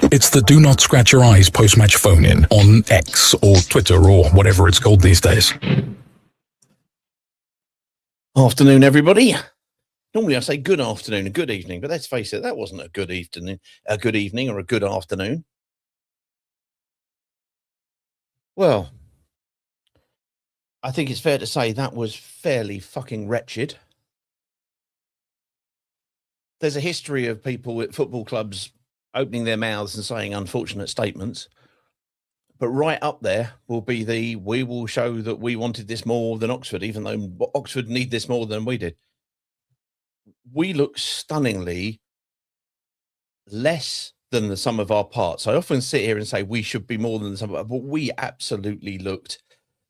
It's the Do Not Scratch Your Eyes post-match phone-in on X or Twitter or whatever it's called these days. Afternoon, everybody. Normally I say good afternoon and good evening, but let's face it, that wasn't a good evening or a good afternoon. Well, I think it's fair to say that was fairly fucking wretched. There's a history of people at football clubs opening their mouths and saying unfortunate statements. But right up there will be we will show that we wanted this more than Oxford, even though Oxford need this more than we did. We look stunningly less than the sum of our parts. I often sit here and say we should be more than the sum of our parts, but we absolutely looked.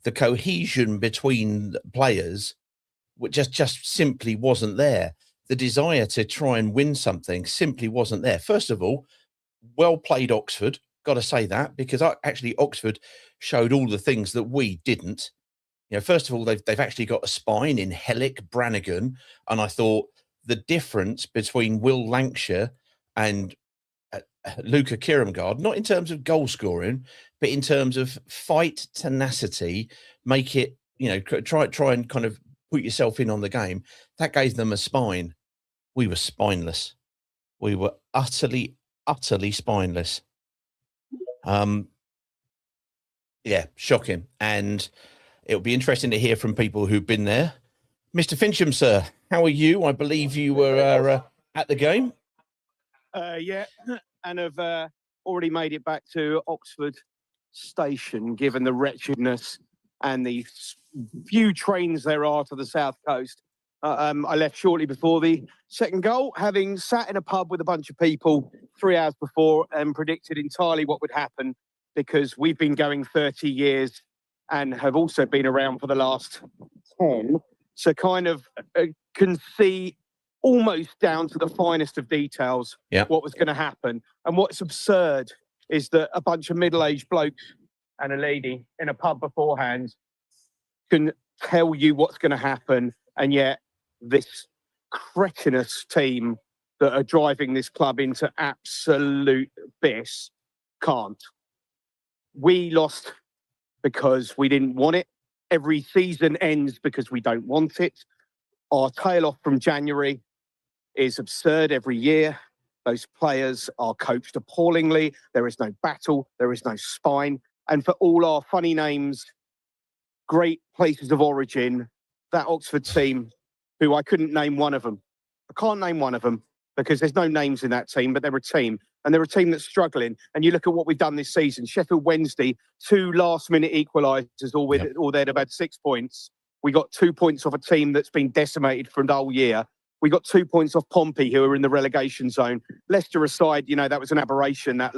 The cohesion between players just simply wasn't there. The desire to try and win something simply wasn't there. First of all, well played Oxford. Got to say that, because actually Oxford showed all the things that we didn't. You know, first of all, they've actually got a spine in Hellick, Brannigan, and I thought the difference between Will Lancashire and Luca Kiramgard, not in terms of goal scoring, but in terms of fight tenacity, make it, you know, try and kind of put yourself in on the game. That gave them a spine. We were spineless. We were utterly spineless. Yeah, shocking. And it'll be interesting to hear from people who've been there. Mr. Fincham, sir, how are you? I believe you were at the game. Yeah, and have already made it back to Oxford Station, given the wretchedness and the few trains there are to the south coast. I left shortly before the second goal, having sat in a pub with a bunch of people 3 hours before and predicted entirely what would happen, because we've been going 30 years and have also been around for the last 10. So kind of can see almost down to the finest of details what was going to happen. And what's absurd is that a bunch of middle-aged blokes and a lady in a pub beforehand can tell you what's going to happen, and yet this cretinous team that are driving this club into absolute abyss can't. We lost because we didn't want it. Every season ends because we don't want it. Our tail off from January is absurd every year. Those players are coached appallingly. There is no battle. There is no spine. And for all our funny names, great places of origin, that Oxford team, who I couldn't name one of them. I can't name one of them because there's no names in that team, but they're a team. And they're a team that's struggling. And you look at what we've done this season. Sheffield Wednesday, 2 last-minute equalisers, or they'd have had 6 points. We got 2 points off a team that's been decimated for the whole year. We got 2 points off Pompey, who are in the relegation zone. Leicester aside, you know, that was an aberration, that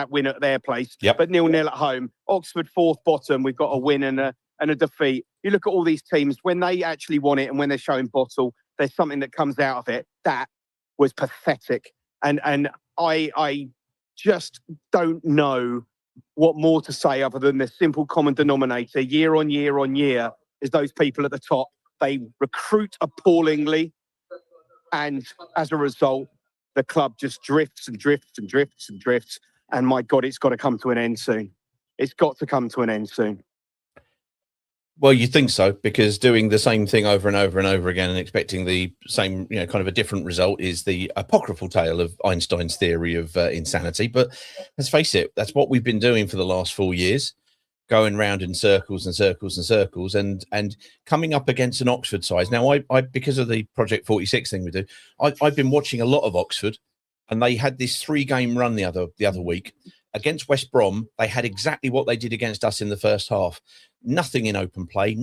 win at their place. But 0-0 at home. Oxford, 4th bottom. We've got a win and a defeat. You look at all these teams, when they actually want it and when they're showing bottle, there's something that comes out of it. That was pathetic. And I just don't know what more to say other than the simple common denominator year on year on year is those people at the top. They recruit appallingly. And as a result, the club just drifts and drifts and drifts and drifts. And my God, it's got to come to an end soon. It's got to come to an end soon. Well, you think so, because doing the same thing over and over and over again and expecting the same, you know, kind of a different result is the apocryphal tale of Einstein's theory of insanity. But let's face it, that's what we've been doing for the last 4 years, going round in circles and circles and circles, and coming up against an Oxford side. Now, I because of the Project 46 thing we do, I've been watching a lot of Oxford, and they had this 3-game run the other week. Against West Brom, they had exactly what they did against us in the first half. nothing in open play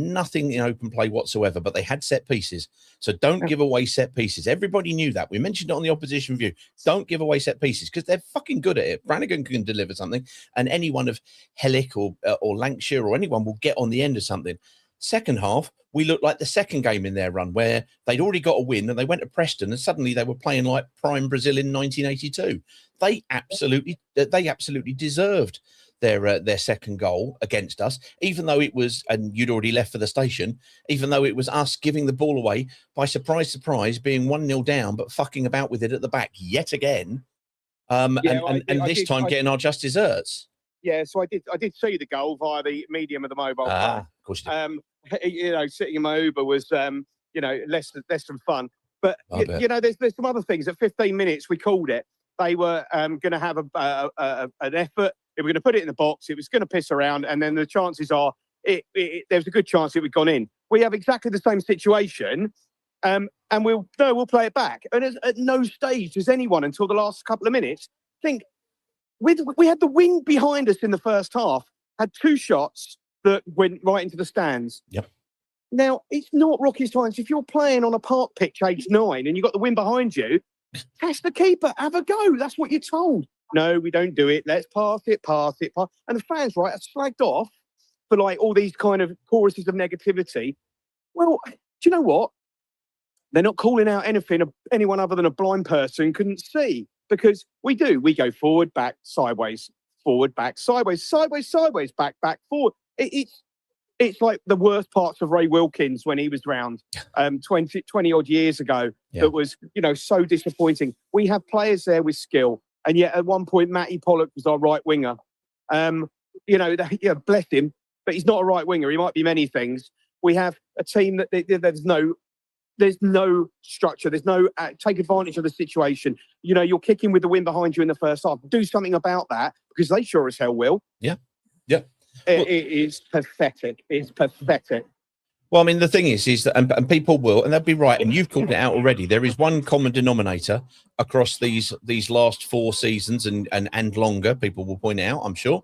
whatsoever, but they had set pieces. So don't give away set pieces. Everybody knew that. We mentioned it on the opposition view. Don't give away set pieces because they're fucking good at it. Brannigan can deliver something, and anyone of Hellick or Lancashire or anyone will get on the end of something. Second half, we looked like the second game in their run where they'd already got a win and they went to Preston and suddenly they were playing like prime Brazil in 1982. They absolutely deserved their second goal against us, even though it was, and you'd already left for the station, even though it was us giving the ball away by surprise, being 1-0 down, but fucking about with it at the back yet again. And this time getting our just desserts. Yeah, so I did see the goal via the medium of the mobile phone. Of course you did. You know, sitting in my Uber was, you know, less than fun. But you know, there's some other things. At 15 minutes, we called it. They were going to have an effort. They were going to put it in the box. It was going to piss around, and then the chances are, there's a good chance it would have gone in. We have exactly the same situation, and we'll play it back. And at no stage does anyone until the last couple of minutes think. We had the wing behind us in the first half, had 2 shots that went right into the stands. Yep. Now, it's not rocket science. If you're playing on a park pitch age 9 and you've got the wing behind you, catch the keeper, have a go. That's what you're told. No, we don't do it. Let's pass it. And the fans, right, are slagged off for like all these kind of choruses of negativity. Well, do you know what? They're not calling out anyone other than a blind person couldn't see. Because we do. We go forward, back, sideways, forward, back, sideways, sideways, back, forward. It's like the worst parts of Ray Wilkins when he was round 20 odd years ago. Yeah. That was, you know, so disappointing. We have players there with skill. And yet at one point, Matty Pollock was our right winger. You know, bless him, but he's not a right winger. He might be many things. We have a team that there's no structure. There's no take advantage of the situation. You know, you're kicking with the wind behind you in the first half. Do something about that because they sure as hell will. Yeah. It is pathetic. It's pathetic. Well, I mean, the thing is that, and people will, and they'll be right, and you've called it out already. There is one common denominator across these last 4 seasons and longer. People will point it out, I'm sure,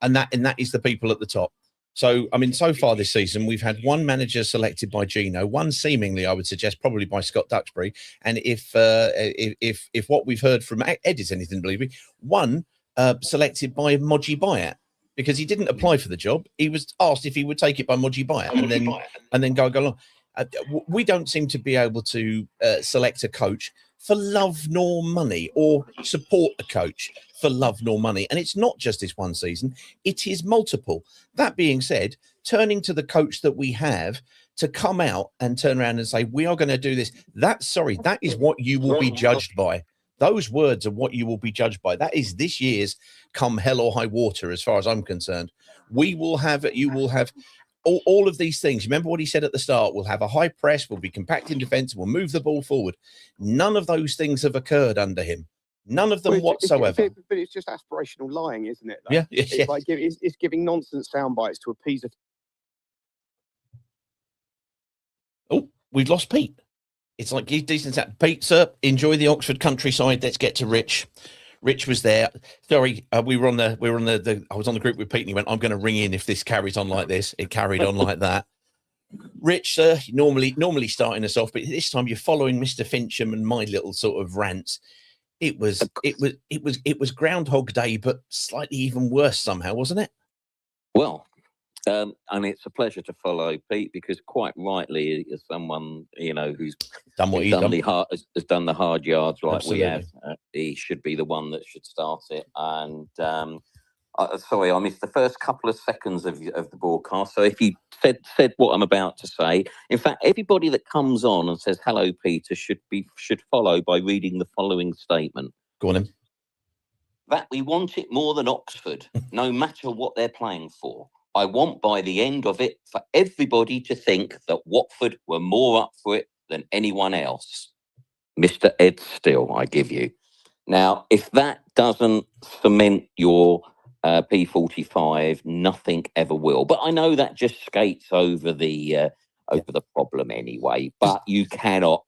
and that is the people at the top. So, I mean, so far this season, we've had one manager selected by Gino, one seemingly, I would suggest, probably by Scott Duxbury. And if what we've heard from Ed is anything to believe me, one selected by Moji Bayat, because he didn't apply for the job. He was asked if he would take it by Moji Bayat and then go along. We don't seem to be able to select a coach for love nor money, or support a coach for love nor money. And it's not just this one season, it is multiple. That being said, turning to the coach that we have to come out and turn around and say, we are going to do this. That is what you will be judged by. Those words are what you will be judged by. That is this year's come hell or high water, as far as I'm concerned. You will have all of these things. Remember what he said at the start? We'll have a high press, we'll be compact in defence, we'll move the ball forward. None of those things have occurred under him. None of them whatsoever. But it's just aspirational lying, isn't it? Yeah. It's like it's giving nonsense sound bites to appease it. Oh, we've lost Pete. It's like he's decent. Pete, sir, enjoy the Oxford countryside. Let's get to Rich. Rich was there. Sorry, we were on the. I was on the group with Pete, and he went, "I'm going to ring in if this carries on like this." It carried on like that. Rich, sir, normally starting us off, but this time you're following Mr. Fincham and my little sort of rants. It was Groundhog Day, but slightly even worse somehow, wasn't it? Well, and it's a pleasure to follow Pete, because quite rightly, as someone who's done what has done the hard yards like Absolutely. we have, he should be the one that should start it. And sorry, I missed the first couple of seconds of the broadcast. So if you said what I'm about to say, in fact, everybody that comes on and says hello, Peter, should follow by reading the following statement. Go on, then. That we want it more than Oxford, no matter what they're playing for. I want by the end of it for everybody to think that Watford were more up for it than anyone else. Mr. Ed Still, I give you. Now, if that doesn't cement your P45, nothing ever will. But I know that just skates over the problem anyway. But you cannot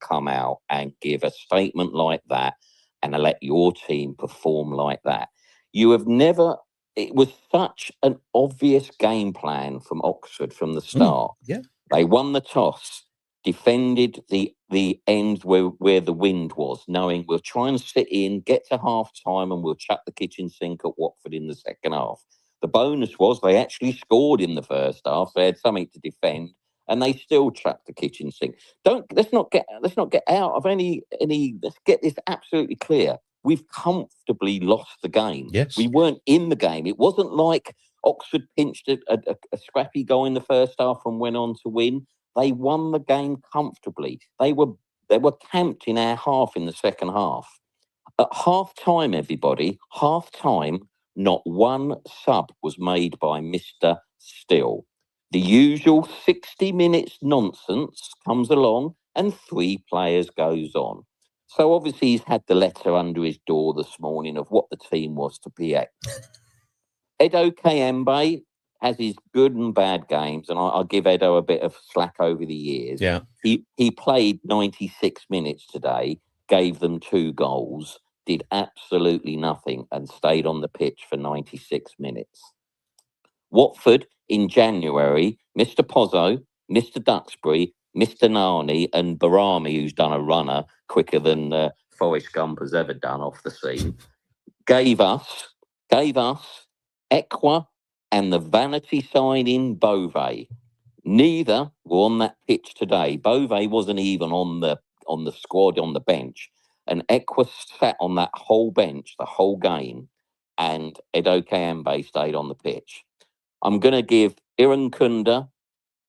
come out and give a statement like that and let your team perform like that. You have never it was such an obvious game plan from Oxford from the start. yeah. They won the toss, defended the end where the wind was, knowing we'll try and sit in, get to half time, and we'll chuck the kitchen sink at Watford in the second half. The bonus was they actually scored in the first half. So they had something to defend, and they still chucked the kitchen sink. Let's not get out of any. Let's get this absolutely clear. We've comfortably lost the game. Yes. We weren't in the game. It wasn't like Oxford pinched a scrappy goal in the first half and went on to win. They won the game comfortably. They were camped in our half in the second half. At half time, everybody, half time, not one sub was made by Mr. Still. The usual 60 minutes nonsense comes along and 3 players goes on. So obviously he's had the letter under his door this morning of what the team was to be at. Edo Kayembe has his good and bad games, and I'll give Edo a bit of slack over the years. Yeah. He played 96 minutes today, gave them 2 goals, did absolutely nothing, and stayed on the pitch for 96 minutes. Watford in January, Mr. Pozzo, Mr. Duxbury, Mr. Nani, and Barami, who's done a runner quicker than Forrest Gump has ever done off the scene, gave us Equa and the vanity signing Bove. Neither were on that pitch today. Bove wasn't even on the squad on the bench, and Equa sat on that whole bench the whole game, and Edo Kayembe stayed on the pitch. I'm going to give Iran Kunda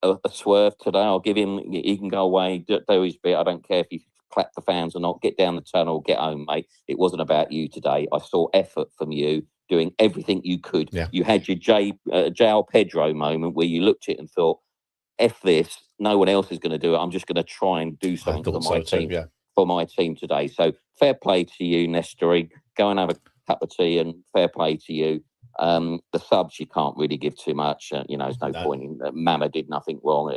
a swerve today. I'll give him. He can go away, do his bit. I don't care if he clap the fans or not. Get down the tunnel, get home, mate. It wasn't about you today. I saw effort from you, doing everything you could. Yeah. You had your João Pedro moment where you looked at it and thought, "F this. No one else is going to do it. I'm just going to try and do something for my team." Yeah. For my team today. So fair play to you, Nestori. Go and have a cup of tea, and fair play to you. The subs you can't really give too much. There's no point in Mama did nothing wrong.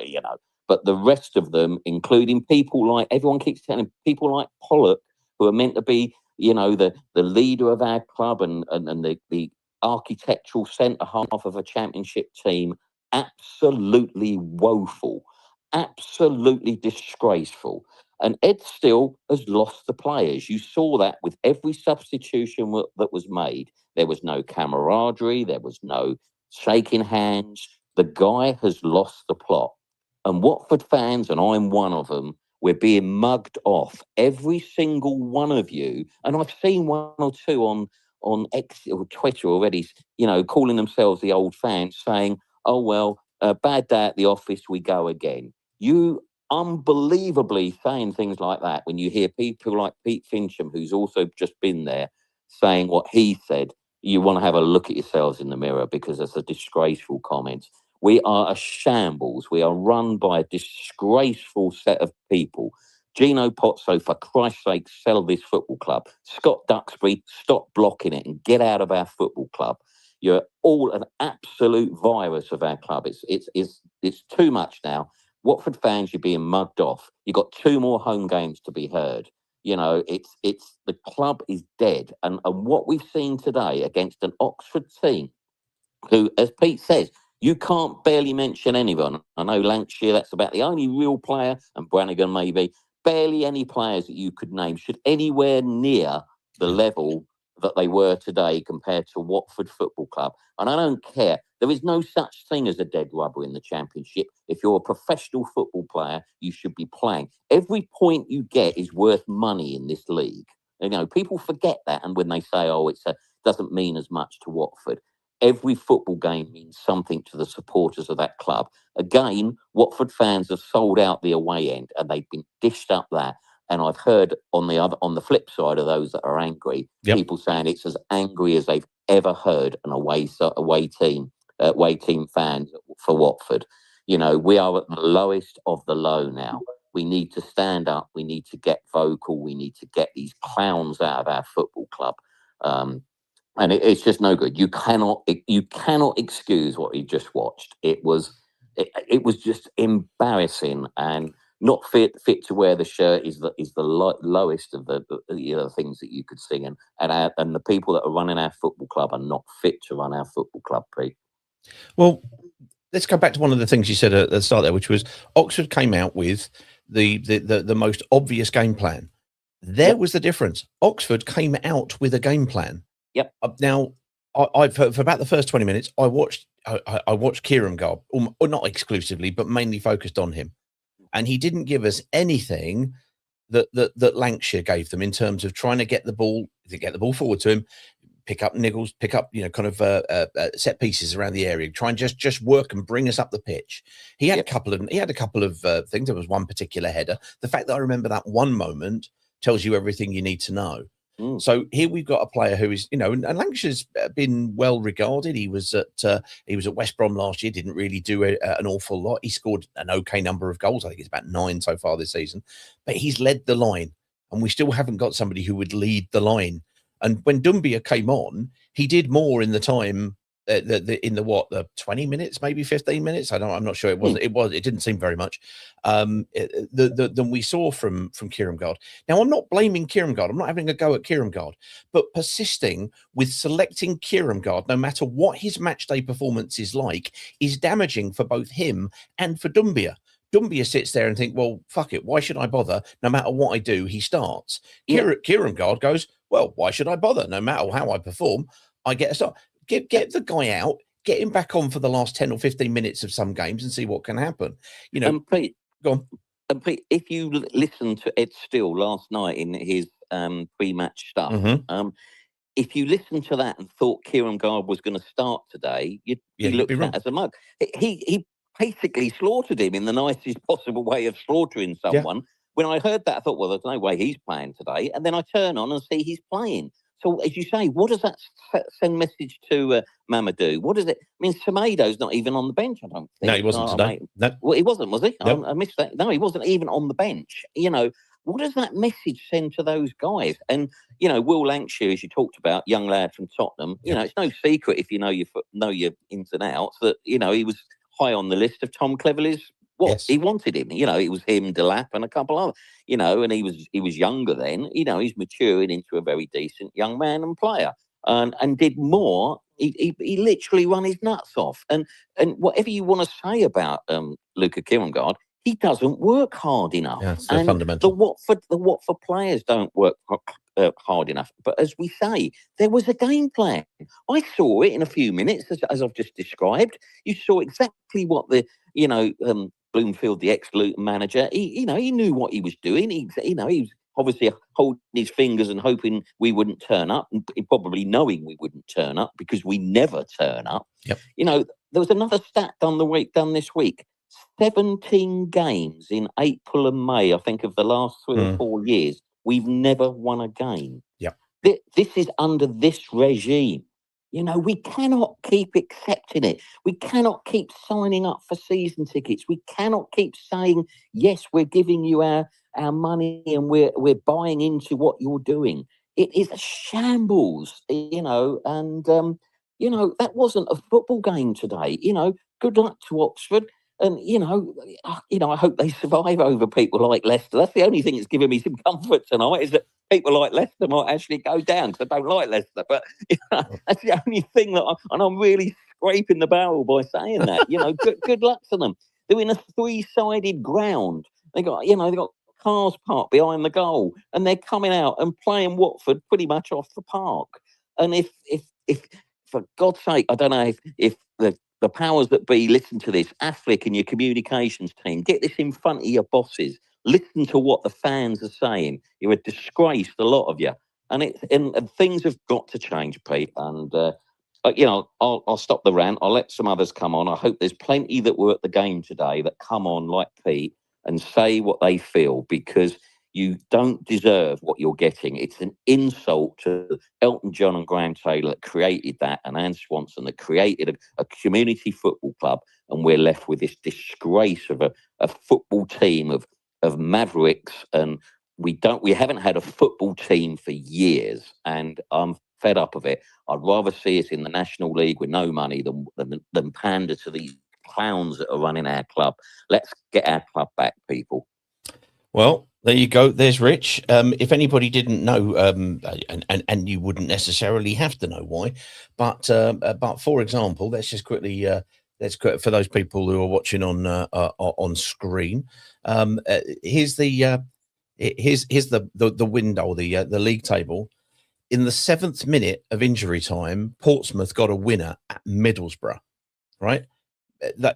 But the rest of them, including people like everyone keeps telling people like Pollock, who are meant to be, the leader of our club and the architectural centre half of a championship team, absolutely woeful, absolutely disgraceful. And Ed Still has lost the players. You saw that with every substitution that was made. There was no camaraderie. There was no shaking hands. The guy has lost the plot. And Watford fans, and I'm one of them, we're being mugged off. Every single one of you. And I've seen one or two on X or Twitter already, calling themselves the old fans, saying, "Oh, well, bad day at the office, we go again." You unbelievably saying things like that when you hear people like Pete Fincham, who's also just been there, saying what he said. You want to have a look at yourselves in the mirror, because it's a disgraceful comment. We are a shambles. We are run by a disgraceful set of people. Gino Pozzo, for Christ's sake, sell this football club. Scott Duxbury, stop blocking it and get out of our football club. You're all an absolute virus of our club. It's too much now. Watford fans, you're being mugged off. You've got 2 more home games to be heard. It's the club is dead. And what we've seen today against an Oxford team who, as Pete says, you can't barely mention anyone. I know Lancashire, that's about the only real player, and Brannigan maybe, barely any players that you could name should anywhere near the level that they were today compared to Watford Football Club. And I don't care. There is no such thing as a dead rubber in the Championship. If you're a professional football player, you should be playing. Every point you get is worth money in this league. People forget that, and when they say, "Oh, doesn't mean as much to Watford," every football game means something to the supporters of that club. Again, Watford fans have sold out the away end, and they've been dished up that. And I've heard on the flip side of those that are angry, people saying it's as angry as they've ever heard an away team fans for Watford. We are at the lowest of the low now. We need to stand up. We need to get vocal. We need to get these clowns out of our football club. And it's just no good. You cannot excuse what you just watched. It was just embarrassing. And not fit to wear the shirt is the lowest of the things that you could sing, and the people that are running our football club are not fit to run our football club, Pete. Well, let's go back to one of the things you said at the start there, which was Oxford came out with the most obvious game plan. There was the difference. Oxford came out with a game plan. Yep. Now, I for about the first 20 minutes, I watched Kieran Garb, or not exclusively, but mainly focused on him, and he didn't give us anything that Lancashire gave them in terms of trying to get the ball forward to him, pick up niggles, pick up kind of set pieces around the area, try and just work and bring us up the pitch. He had a couple of things. There was one particular header. The fact that I remember that one moment tells you everything you need to know. So here we've got a player who is, and Lancashire's been well regarded. He was at West Brom last year. Didn't really do an awful lot. He scored an okay number of goals. I think it's about 9 so far this season. But he's led the line, and we still haven't got somebody who would lead the line. And when Doumbia came on, he did more in the time the 20 minutes, maybe 15 minutes. I'm not sure. It didn't seem very much than we saw from Kierkegaard. Now, I'm not blaming Kierkegaard. I'm not having a go at Kierkegaard, but persisting with selecting Kierkegaard, no matter what his match day performance is like, is damaging for both him and for Doumbia. Doumbia sits there and think, well, fuck it. Why should I bother? No matter what I do, he starts. Kierkegaard goes, well, why should I bother? No matter how I perform, I get a start. Get the guy out, get him back on for the last 10 or 15 minutes of some games and see what can happen. Pete, go on. And Pete, if you listen to Ed Steele last night in his pre-match stuff, if you listened to that and thought Kieran Garb was going to start today, you'd be looked at as a mug. He basically slaughtered him in the nicest possible way of slaughtering someone. When I heard that, I thought, well, there's no way he's playing today. And then I turn on and see he's playing. So, as you say, what does that send message to Mamadou? What does it? I mean, Semedo's not even on the bench, I don't think. No, he wasn't today. No. Well, he wasn't, was he? No. I missed that. No, he wasn't even on the bench. What does that message send to those guys? And, Will Lancashire, as you talked about, young lad from Tottenham, it's no secret if you know your ins and outs that, he was high on the list of Tom Cleverley's. He wanted him, it was him, Delap, and a couple other, and he was younger then, he's maturing into a very decent young man and player, and did more. He literally run his nuts off, and whatever you want to say about Luca Kierkegaard, he doesn't work hard enough. Yeah, it's and fundamental. The Watford players don't work hard enough. But as we say, there was a game plan. I saw it in a few minutes, as I've just described. You saw exactly what the Bloomfield, the ex-Luton manager, he knew what he was doing. He was obviously holding his fingers and hoping we wouldn't turn up, and probably knowing we wouldn't turn up because we never turn up. Yep. There was another stat done this week. 17 games in April and May, I think, of the last 3 or 4 years, we've never won a game. Yep. This is under this regime. We cannot keep accepting it. We cannot keep signing up for season tickets. We cannot keep saying, yes, we're giving you our money and we're buying into what you're doing. It is a shambles, and that wasn't a football game today. Good luck to Oxford. And, I hope they survive over people like Leicester. That's the only thing that's given me some comfort tonight, is that people like Leicester might actually go down, because I don't like Leicester. But that's the only thing that I'm really scraping the barrel by saying that. Good luck to them. They're in a 3-sided ground. They got cars parked behind the goal, and they're coming out and playing Watford pretty much off the park. And if for God's sake, I don't know if the powers that be listen to this, Affleck and your communications team, get this in front of your bosses. Listen to what the fans are saying. You're a disgrace, a lot of you. And things have got to change, Pete. And, I'll stop the rant. I'll let some others come on. I hope there's plenty that were at the game today that come on like Pete and say what they feel, because you don't deserve what you're getting. It's an insult to Elton John and Graham Taylor that created that, and Anne Swanson that created a community football club, and we're left with this disgrace of a football team of mavericks, and we haven't had a football team for years, and I'm fed up of it. I'd rather see us in the National League with no money than pander to these clowns that are running our club. Let's get our club back, people. Well, there you go. There's Rich. If anybody didn't know, and you wouldn't necessarily have to know why, but for example, let's just quickly for those people who are watching on screen. Here's the window, the league table. In the 7th minute of injury time, Portsmouth got a winner at Middlesbrough. Right,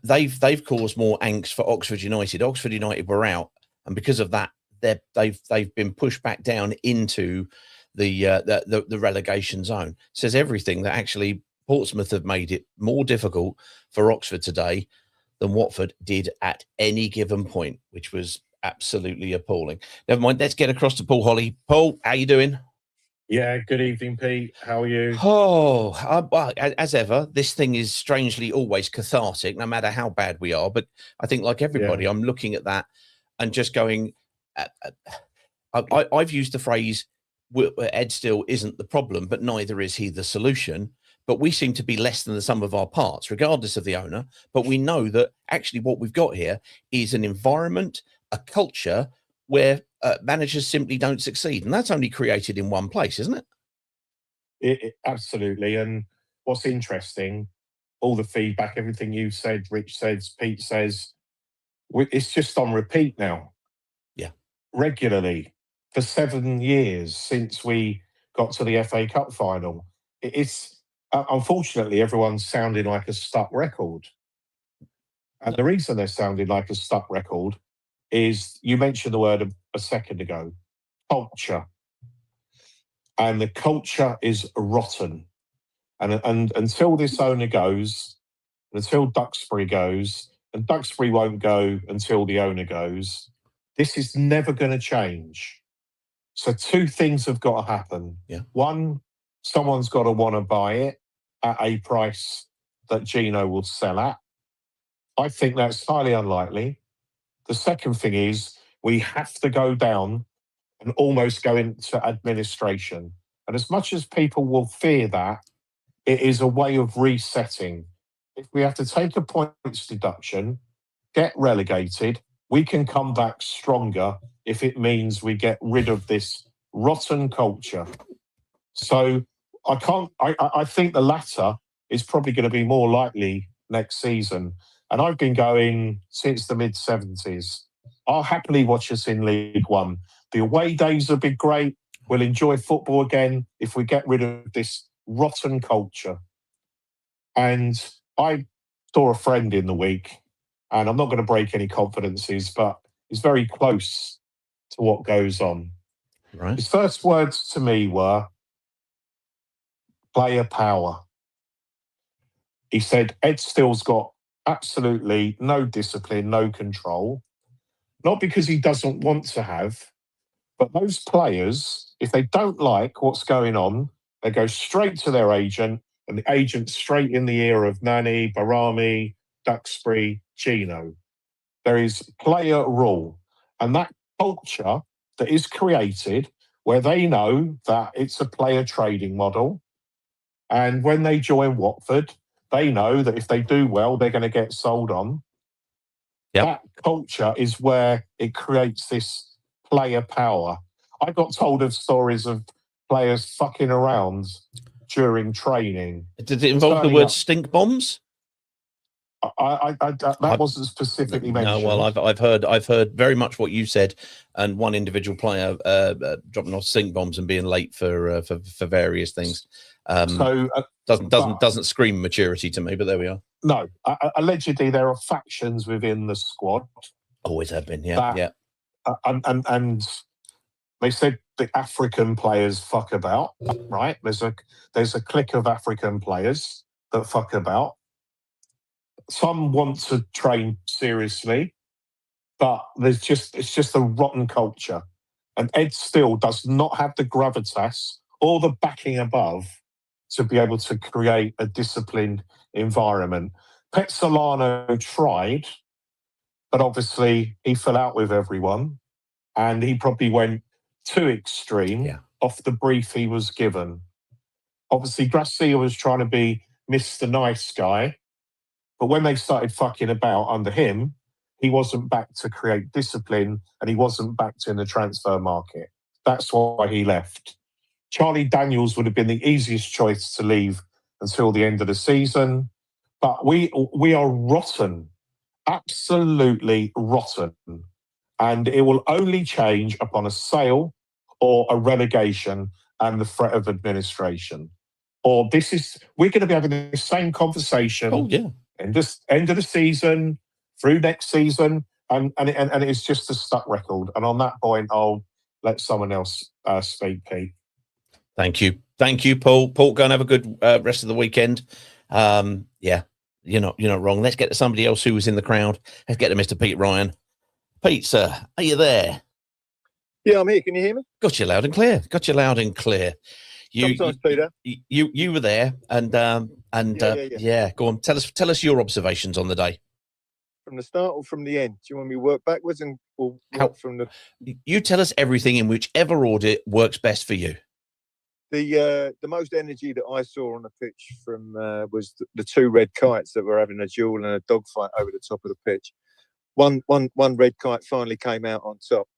they've caused more angst for Oxford United. Oxford United were out, and because of that, they've been pushed back down into the relegation zone. Says everything that actually Portsmouth have made it more difficult for Oxford today than Watford did at any given point, which was absolutely appalling. Never mind. Let's get across to Paul Holly. Paul, how you doing? Yeah, good evening, Pete. How are you? Oh, well, as ever, this thing is strangely always cathartic, no matter how bad we are. But I think, like everybody, I'm looking at that and just going, I've used the phrase, Ed still isn't the problem, but neither is he the solution. But we seem to be less than the sum of our parts, regardless of the owner. But we know that actually what we've got here is an environment, a culture where managers simply don't succeed. And that's only created in one place, isn't it? Absolutely. And what's interesting, all the feedback, everything you said, Rich says, Pete says, it's just on repeat now. Yeah. Regularly for 7 years since we got to the FA Cup final. It's unfortunately, everyone's sounding like a stuck record. And the reason they're sounding like a stuck record is you mentioned the word a second ago, culture. And the culture is rotten. And until this owner goes, until Duxbury goes, and Duxbury won't go until the owner goes, this is never going to change. So 2 things have got to happen. Yeah. One, someone's got to want to buy it at a price that Gino will sell at. I think that's highly unlikely. The second thing is we have to go down and almost go into administration. And as much as people will fear that, it is a way of resetting. If we have to take a points deduction, get relegated, we can come back stronger if it means we get rid of this rotten culture. So I think the latter is probably going to be more likely next season. And I've been going since the mid-70s. I'll happily watch us in League One. The away days will be great. We'll enjoy football again if we get rid of this rotten culture. And I saw a friend in the week, and I'm not going to break any confidences, but he's very close to what goes on. Right. His first words to me were player power. He said, Ed Still's got absolutely no discipline, no control. Not because he doesn't want to have, but those players, if they don't like what's going on, they go straight to their agent, and the agent straight in the ear of Nani, Barami, Duxbury, Gino. There is player rule. And that culture that is created where they know that it's a player trading model. And when they join Watford, they know that if they do well, they're going to get sold on. Yep. That culture is where it creates this player power. I got told of stories of players fucking around during training. Did it involve the word stink bombs? That wasn't specifically mentioned. No, well, I've heard very much what you said, and one individual player dropping off stink bombs and being late for various things. Doesn't scream maturity to me, but there we are. No, allegedly there are factions within the squad. Always have been, yeah. And they said the African players fuck about, right? There's a clique of African players that fuck about. Some want to train seriously, but it's just a rotten culture. And Ed Still does not have the gravitas or the backing above to be able to create a disciplined environment. Pezzolano tried, but obviously he fell out with everyone, and he probably went too extreme off the brief he was given. Obviously, Gracia was trying to be Mr. Nice Guy, but when they started fucking about under him, he wasn't backed to create discipline, and he wasn't backed in the transfer market. That's why he left. Charlie Daniels would have been the easiest choice to leave until the end of the season. But we are rotten, absolutely rotten. And it will only change upon a sale or a relegation and the threat of administration. Or we're going to be having the same conversation end of the season, through next season, and it's just a stuck record. And on that point, I'll let someone else speak, Pete. Thank you, Paul. Paul, go and have a good rest of the weekend. Yeah, you're not wrong. Let's get to somebody else who was in the crowd. Let's get to Mr. Pete Ryan. Pete, sir, are you there? Yeah, I'm here. Can you hear me? Got you loud and clear. Sometimes, Peter. You were there, and yeah. Go on. Tell us your observations on the day. From the start or from the end? Do you want me to work backwards from the? You tell us everything in whichever order works best for you. The most energy that I saw on the pitch from was the two red kites that were having a duel and a dogfight over the top of the pitch. One red kite finally came out on top.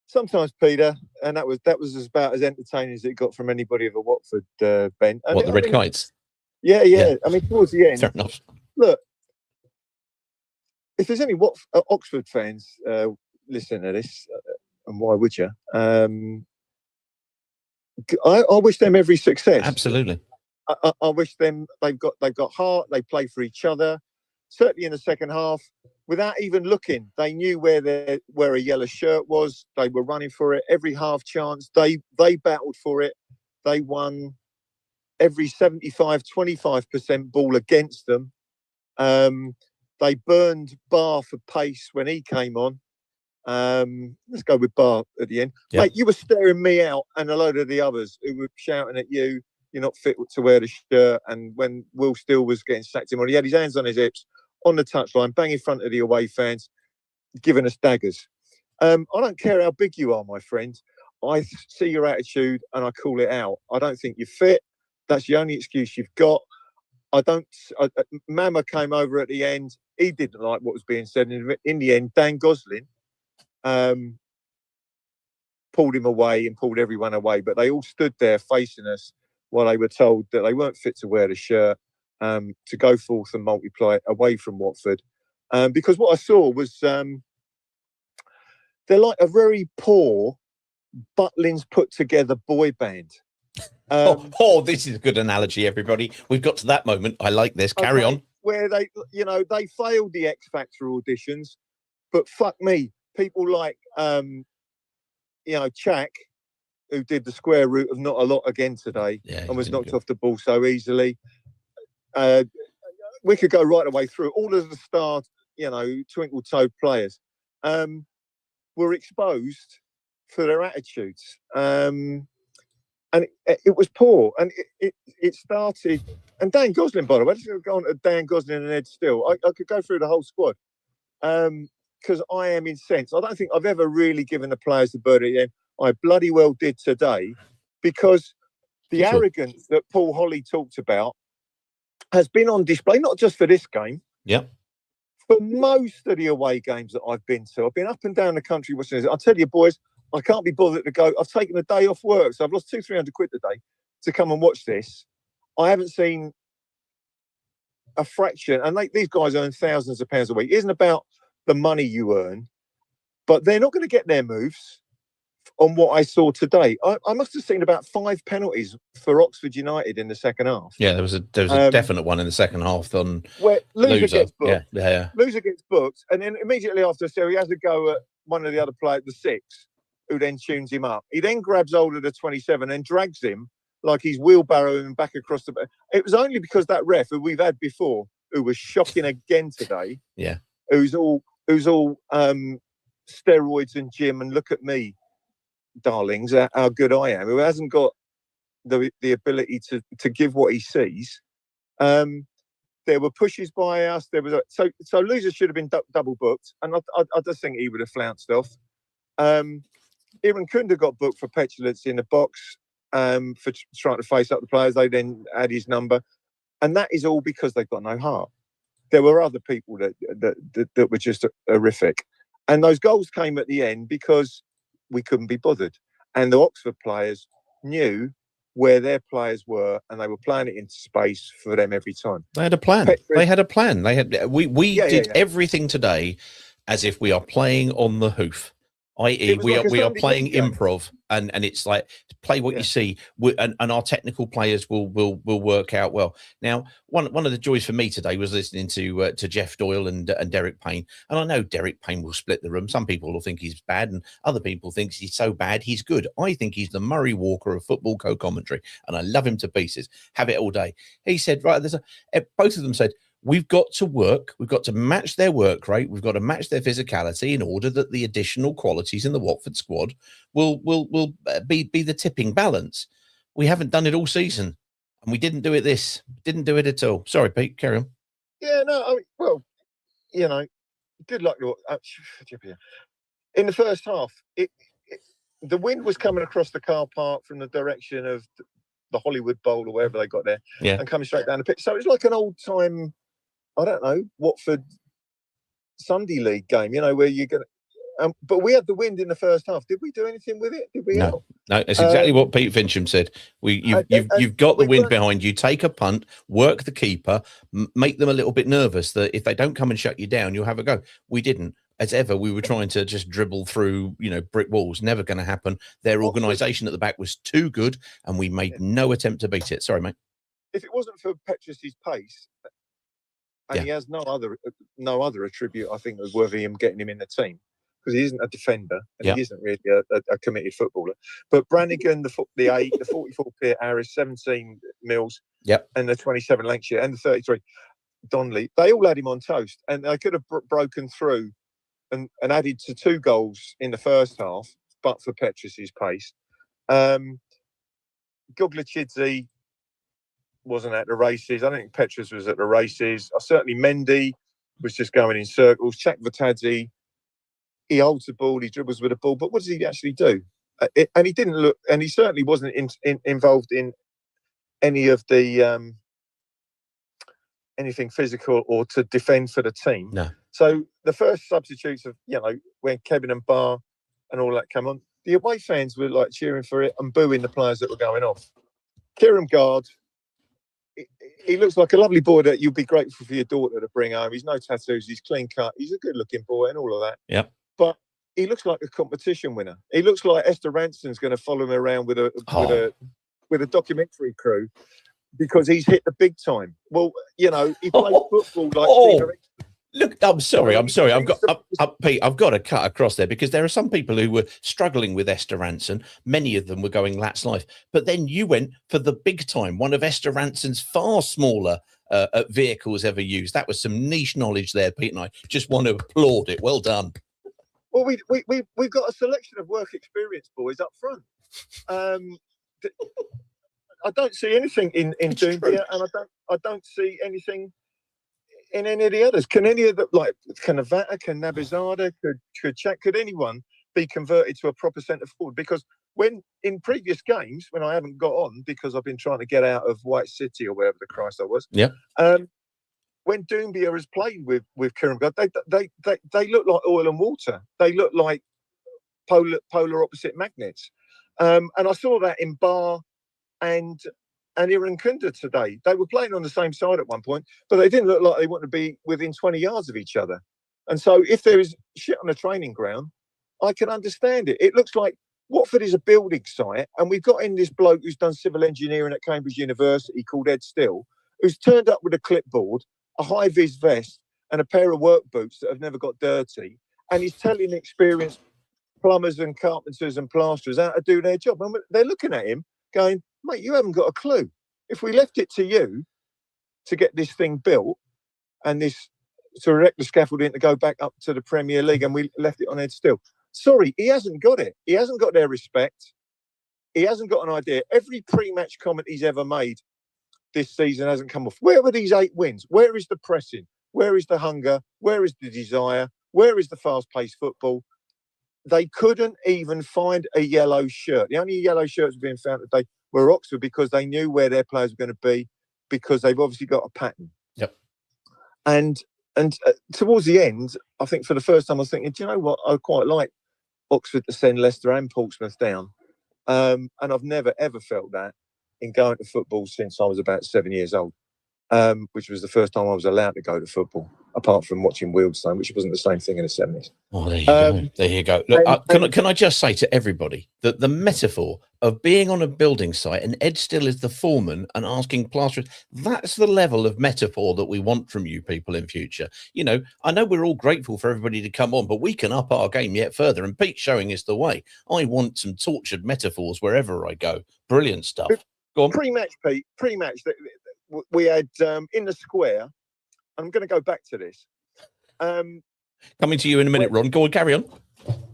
Sometimes, Peter, and that was about as entertaining as it got from anybody of a Watford bent. What, the red kites? Yeah. I mean, towards the end. Fair enough. Look, if there's any Oxford fans listening to this, and why would you? I wish them every success. Absolutely. I wish them they've got heart. They play for each other. Certainly in the second half, without even looking, they knew where a yellow shirt was. They were running for it every half chance. They battled for it. They won every 25% ball against them. They burned Barr for pace when he came on. Let's go with Barr at the end. Yep. Mate, you were staring me out and a load of the others who were shouting at you, you're not fit to wear the shirt. And when Will Steele was getting sacked him on, he had his hands on his hips on the touchline, bang in front of the away fans, giving us daggers. I don't care how big you are, my friend. I see your attitude and I call it out. I don't think you're fit. That's the only excuse you've got. Mama came over at the end. He didn't like what was being said. In the end, Dan Gosling pulled him away and pulled everyone away. But they all stood there facing us while they were told that they weren't fit to wear the shirt, to go forth and multiply away from Watford. Because what I saw was they're like a very poor Butlins put together boy band. This is a good analogy, everybody. We've got to that moment. I like this. Carry on. Where they failed the X Factor auditions, but fuck me, people like Chak, who did the square root of not a lot again today, and was knocked off the ball so easily. We could go right away through all of the star, twinkle-toed players were exposed for their attitudes. And it was poor. And it started... And Dan Gosling, by the way, let's go on to Dan Gosling and Ed Steele. I could go through the whole squad because I am incensed. I don't think I've ever really given the players the bird at the end. I bloody well did today, because the arrogance that Paul Holly talked about has been on display, not just for this game. Yeah. For most of the away games that I've been to. I've been up and down the country watching this. I'll tell you, boys, I can't be bothered to go. I've taken a day off work, so I've lost 200-300 quid today to come and watch this. I haven't seen a fraction, and these guys earn thousands of pounds a week. It isn't about the money you earn, but they're not going to get their moves on what I saw today. I must have seen about 5 penalties for Oxford United in the second half. Yeah, there was a definite one in the second half on where Loser gets booked. Yeah. Loser gets booked, and then immediately after, so he has a go at one of the other players, the 6, who then tunes him up. He then grabs hold of the 27 and drags him like he's wheelbarrowing him back across the... It was only because that ref, who we've had before, who was shocking again today, who's all steroids and gym, and look at me, darlings, how good I am, who hasn't got the ability to give what he sees. There were pushes by us. There was so Loser should have been double booked, and I just think he would have flounced off. Iran Kunda got booked for petulance in the box, for trying to face up the players. They then had his number, and that is all because they've got no heart. there were other people that were just horrific. And those goals came at the end because we couldn't be bothered. And the Oxford players knew where their players were, and they were playing it into space for them every time. They had a plan. They had a plan. We did everything today as if we are playing on the hoof, i.e. we are playing improv, and it's like play what you see, and our technical players will work out well. Now, one of the joys for me today was listening to Jeff Doyle and Derek Payne, and I know Derek Payne will split the room. Some people will think he's bad, and other people think he's so bad he's good. I think he's the Murray Walker of football co-commentary, and I love him to pieces. Have it all day. He said, right, both of them said, we've got to work. We've got to match their work rate. We've got to match their physicality in order that the additional qualities in the Watford squad will be the tipping balance. We haven't done it all season, and we didn't do it didn't do it at all. Sorry, Pete, carry on. Yeah, no, I mean, well, good luck. In the first half, the wind was coming across the car park from the direction of the Hollywood Bowl or wherever they got there, and coming straight down the pitch. So it was like an old time, I don't know, Watford Sunday League game, where you're going to. But we had the wind in the first half. Did we do anything with it? Did we? No, that's exactly what Pete Fincham said. You've got the wind behind you. Take a punt, work the keeper, make them a little bit nervous that if they don't come and shut you down, you'll have a go. We didn't. As ever, we were trying to just dribble through, brick walls. Never going to happen. Their organisation at the back was too good, and we made no attempt to beat it. Sorry, mate. If it wasn't for Petrus's pace, and he has no other attribute, I think, was worthy of getting him in the team, because he isn't a defender and he isn't really a committed footballer. But Brannigan, the 8, the 44 Pitt Harris, 17 Mills, and the 27 Lancashire, and the 33 Donnelly, they all had him on toast, and they could have broken through and added to 2 goals in the first half, but for Petrus's pace. Goglachidze wasn't at the races. I don't think Petrus was at the races. Certainly Mendy was just going in circles. Chakvatadze, he holds the ball, he dribbles with the ball, but what does he actually do? And he didn't look, and he certainly wasn't involved in any of the anything physical or to defend for the team. No. So the first substitutes of, when Kevin and Barr and all that come on, the away fans were like cheering for it and booing the players that were going off. Kieran Gard, he looks like a lovely boy that you'd be grateful for your daughter to bring home. He's no tattoos, he's clean cut, he's a good looking boy and all of that. Yep. But he looks like a competition winner. He looks like Esther Ranson's going to follow him around with a documentary crew because he's hit the big time. Well, he plays football like Look, I'm sorry. Pete, I've got to cut across there because there are some people who were struggling with Esther Ranson. Many of them were going Lat's life. But then you went for the big time, one of Esther Ranson's far smaller vehicles ever used. That was some niche knowledge there, Pete, and I just want to applaud it. Well done. Well, we've got a selection of work experience boys up front. I don't see anything in Doumbia, and I don't see anything in any of the others. Can any of the can Avata, can Nabizada, could anyone be converted to a proper centre forward? Because when in previous games, when I haven't got on because I've been trying to get out of White City or wherever the Christ I was, when Doumbia has played with Kieran Gard, they look like oil and water. They look like polar opposite magnets. And I saw that in Barr and Irankunda today. They were playing on the same side at one point, but they didn't look like they wanted to be within 20 yards of each other. And so if there is shit on the training ground, I can understand it. It looks like Watford is a building site, and we've got in this bloke who's done civil engineering at Cambridge University called Ed Still, who's turned up with a clipboard, a high-vis vest, and a pair of work boots that have never got dirty, and he's telling experienced plumbers and carpenters and plasterers how to do their job. And they're looking at him going, mate, you haven't got a clue. If we left it to you to get this thing built and this to erect the scaffolding to go back up to the Premier League and we left it on Ed Still, sorry, he hasn't got it. He hasn't got their respect. He hasn't got an idea. Every pre-match comment he's ever made this season hasn't come off. Where were these 8 wins? Where is the pressing? Where is the hunger? Where is the desire? Where is the fast-paced football? They couldn't even find a yellow shirt. The only yellow shirts being found today were Oxford because they knew where their players were going to be because they've obviously got a pattern. Yep. And towards the end, I think for the first time, I was thinking, do you know what? I quite like Oxford to send Leicester and Portsmouth down. And I've never, ever felt that in going to football since I was about 7 years old, which was the first time I was allowed to go to football, apart from watching Wealdstone, which wasn't the same thing in the 70s. Oh, there you go. There you go. Look, can I just say to everybody that the metaphor of being on a building site and Ed still is the foreman and asking plasterers, that's the level of metaphor that we want from you people in future. You know, I know we're all grateful for everybody to come on, but we can up our game yet further. And Pete's showing us the way. I want some tortured metaphors wherever I go. Brilliant stuff. Go on. Pre-match, Pete. Pre-match. We had in the square. I'm going to go back to this. Coming to you in a minute, Ron. Go on, carry on.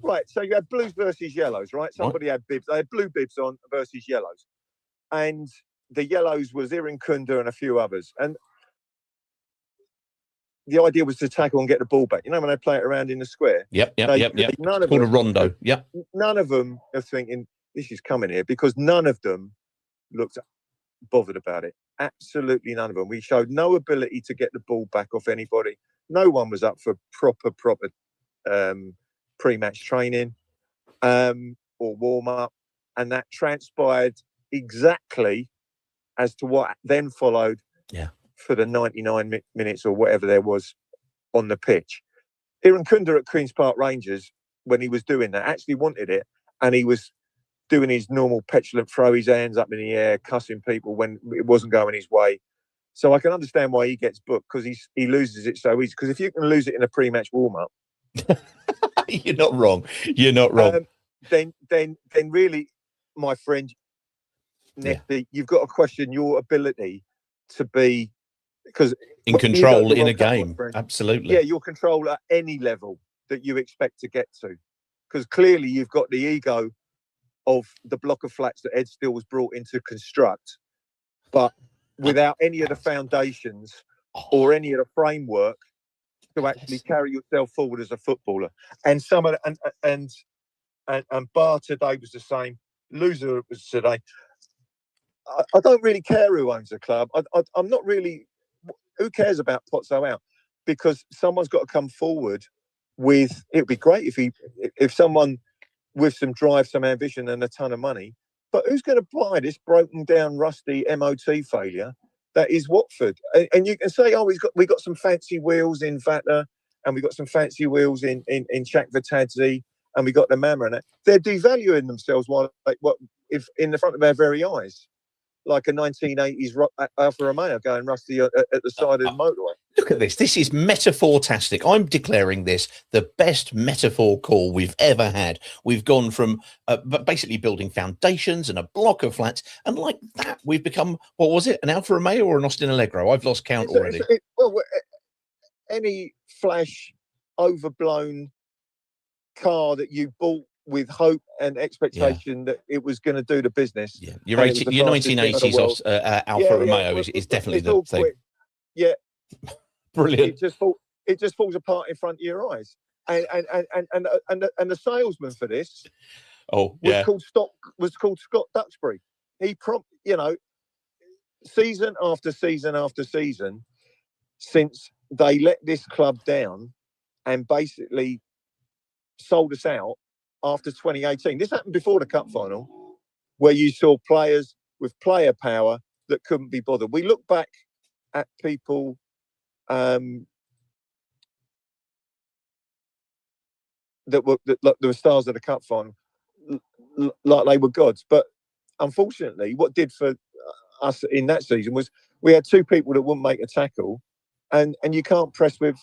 Right, so you had blues versus yellows, right? Somebody had bibs. They had blue bibs on versus yellows. And the yellows was Iran Kunda and a few others. And the idea was to tackle and get the ball back. You know, when they play it around in the square? Yep. None of called them, a rondo. Yep. None of them are thinking, this is coming here, because none of them looked bothered about it. Absolutely none of them. We showed no ability to get the ball back off anybody. No one was up for proper pre-match training or warm-up, and that transpired exactly as to what then followed for the 99 minutes or whatever there was on the pitch. Iran Kunda at Queen's Park Rangers, when he was doing that, actually wanted it, and he was doing his normal petulant throw his hands up in the air, cussing people when it wasn't going his way. So I can understand why he gets booked, because he loses it so easy. Because if you can lose it in a pre-match warm-up, you're not wrong. You're not wrong. Then really, my friend, Nick, you've got to question your ability to be in control in a game. Absolutely. Yeah, your control at any level that you expect to get to. Because clearly you've got the ego of the block of flats that Ed Steele was brought in to construct, but without any of the foundations or any of the framework to actually carry yourself forward as a footballer. And some of and Bar today was the same. Loser was today. I don't really care who owns the club. I'm not really. Who cares about Pozzo out? Because someone's got to come forward with. It would be great if someone with some drive, some ambition, and a ton of money. But who's going to buy this broken down, rusty MOT failure that is Watford? And you can say, oh, we got some fancy wheels in Vata, and we got some fancy wheels in Chak Vitadze, and we got the Mama and that. They're devaluing themselves if in the front of our very eyes, like a 1980s Alfa Romeo going rusty at the side of the motorway. Look at this. This is metaphor-tastic. I'm declaring this the best metaphor call we've ever had. We've gone from basically building foundations and a block of flats, and like that, we've become, what was it, an Alfa Romeo or an Austin Allegro? I've lost count already. Any flash, overblown car that you bought with hope and expectation that it was going to do the business. Yeah, your 1980s Alfa Romeo is definitely the thing. Quick. Yeah, brilliant. It just falls apart in front of your eyes. And the salesman for this was called Scott Duxbury. He season after season after season, since they let this club down and basically sold us out after 2018. This happened before the cup final, where you saw players with player power that couldn't be bothered. We look back at people that were stars of the cup final, like they were gods. But unfortunately, what did for us in that season was we had two people that wouldn't make a tackle, and you can't press with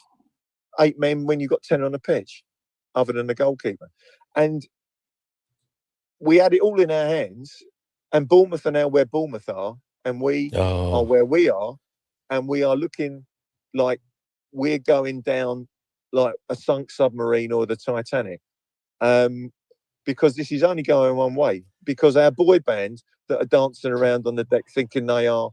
8 men when you've got 10 on the pitch, other than the goalkeeper. And we had it all in our hands, and Bournemouth are now where Bournemouth are, and we are where we are, and we are looking like we're going down like a sunk submarine or the Titanic, because this is only going one way, because our boy band that are dancing around on the deck thinking they are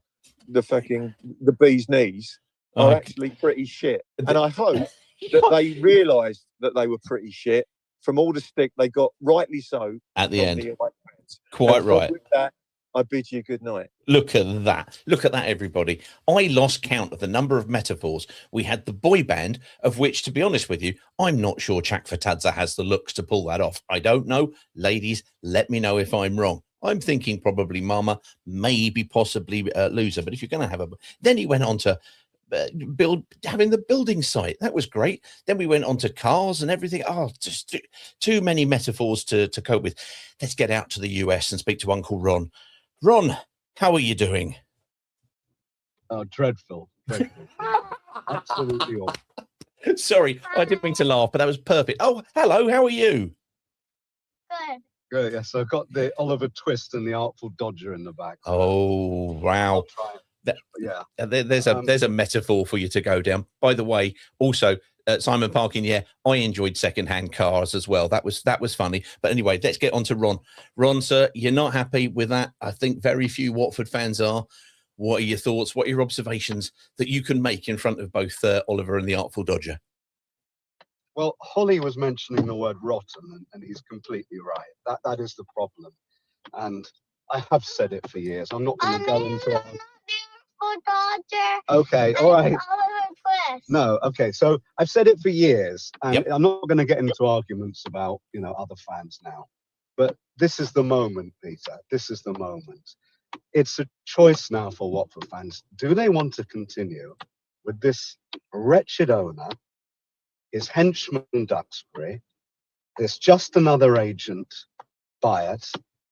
the bee's knees are actually pretty shit. And I hope that they realised that they were pretty shit from all the stick they got, rightly so, at the end. Quite right. With that, I bid you good night. Look at that. Look at that, everybody. I lost count of the number of metaphors. We had the boy band, of which, to be honest with you, I'm not sure Chak Fatadza has the looks to pull that off. I don't know. Ladies, let me know if I'm wrong. I'm thinking probably Mama, maybe possibly Loser. But if you're going to have a... Then he went on to having the building site. That was great. Then we went on to cars and everything. Oh, just too many metaphors to cope with. Let's get out to the US and speak to Uncle Ron. Ron, how are you doing? Oh, dreadful. Absolutely awful. Sorry, I didn't mean to laugh, but that was perfect. Oh, hello, how are you? Good. Good, yes, I've got the Oliver Twist and the Artful Dodger in the back. Oh, wow. I'll try it. Yeah. There's a metaphor for you to go down. By the way, also, Simon Parkin, yeah, I enjoyed second-hand cars as well. That was funny. But anyway, let's get on to Ron. Ron, sir, you're not happy with that. I think very few Watford fans are. What are your thoughts? What are your observations that you can make in front of both Oliver and the Artful Dodger? Well, Holly was mentioning the word rotten, and he's completely right. That is the problem. And I have said it for years. I'm not going to go into it. Okay, all right. No, okay. So I've said it for years, and I'm not going to get into arguments about, other fans now. But this is the moment, Peter. This is the moment. It's a choice now for Watford fans. Do they want to continue with this wretched owner, his henchman Duxbury, this just another agent, Bayat,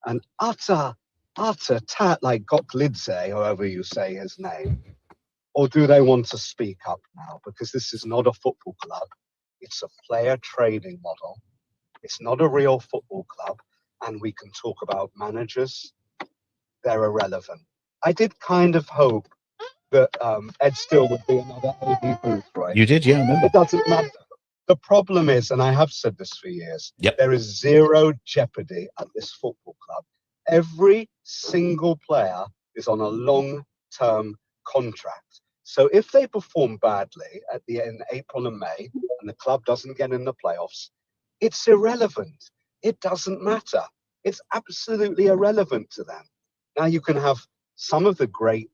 an utter tat like Goklidze, however you say his name? Or do they want to speak up now? Because this is not a football club. It's a player trading model. It's not a real football club. And we can talk about managers. They're irrelevant. I did kind of hope that Ed Steele would be another Eddie Booth, right? You did, yeah, I remember. It doesn't matter. The problem is, and I have said this for years, there is zero jeopardy at this football club. Every single player is on a long-term contract. So if they perform badly in April and May, and the club doesn't get in the playoffs, it's irrelevant. It doesn't matter. It's absolutely irrelevant to them. Now you can have some of the great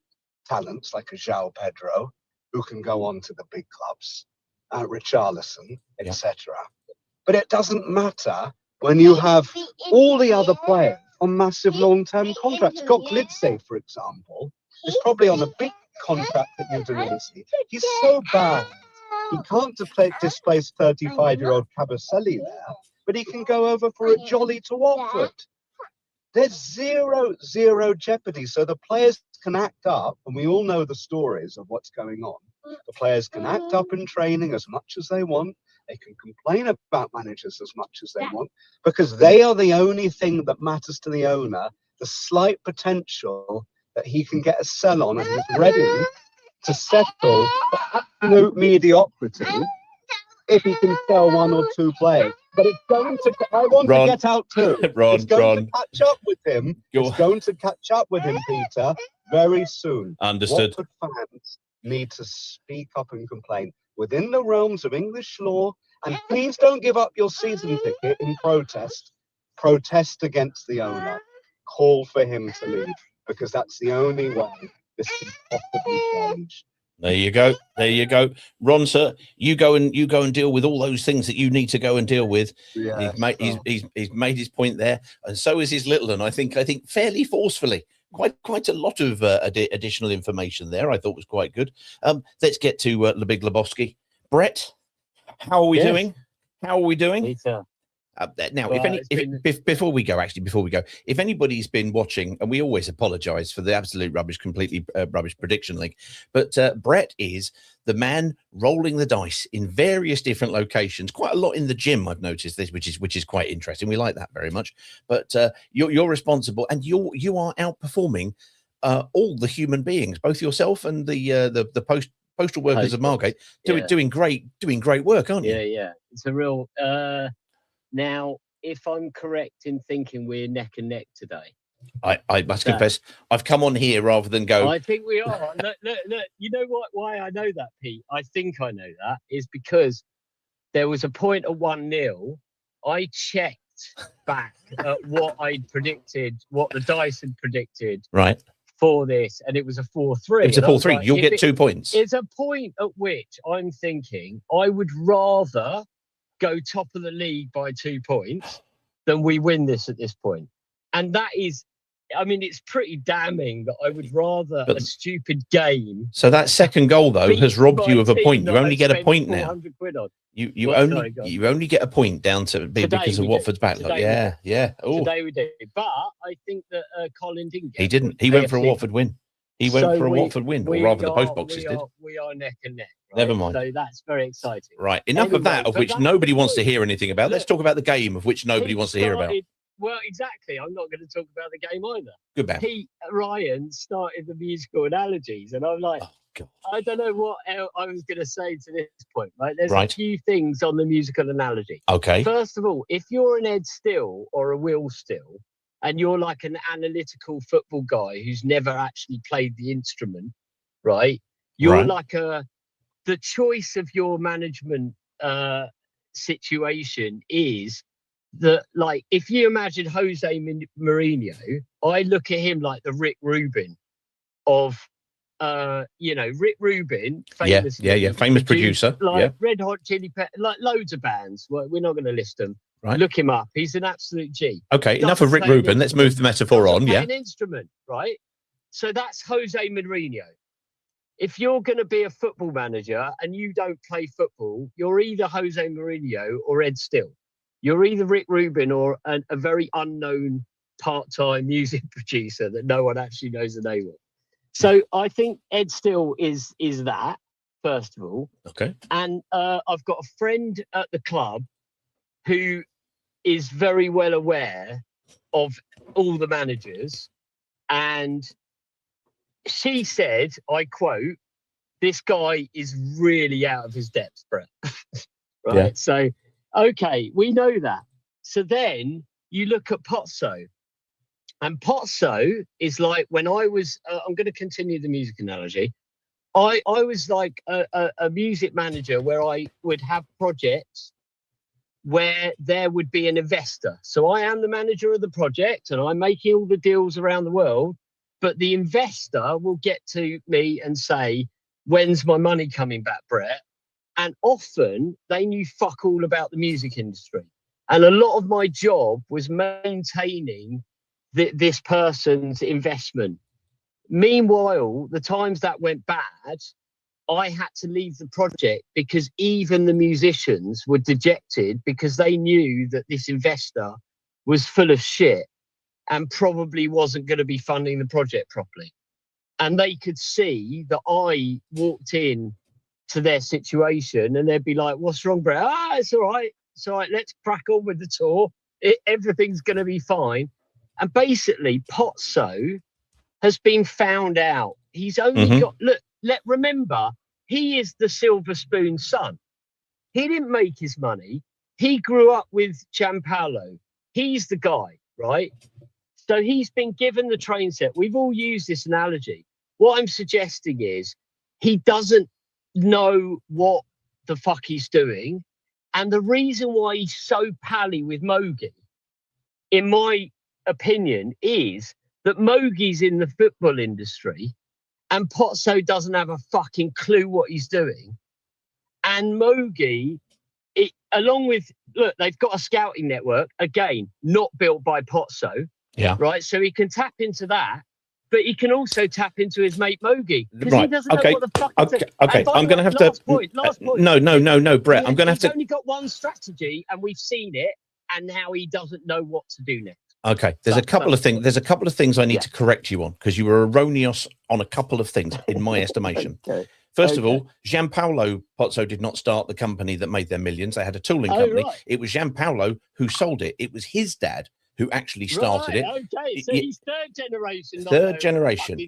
talents like a João Pedro, who can go on to the big clubs, Richarlison, etc. But it doesn't matter when you have all the other players on massive long-term contracts. Goklidze, for example, is probably on a big contract at Udinese. He's so bad. He can't displace 35-year-old Cabaselli there, but he can go over for a jolly to Watford. There's zero jeopardy. So the players can act up, and we all know the stories of what's going on. The players can act up in training as much as they want. They can complain about managers as much as they want, because they are the only thing that matters to the owner, the slight potential that he can get a sell on and is ready to settle for absolute mediocrity if he can sell one or two players. But it's going to, I want to get out too. It's going to catch up with him. It's going to catch up with him, Peter, very soon. Understood. Watford fans need to speak up and complain within the realms of English law. And please don't give up your season ticket in protest. Protest against the owner. Call for him to leave, because that's the only way this can possibly change. There you go. There you go. Ron, sir, you go and deal with all those things that you need to go and deal with. Yeah, he's made his point there, and so is his little one. I think fairly forcefully. Quite a lot of additional information there. I thought was quite good. Let's get to the Big Lebowski. Brett, how are we doing? How are we doing? Now, Well, before we go, if anybody's been watching, and we always apologise for the absolute rubbish, completely rubbish prediction link, but Brett is the man rolling the dice in various different locations, quite a lot in the gym. I've noticed this, which is quite interesting. We like that very much. But you're responsible, and you are outperforming all the human beings, both yourself and the postal workers of Margate, doing great work, aren't you? Yeah. It's a real. Now, if I'm correct in thinking we're neck and neck today, I must confess, I've come on here rather than go. I think we are. Look. You know what? Why I know that, Pete? I think I know that is because there was a point at 1-0. I checked back at what I'd predicted, what the dice had predicted Right. for this, and it was a 4-3. It was a 4-3. You'll get 2 points. It's a point at which I'm thinking I would rather go top of the league by 2 points than we win this at this point. And that is, I mean, it's pretty damning that I would rather a stupid game. So that second goal, though, has robbed you of a point. You only get a point now. You only get a point down to because of Watford's backlog. Yeah. Oh. Today we did. But I think that Colin didn't get He didn't. He went for a Watford win. He went for a Watford win, or rather the post boxes did. We are neck and neck. Right? Never mind. So that's very exciting. Right. Enough of that, of which nobody wants to hear anything about. Let's talk about the game, of which nobody wants to hear about. Well, exactly. I'm not going to talk about the game either. Good man. Ryan started the musical analogies, and I'm like, oh, God. I don't know what else I was going to say to this point. Right? There's a few things on the musical analogy. Okay. First of all, if you're an Ed Still or a Will Still, and you're like an analytical football guy who's never actually played the instrument, right? You're like the choice of your management situation is that, like, if you imagine Jose Mourinho, I look at him like the Rick Rubin of, Rick Rubin, famous, famous producer, like Red Hot Chili Peppers, like loads of bands. Well, we're not going to list them. Right. Look him up. He's an absolute G. Okay, enough of Rick Rubin. Let's move the metaphor on. An instrument, right? So that's Jose Mourinho. If you're going to be a football manager and you don't play football, you're either Jose Mourinho or Ed Still. You're either Rick Rubin or a very unknown part-time music producer that no one actually knows the name of. So I think Ed Still is that, first of all. Okay. And I've got a friend at the club who is very well aware of all the managers. And she said, I quote, "This guy is really out of his depth, Brett." Right. Yeah. So, okay, we know that. So then you look at Pozzo. And Pozzo is like, when I was, I'm going to continue the music analogy. I was like a music manager where I would have projects where there would be an investor. So I am the manager of the project and I'm making all the deals around the world, but the investor will get to me and say, "When's my money coming back, Brett?" And often they knew fuck all about the music industry. And a lot of my job was maintaining this person's investment. Meanwhile, the times that went bad, I had to leave the project because even the musicians were dejected because they knew that this investor was full of shit and probably wasn't going to be funding the project properly. And they could see that I walked in to their situation and they'd be like, "What's wrong, Brett?" It's all right. It's all right. Let's crack on with the tour. Everything's going to be fine. And basically, Pozzo has been found out. He's only got, remember, he is the silver spoon son. He didn't make his money. He grew up with Gianpaolo. He's the guy, right? So he's been given the train set. We've all used this analogy. What I'm suggesting is he doesn't know what the fuck he's doing. And the reason why he's so pally with Mogi, in my opinion, is that Mogi's in the football industry and Pozzo doesn't have a fucking clue what he's doing. And Mogi, along with, they've got a scouting network, again, not built by Pozzo. Yeah. Right. So he can tap into that, but he can also tap into his mate Mogi because he doesn't know what the fuck he's doing. Okay. I'm going to have last to. Point. No, Brett. I'm going to have to. He's only got one strategy and we've seen it. And now he doesn't know what to do next. Okay, there's a couple of things. There's a couple of things I need to correct you on because you were erroneous on a couple of things in my estimation. Okay. First of all, Gianpaolo Pozzo did not start the company that made their millions. They had a tooling company. Right. It was Gianpaolo who sold it. It was his dad who actually started it. Okay, so he's third generation. Third generation.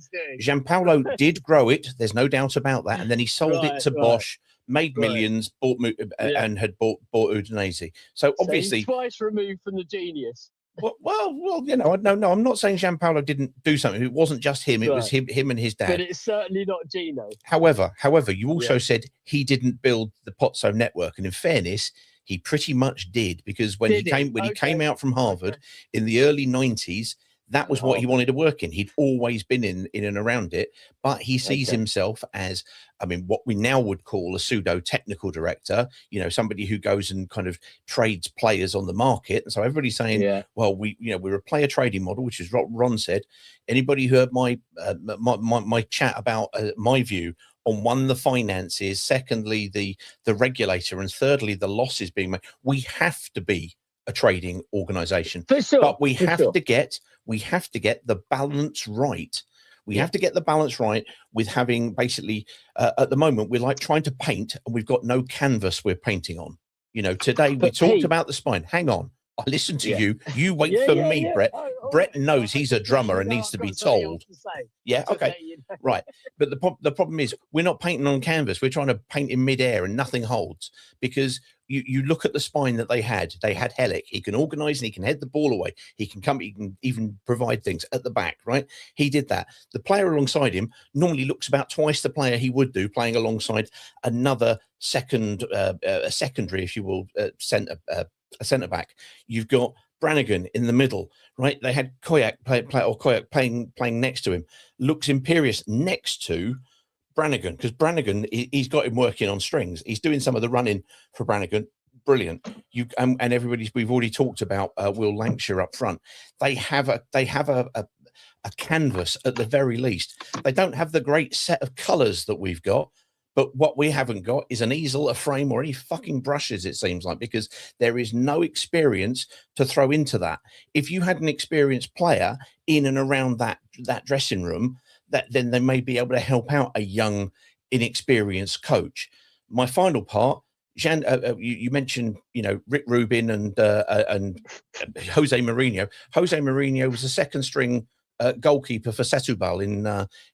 Gianpaolo did grow it. There's no doubt about that. And then he sold it to Bosch, made millions, bought and had bought Udinese. So obviously, he's twice removed from the genius. Well, you know, no, I'm not saying Gianpaolo didn't do something. It wasn't just him. It was him and his dad. But it's certainly not Gino. However, you also said he didn't build the Pozzo network. And in fairness, He pretty much did, because when he came out from Harvard in the early 90s, that was what he wanted to work in. He'd always been in and around it, but he sees himself as, I mean, what we now would call a pseudo technical director, you know, somebody who goes and kind of trades players on the market. And so everybody's saying, well, we're a player trading model, which is what Ron said. Anybody who heard my chat about my view on, one, the finances, secondly, the regulator, and thirdly, the losses being made, we have to be a trading organization, but we have to get the balance right. We have to get the balance right with having basically at the moment we're like trying to paint and we've got no canvas we're painting on. You know, today we talked about the spine. Hang on, I listened to you. You wait for me, Brett. Brett knows he's a drummer and needs to be told. Yeah, okay, right. But the problem is we're not painting on canvas. We're trying to paint in midair and nothing holds, because you look at the spine that they had. They had Hellick. He can organise and he can head the ball away. He can come. He can even provide things at the back. Right? He did that. The player alongside him normally looks about twice the player he would do playing alongside another a secondary, if you will, a centre back. You've got Brannigan in the middle, right? They had Koyak playing next to him. Looks imperious next to Brannigan, because Brannigan, he's got him working on strings. He's doing some of the running for Brannigan. Brilliant. And we've already talked about Will Lancashire up front. They have a canvas at the very least. They don't have the great set of colours that we've got. But what we haven't got is an easel, a frame, or any fucking brushes, it seems like, because there is no experience to throw into that. If you had an experienced player in and around that dressing room, then they may be able to help out a young, inexperienced coach. My final part, Jean, you mentioned, you know, Rick Rubin and Jose Mourinho. Jose Mourinho was a second string goalkeeper for Setúbal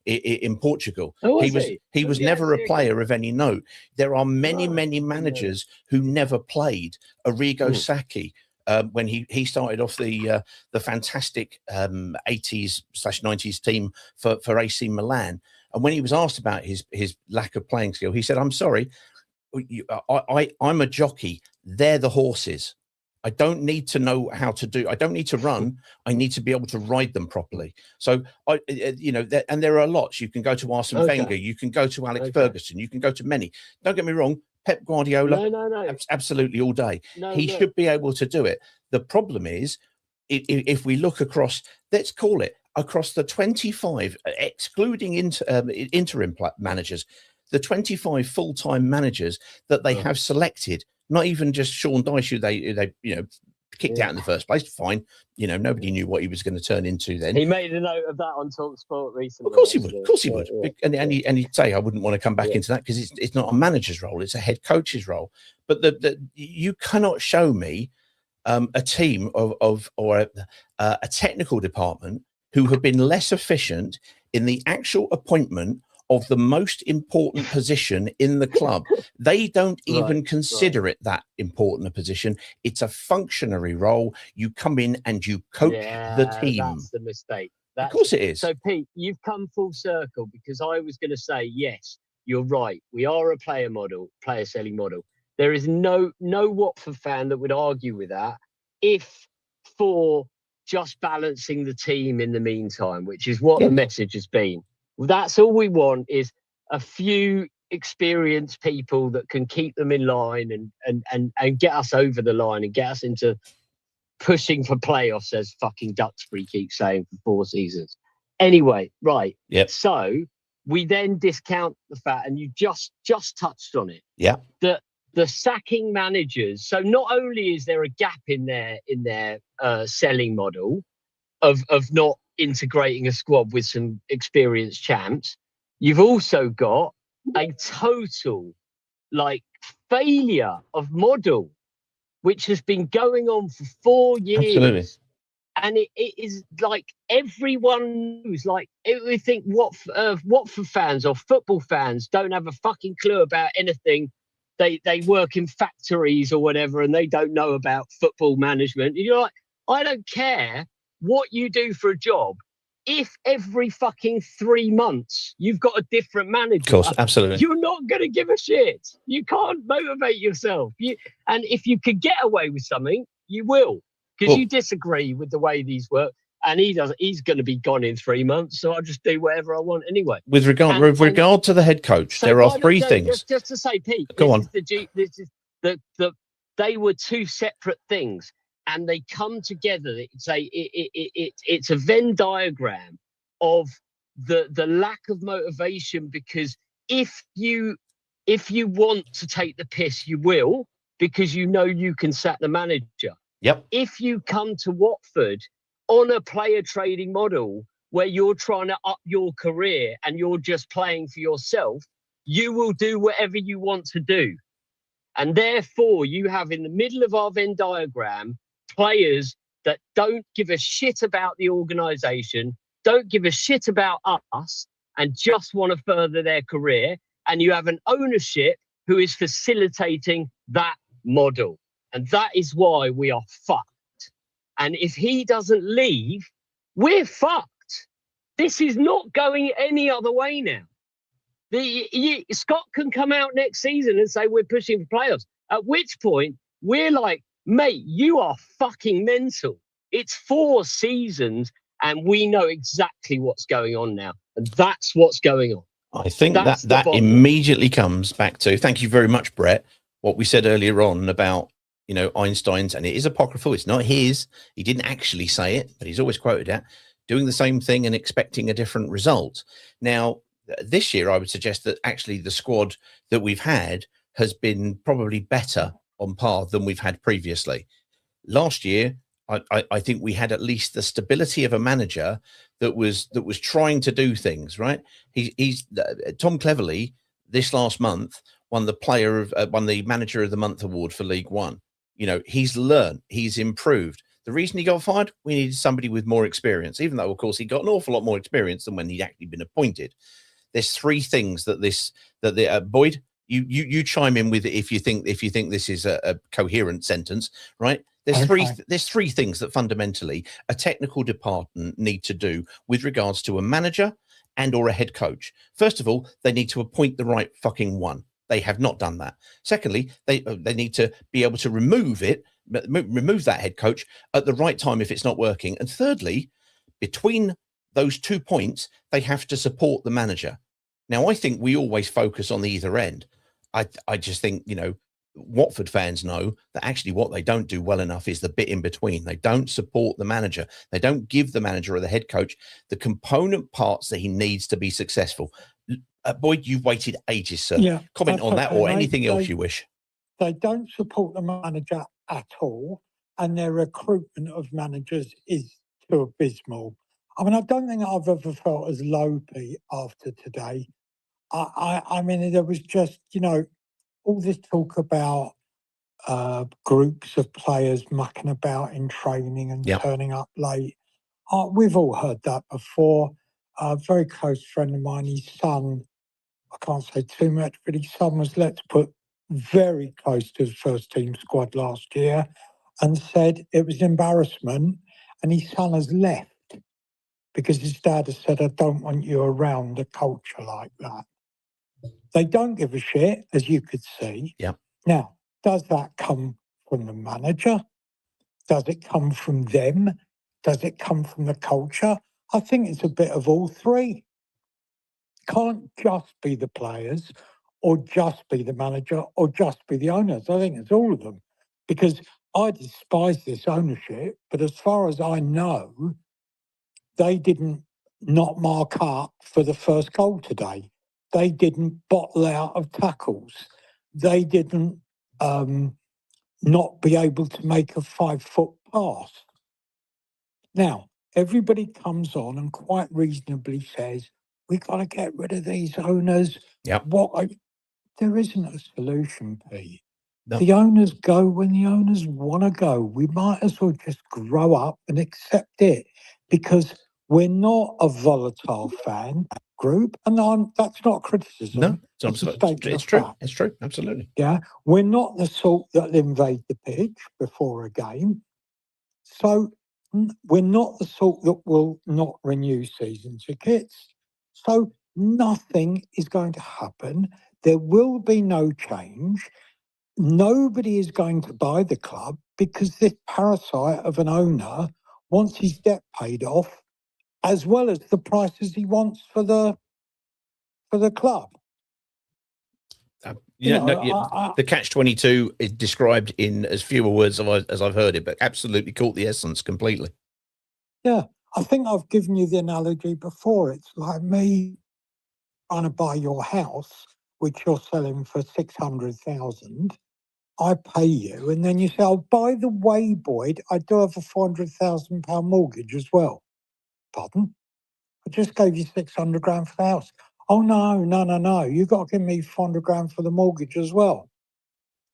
in Portugal. He was never a player of any note. There are many managers who never played. Arrigo Sacchi, when he started off the fantastic 80s/90s team for AC Milan, and when he was asked about his lack of playing skill, he said, "I'm sorry, I'm a jockey. They're the horses. I don't need to know how to do. I don't need to run. I need to be able to ride them properly." So and there are lots. You can go to Arsene Wenger. You can go to Alex Ferguson. You can go to many. Don't get me wrong. Pep Guardiola, no. Absolutely all day. He should be able to do it. The problem is, if we look across, let's call it across the 25, excluding interim managers, the 25 full-time managers that they have selected. Not even just Sean Dyche, who they kicked out in the first place. Fine, nobody knew what he was going to turn into then. He made a note of that on TalkSport recently. Of course he would. Of course he would. And he'd say, I wouldn't want to come back into that because it's not a manager's role; it's a head coach's role. But you cannot show me a team or a technical department who have been less efficient in the actual appointment of the most important position in the club. They don't even consider it that important a position. It's a functionary role. You come in and you coach the team. That's the mistake. Of course it is. So, Pete, you've come full circle, because I was going to say, yes, you're right. We are a player selling model. There is no Watford fan that would argue with that, if for just balancing the team in the meantime, which is what the message has been. That's all we want, is a few experienced people that can keep them in line and get us over the line and get us into pushing for playoffs, as fucking Duxbury keeps saying, for 4 seasons. Anyway, right. Yep. So we then discount the fact, and you just touched on it. Yeah. That the sacking managers. So not only is there a gap in their selling model of not integrating a squad with some experienced champs, you've also got a total failure of model, which has been going on for 4 years. Absolutely. And it is like everyone knows, we think Watford fans or football fans don't have a fucking clue about anything. They work in factories or whatever, and they don't know about football management. And you're like, I don't care what you do for a job. if every fucking 3 months you've got a different manager, Of course, absolutely. you're not going to give a shit. You can't motivate yourself. And if you could get away with something, you will, because you disagree with the way these work. And he's going to be gone in 3 months, so I'll just do whatever I want anyway. With regard to the head coach, so there are three things. Just to say, Pete, Go on. This is the they were two separate things, and they come together. It's a Venn diagram of the lack of motivation, because if you want to take the piss, you will, because you know you can sack the manager. Yep. If you come to Watford on a player trading model where you're trying to up your career and you're just playing for yourself, you will do whatever you want to do. And therefore, you have in the middle of our Venn diagram players that don't give a shit about the organisation, don't give a shit about us, and just want to further their career. And you have an ownership who is facilitating that model. And that is why we are fucked. And if he doesn't leave, we're fucked. This is not going any other way now. Scott can come out next season and say we're pushing for playoffs, at which point we're like, mate, you are fucking mental. It's 4 seasons and we know exactly what's going on now. And that's what's going on. I think that immediately comes back to, thank you very much, Brett, what we said earlier on about, Einstein's, and it is apocryphal, it's not his, he didn't actually say it, but he's always quoted it, doing the same thing and expecting a different result. Now, this year, I would suggest that actually the squad that we've had has been probably better on par than we've had previously. Last year, I think we had at least the stability of a manager that was trying to do things right. He's Tom Cleverley this last month won the Manager of the Month award for League One. He's learned, he's improved. The reason he got fired, we needed somebody with more experience, even though, of course, he got an awful lot more experience than when he'd actually been appointed. There's 3 things that Boyd, you chime in with it if you think this is a coherent sentence, right? There's three things that fundamentally a technical department need to do with regards to a manager and or a head coach. First of all, they need to appoint the right fucking one. They have not done that. Secondly, they need to be able to remove that head coach at the right time if it's not working. And thirdly, between those 2 points, they have to support the manager. Now, I think we always focus on the either end. I just think, Watford fans know that actually what they don't do well enough is the bit in between. They don't support the manager. They don't give the manager or the head coach the component parts that he needs to be successful. Boyd, you've waited ages, sir. Yeah, comment on that or anything else you wish. They don't support the manager at all, and their recruitment of managers is too abysmal. I mean, I don't think I've ever felt as low, Pete, after today. I mean, there was just, all this talk about groups of players mucking about in training and turning up late. We've all heard that before. A very close friend of mine, his son, I can't say too much, but his son was let's put very close to the first team squad last year and said it was an embarrassment, and his son has left because his dad has said, I don't want you around a culture like that. They don't give a shit, as you could see. Yeah. Now, does that come from the manager? Does it come from them? Does it come from the culture? I think it's a bit of all 3. Can't just be the players or just be the manager or just be the owners. I think it's all of them, because I despise this ownership, but as far as I know, they didn't not mark up for the first goal today. They didn't bottle out of tackles. They didn't not be able to make a 5-foot pass. Now, everybody comes on and quite reasonably says, we've got to get rid of these owners. Yep. There isn't a solution, Pete. No. The owners go when the owners want to go. We might as well just grow up and accept it, because we're not a volatile fan group, and that's not criticism. No, it's true. It's true. Absolutely. Yeah, we're not the sort that invade the pitch before a game. So we're not the sort that will not renew season tickets. So nothing is going to happen. There will be no change. Nobody is going to buy the club because this parasite of an owner wants his debt paid off, as well as the prices he wants for the club. The catch-22 is described in as fewer words as I've heard it, but absolutely caught the essence completely. Yeah, I think I've given you the analogy before. It's like me trying to buy your house, which you're selling for 600,000. I pay you, and then you say, "Oh, by the way, Boyd, I do have a £400,000 mortgage as well." Pardon? I just gave you 600 grand for the house. Oh no! You got to give me 400 grand for the mortgage as well.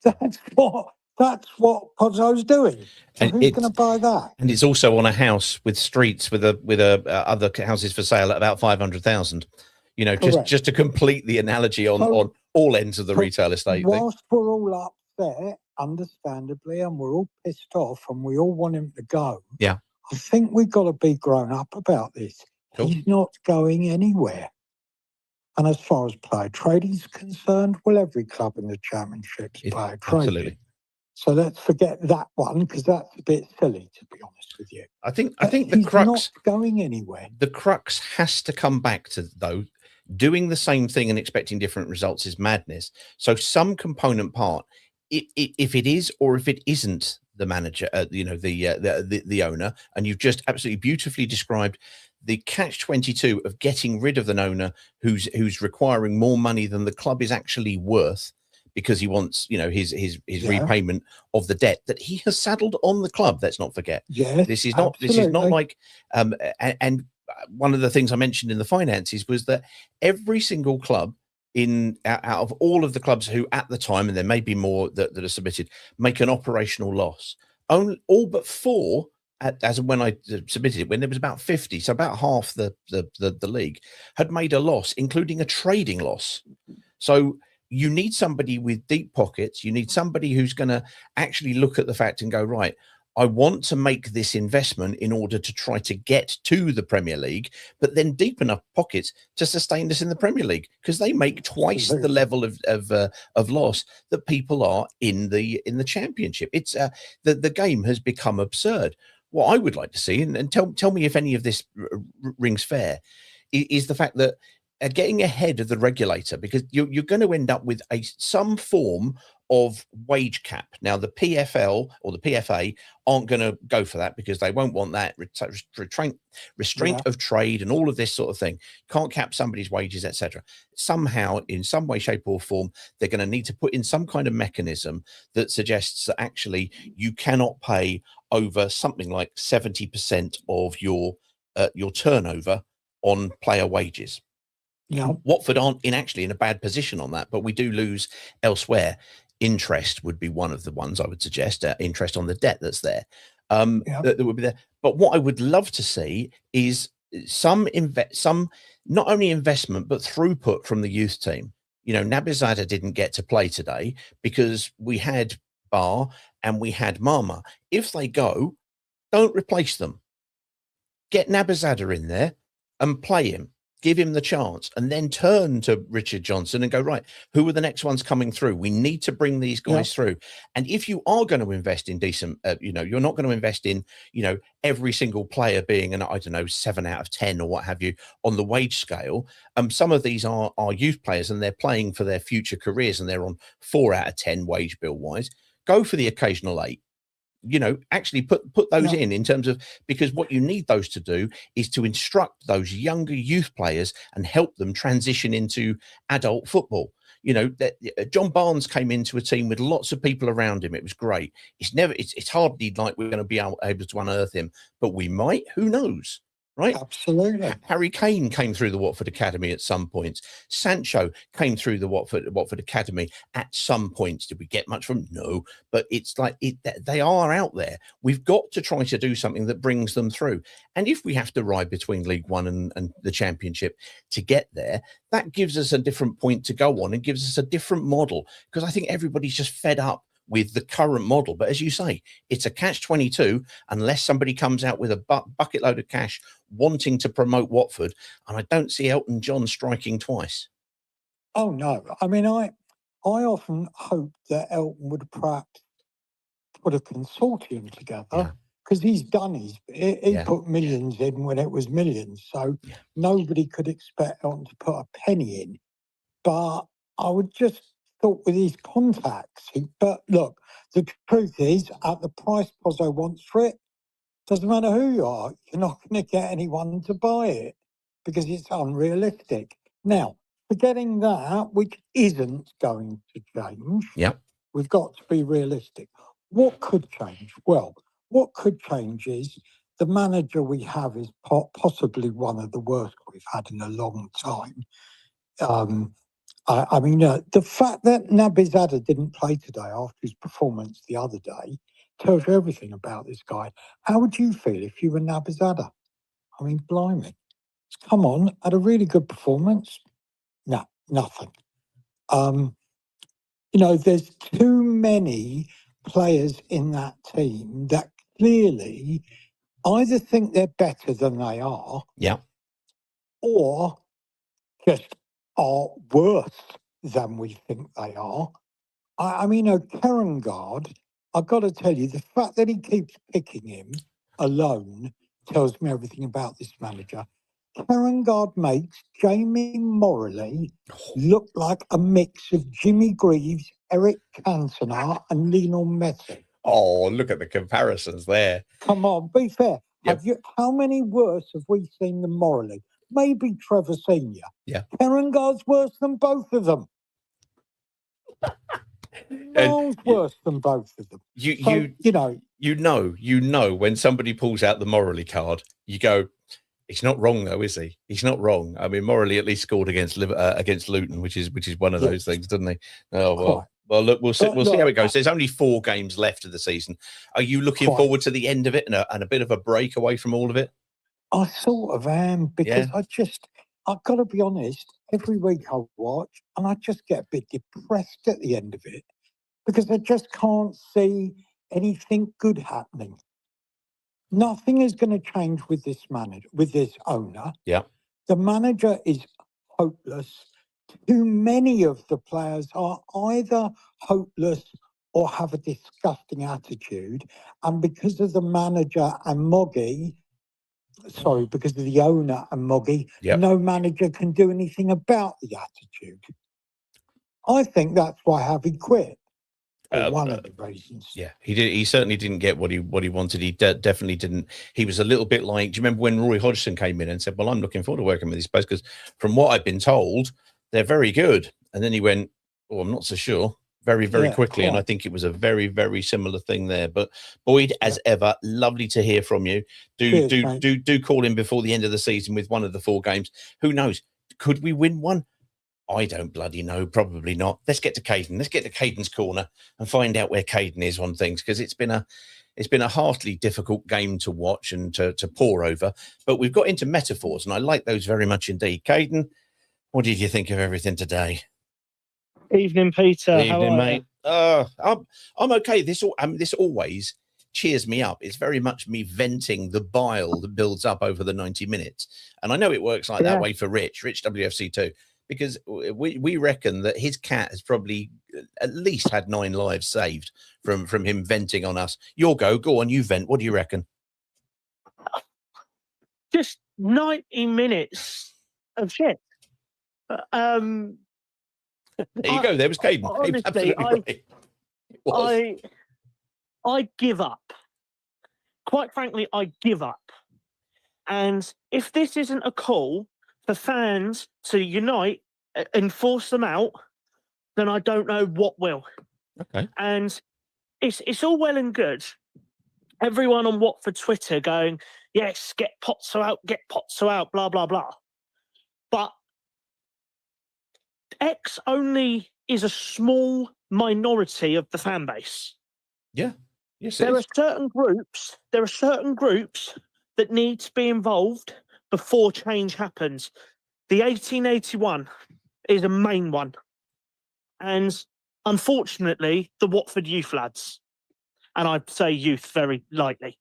That's what Pozzo's doing. So And who's going to buy that? And it's also on a house with streets with other houses for sale at about 500,000. You know, Correct. just to complete the analogy on all ends of the retail estate. Whilst we're all upset, understandably, and we're all pissed off, and we all want him to go. Yeah, I think we've got to be grown up about this. Cool. He's not going anywhere. And as far as player trading is concerned, well, every club in the Championship's player trading. Absolutely. So let's forget that one, because that's a bit silly, to be honest with you. I think the crux not going anywhere. The crux has to come back to, though, doing the same thing and expecting different results is madness. So some component part, if it is or if it isn't the manager, the owner, and you've just absolutely beautifully described the catch-22 of getting rid of an owner who's requiring more money than the club is actually worth, because he wants, his repayment of the debt that he has saddled on the club. Let's not forget. Yes, this is not like and one of the things I mentioned in the finances was that every single club out of all of the clubs who at the time, and there may be more that are submitted, make an operational loss. All but 4 as of when I submitted it, when there was about 50, so about half the league had made a loss, including a trading loss. So you need somebody with deep pockets. You need somebody who's going to actually look at the fact and go, right, I want to make this investment in order to try to get to the Premier League, but then deep enough pockets to sustain us in the Premier League, because they make twice the level of loss that people are in the Championship. It's the game has become absurd. What I would like to see, and tell me if any of this rings fair, is the fact that getting ahead of the regulator, because you're going to end up with some form of wage cap. Now, the PFL or the PFA aren't going to go for that, because they won't want that restraint of trade and all of this sort of thing. Can't cap somebody's wages, etc. Somehow, in some way, shape or form, they're going to need to put in some kind of mechanism that suggests that actually you cannot pay over something like 70% of your turnover on player wages. Yeah. Watford aren't actually in a bad position on that, but we do lose elsewhere. Interest would be one of the ones I would suggest. Interest on the debt that's there, that would be there. But what I would love to see is some not only investment but throughput from the youth team. Nabizada didn't get to play today because we had Bar and we had Mama. If they go, don't replace them. Get Nabizada in there and play him. Give him the chance, and then turn to Richard Johnson and go, right, who are the next ones coming through? We need to bring these guys through. And if you are going to invest in decent, you're not going to invest in, every single player being an, 7 out of 10 or what have you on the wage scale. Some of these are youth players and they're playing for their future careers and they're on 4 out of 10 wage bill wise. Go for the occasional 8. Actually put those in terms of, because what you need those to do is to instruct those younger youth players and help them transition into adult football. That John Barnes came into a team with lots of people around him. It was great. It's hardly like we're going to be able to unearth him, but we might. Who knows? Right? Absolutely. Harry Kane came through the Watford Academy at some points. Sancho came through the Watford Academy at some points. Did we get much from? No, but it's like they are out there. We've got to try to do something that brings them through. And if we have to ride between League One and the Championship to get there, that gives us a different point to go on and gives us a different model, because I think everybody's just fed up with the current model. But as you say, it's a catch-22 unless somebody comes out with a bucket load of cash wanting to promote Watford. And I don't see Elton John striking twice. Oh, no. I mean, I often hope that Elton would perhaps put a consortium together because he's done his bit. He put millions in when it was millions. So nobody could expect Elton to put a penny in. But I would just thought with his contacts. But look, the truth is, at the price Pozzo wants for it, doesn't matter who you are, you're not going to get anyone to buy it because it's unrealistic. Now, forgetting that, which isn't going to change, we've got to be realistic. What could change? Well, what could change is the manager we have is possibly one of the worst we've had in a long time. I mean, the fact that Nabizada didn't play today after his performance the other day tells you everything about this guy. How would you feel if you were Nabizada? I mean, blimey. Come on, had a really good performance. No, nothing. You know, there's too many players in that team that clearly either think they're better than they are, or just are worse than we think they are. I mean, Kerengard, I've got to tell you, the fact that he keeps picking him alone tells me everything about this manager. Kerengard makes Jamie Morley look like a mix of Jimmy Greaves, Eric Cantona, and Lionel Messi. Oh, look at the comparisons there. Come on, be fair. How many worse have we seen than Morley? Maybe Trevor Senior. Kerengard's worse than both of them. Miles worse than both of them. You know when somebody pulls out the Morley card, you go, he's not wrong though, is he? He's not wrong. I mean, Morley at least scored against Luton, which is one of those things, didn't he? Oh well. Well, look, we'll see how it goes. There's only 4 games left of the season. Are you looking forward to the end of it and a bit of a break away from all of it? I sort of am, because I've got to be honest, every week I watch and I just get a bit depressed at the end of it because I just can't see anything good happening. Nothing is going to change with this manager, with this owner. The manager is hopeless. Too many of the players are either hopeless or have a disgusting attitude. And because of the manager and Moggy, because of the owner and Moggy, no manager can do anything about the attitude. I think that's why Javi quit. One of the reasons. Yeah, he did. He certainly didn't get what he wanted. He definitely didn't. He was a little bit like. Do you remember when Roy Hodgson came in and said, "Well, I'm looking forward to working with these players because from what I've been told, they're very good." And then he went, "Oh, I'm not so sure." Very, very quickly, and I think it was a very, very similar thing there. But Boyd, as ever, lovely to hear from you. Do call in before the end of the season with one of the 4 games. Who knows? Could we win one? I don't bloody know. Probably not. Let's get to Caden. Let's get to Caden's corner and find out where Caden is on things, because it's been a heartily difficult game to watch and to pore over. But we've got into metaphors, and I like those very much indeed. Caden, what did you think of everything today? Evening, Peter. Evening, mate. I'm okay. This always cheers me up. It's very much me venting the bile that builds up over the 90 minutes. And I know it works like that way for Rich WFC too, because we reckon that his cat has probably at least had 9 lives saved from him venting on us. Go on, you vent. What do you reckon? Just 90 minutes of shit. There you go. There was Caden. Honestly, I give up. Quite frankly, I give up. And if this isn't a call for fans to unite and force them out, then I don't know what will. Okay. And it's all well and good. Everyone on Watford Twitter going, yes, get Pozzo out, blah, blah, blah. But X only is a small minority of the fan base. Yeah. Yes, there are certain groups that need to be involved before change happens. The 1881 is a main one. And unfortunately, the Watford youth lads. And I say youth very lightly.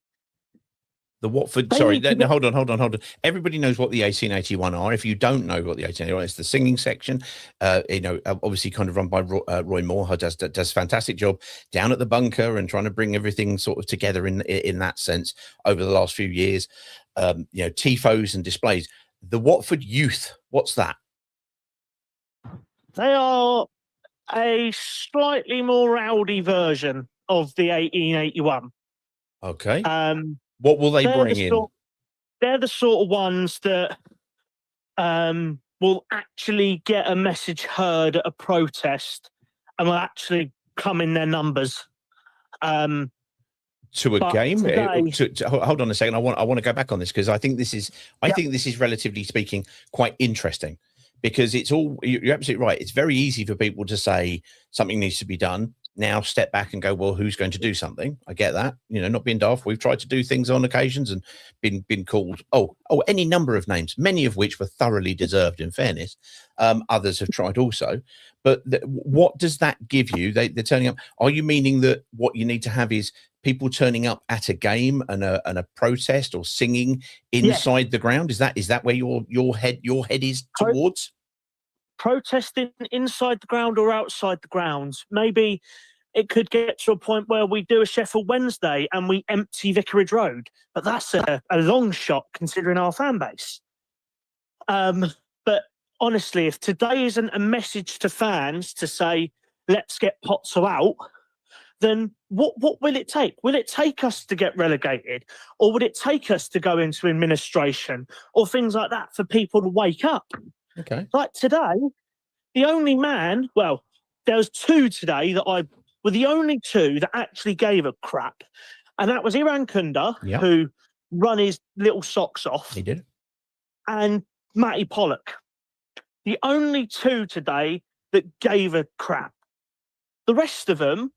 The Watford, They sorry, need to no, get- hold on. Everybody knows what the 1881 are. If you don't know what the 1881 is, the singing section, obviously kind of run by Roy Moore, who does a fantastic job down at the bunker and trying to bring everything sort of together in that sense over the last few years. TIFOs and displays. The Watford youth, what's that? They are a slightly more rowdy version of the 1881. Okay. What will they bring in? They're the sort of ones that will actually get a message heard at a protest and will actually come in their numbers. To a game. Today, Hold on a second. I want to go back on this because I think this is relatively speaking quite interesting, because it's all, you're absolutely right. It's very easy for people to say something needs to be done. Now step back and go, well, who's going to do something? I get that, not being daft. We've tried to do things on occasions and been called any number of names, many of which were thoroughly deserved, in fairness. Others have tried also. But what does that give you? They're turning up. Are you meaning that what you need to have is people turning up at a game and a protest or singing inside the ground? Is that where your head is towards? Protesting inside the ground or outside the grounds. Maybe it could get to a point where we do a Sheffield Wednesday and we empty Vicarage Road, but that's a long shot considering our fan base. But honestly, if today isn't a message to fans to say, let's get Potso out, then what will it take? Will it take us to get relegated? Or would it take us to go into administration or things like that for people to wake up? Okay. Like today, the only man, well, there was two today that were the only two that actually gave a crap. And that was Iran Kunda, who run his little socks off. He did. And Matty Pollock. The only two today that gave a crap. The rest of them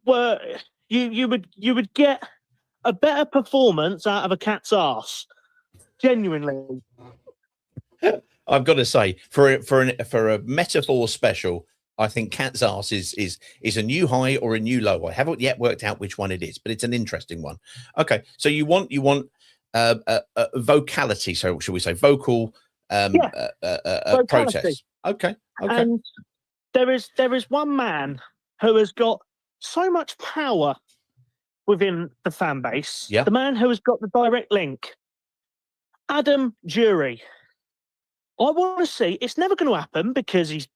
were, you would get a better performance out of a cat's arse. Genuinely. I've got to say, for a metaphor special, I think cat's arse is a new high or a new low. I haven't yet worked out which one it is, but it's an interesting one. Okay, so you want vocality, so should we say vocal protest? Okay. And there is one man who has got so much power within the fan base. Yeah. The man who has got the direct link, Adam Jury. I want to see, it's never going to happen because he's,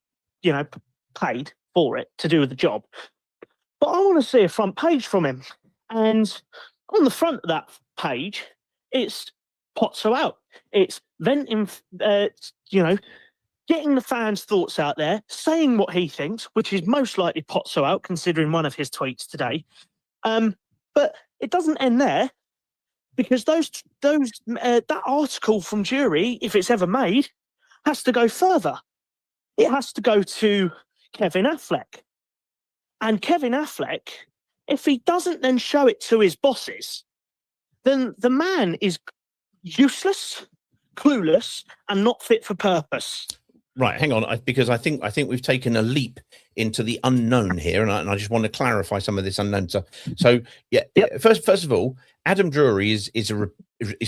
paid for it to do the job. But I want to see a front page from him. And on the front of that page, it's Potso out. It's venting, getting the fans' thoughts out there, saying what he thinks, which is most likely Potso out, considering one of his tweets today. But it doesn't end there, because that article from Jury, if it's ever made, has to go further. It has to go to Kevin Affleck. And Kevin Affleck, if he doesn't then show it to his bosses, then the man is useless, clueless, and not fit for purpose. Right, hang on, because I think we've taken a leap into the unknown here, and I just want to clarify some of this unknown stuff. So, first of all, Adam Drury is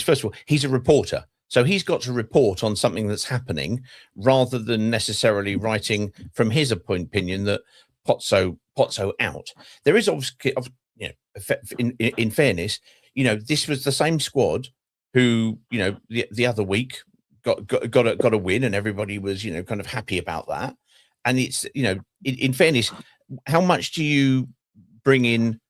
first of all, he's a reporter. So he's got to report on something that's happening rather than necessarily writing from his opinion that Potso out. There is obviously, in fairness, this was the same squad who, the other week got a win, and everybody was, kind of happy about that. And it's, in fairness, how much do you bring in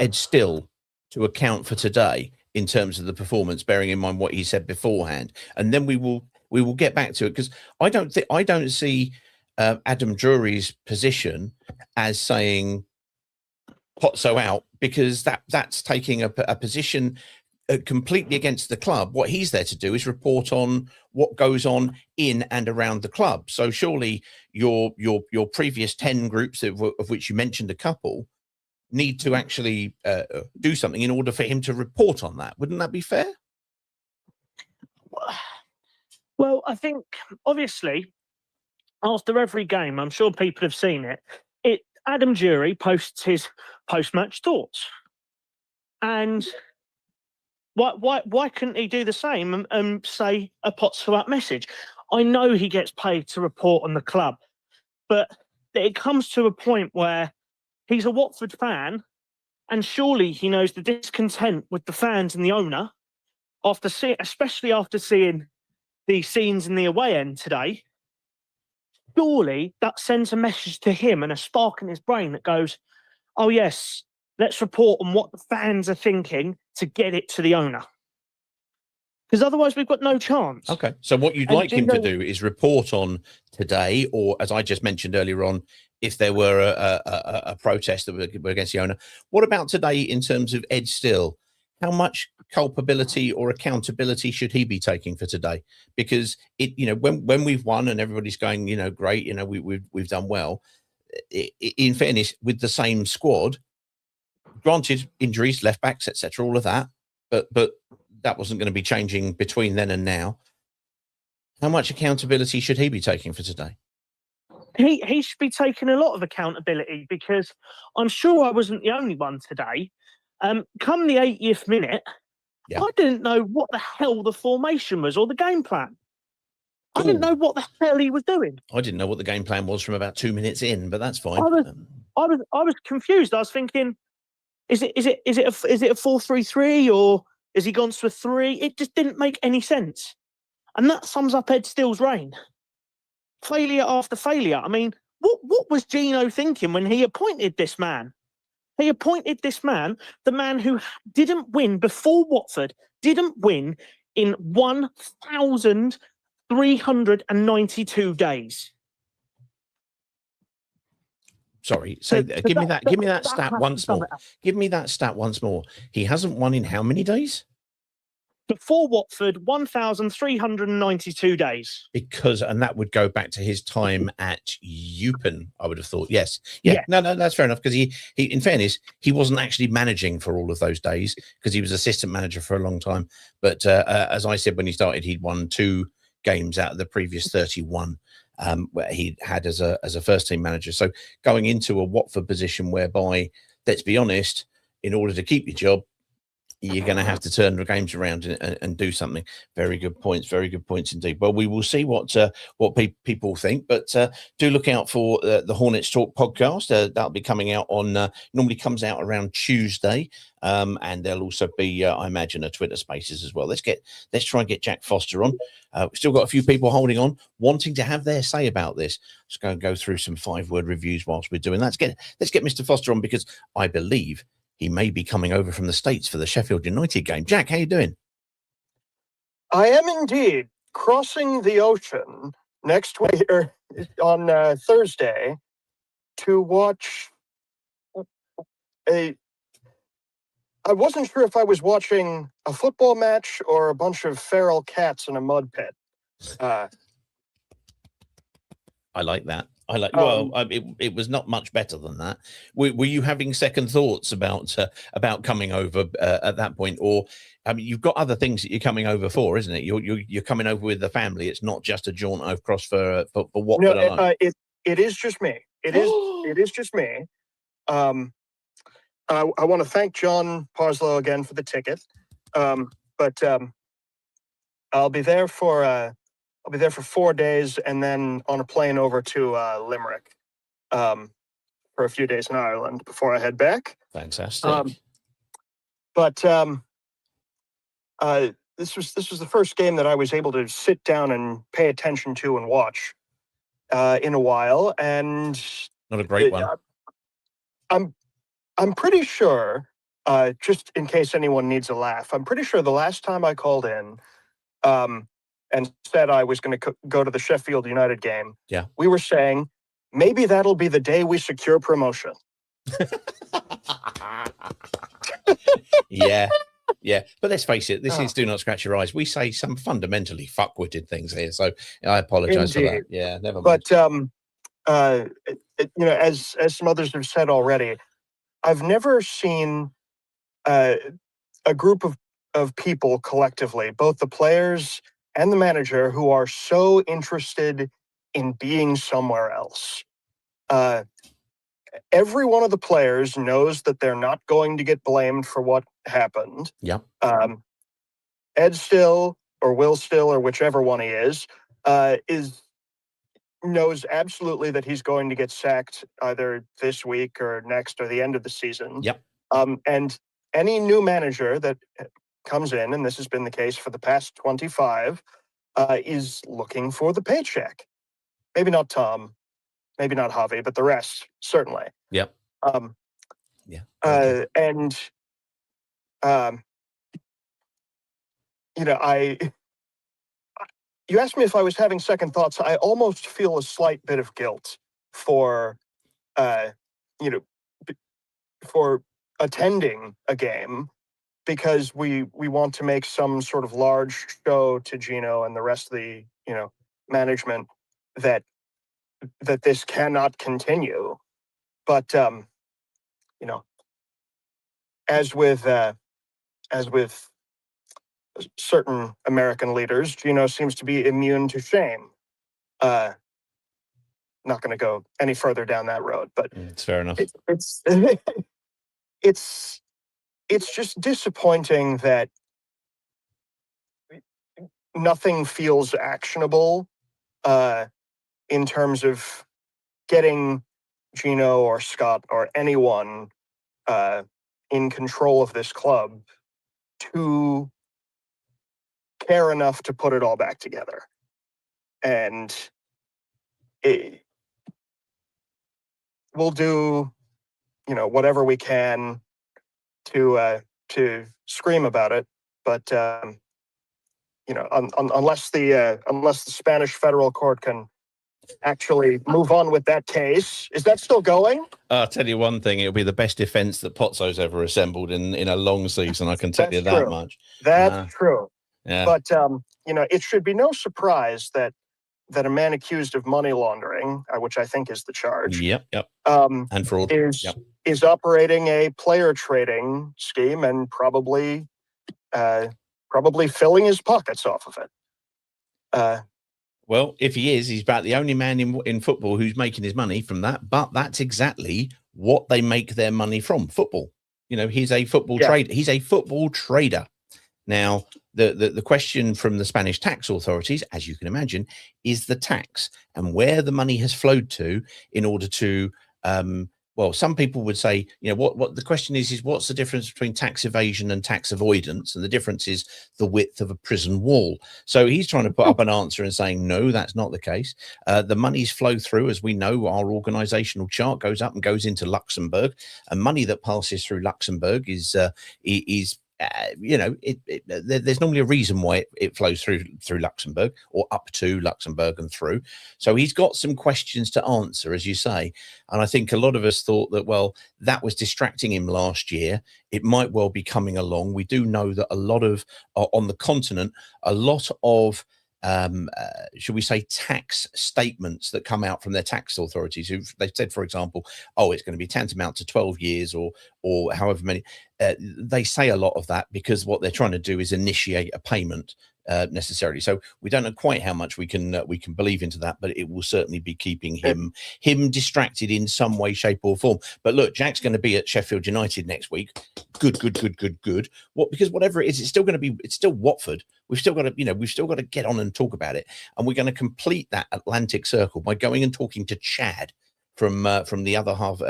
Ed Still to account for today in terms of the performance, bearing in mind what he said beforehand? And then we will get back to it, because I don't see Adam Drury's position as saying Potso out, because that's taking a position completely against the club. What he's there to do is report on what goes on in and around the club. So surely your previous 10 groups of which you mentioned a couple need to actually do something in order for him to report on that. Wouldn't that be fair? Well, I think obviously after every game, I'm sure people have seen it. Adam Jury posts his post-match thoughts, and why couldn't he do the same and say a pots for that message? I know he gets paid to report on the club, but it comes to a point where he's a Watford fan, and surely he knows the discontent with the fans and the owner especially after seeing the scenes in the away end today. Surely that sends a message to him and a spark in his brain that goes, oh yes, let's report on what the fans are thinking to get it to the owner. Because otherwise we've got no chance. Okay. So what you'd like him to do is report on today, or as I just mentioned earlier on, if there were a protest that were against the owner. What about today in terms of Ed Still? How much culpability or accountability should he be taking for today? Because when we've won and everybody's going, great, we've done well. In fairness, with the same squad, granted injuries, left backs, etc., all of that, but that wasn't going to be changing between then and now. How much accountability should he be taking for today? He should be taking a lot of accountability, because I'm sure I wasn't the only one today. Come the 80th minute, I didn't know what the hell the formation was or the game plan. I didn't know what the hell he was doing. I didn't know what the game plan was from about 2 minutes in, but that's fine. I was confused. I was thinking, is it a 4-3-3, or is he gone to a 3? It just didn't make any sense. And that sums up Ed Still's reign. Failure after failure. I mean, what was Gino thinking when he appointed this man? He appointed this man, the man who didn't win before Watford, didn't win in 1,392 days. Sorry, give me that stat once more. Give me that stat once more. He hasn't won in how many days? Before Watford, 1,392 days. And that would go back to his time at Eupen, I would have thought. Yes. Yeah. No, that's fair enough, because he, in fairness, he wasn't actually managing for all of those days, because he was assistant manager for a long time. But as I said, when he started, he'd won 2 games out of the previous 31 where he had as a first team manager. So going into a Watford position whereby, let's be honest, in order to keep your job, you're going to have to turn the games around and do something. Very good points indeed. Well, we will see what people think, but do look out for the Hornets Talk podcast. That'll be coming out on normally comes out around Tuesday, and there'll also be I imagine a Twitter Spaces as well. Let's try and get Jack Foster on. We've still got a few people holding on, wanting to have their say about this. Let's go through some 5-word reviews whilst we're doing that. Let's get Mr. Foster on, because I believe he may be coming over from the States for the Sheffield United game. Jack, how you doing? I am indeed crossing the ocean next week on Thursday to watch I wasn't sure if I was watching a football match or a bunch of feral cats in a mud pit. I like that. It was not much better than that. Were you having second thoughts about coming over at that point, or I mean, you've got other things that you're coming over for, isn't it? You're coming over with the family. It's not just a jaunt across for Watford alone. It is just me. It is just me. I want to thank John Parslow again for the ticket, but I'll be there for 4 days, and then on a plane over to Limerick for a few days in Ireland before I head back. Fantastic. But this was the first game that I was able to sit down and pay attention to and watch in a while, and not a great one. I'm pretty sure, just in case anyone needs a laugh, I'm pretty sure the last time I called in and said I was going to go to the Sheffield United game, we were saying, maybe that'll be the day we secure promotion. Yeah. But let's face it, this is Do Not Scratch Your Eyes. We say some fundamentally fuckwitted things here, so I apologize for that. Yeah, never mind. But, as some others have said already, I've never seen a group of people collectively, both the players and the manager, who are so interested in being somewhere else. Every one of the players knows that they're not going to get blamed for what happened. Yep. Ed Still or Will Still or whichever one he is knows absolutely that he's going to get sacked either this week or next or the end of the season. Yep. And any new manager that comes in, and this has been the case for the past 25, is looking for the paycheck. Maybe not Tom, maybe not Javi, but the rest certainly. Yep. You know, you asked me if I was having second thoughts. I almost feel a slight bit of guilt for, for attending a game because we want to make some sort of large show to Gino and the rest of the, management that this cannot continue. But, as with certain American leaders, Gino seems to be immune to shame. Not going to go any further down that road, but it's fair enough. It's just disappointing that nothing feels actionable in terms of getting Gino or Scott or anyone in control of this club to care enough to put it all back together. And we'll do, whatever we can to scream about it, but unless the Spanish federal court can actually move on with that case. Is that still going? I'll tell you one thing, it'll be the best defense that Pozzo's ever assembled in a long season, I can tell you that much. That's true. Yeah. But it should be no surprise that a man accused of money laundering, which I think is the charge, yep, and fraud, is operating a player trading scheme and probably filling his pockets off of it. Well, if he is, he's about the only man in football who's making his money from that. But that's exactly what they make their money from, football. He's a football trader. He's a football trader. Now, the question from the Spanish tax authorities, as you can imagine, is the tax and where the money has flowed to in order to, well, some people would say, what the question is what's the difference between tax evasion and tax avoidance? And the difference is the width of a prison wall. So he's trying to put up an answer and saying, no, that's not the case. The monies flow through, as we know, our organizational chart goes up and goes into Luxembourg, and money that passes through Luxembourg is there's normally a reason why it flows through Luxembourg or up to Luxembourg and through. So he's got some questions to answer, as you say. And I think a lot of us thought that, well, that was distracting him last year. It might well be coming along. We do know that a lot of, on the continent, a lot of, should we say, tax statements that come out from their tax authorities, they've said, for example, it's going to be tantamount to 12 years or however many. They say a lot of that because what they're trying to do is initiate a payment necessarily. So we don't know quite how much we can believe into that, but it will certainly be keeping him distracted in some way, shape, or form. But look, Jack's going to be at Sheffield United next week. Good. Because whatever it is, it's still Watford. We've still got to get on and talk about it, and we're going to complete that Atlantic circle by going and talking to Chad from the other half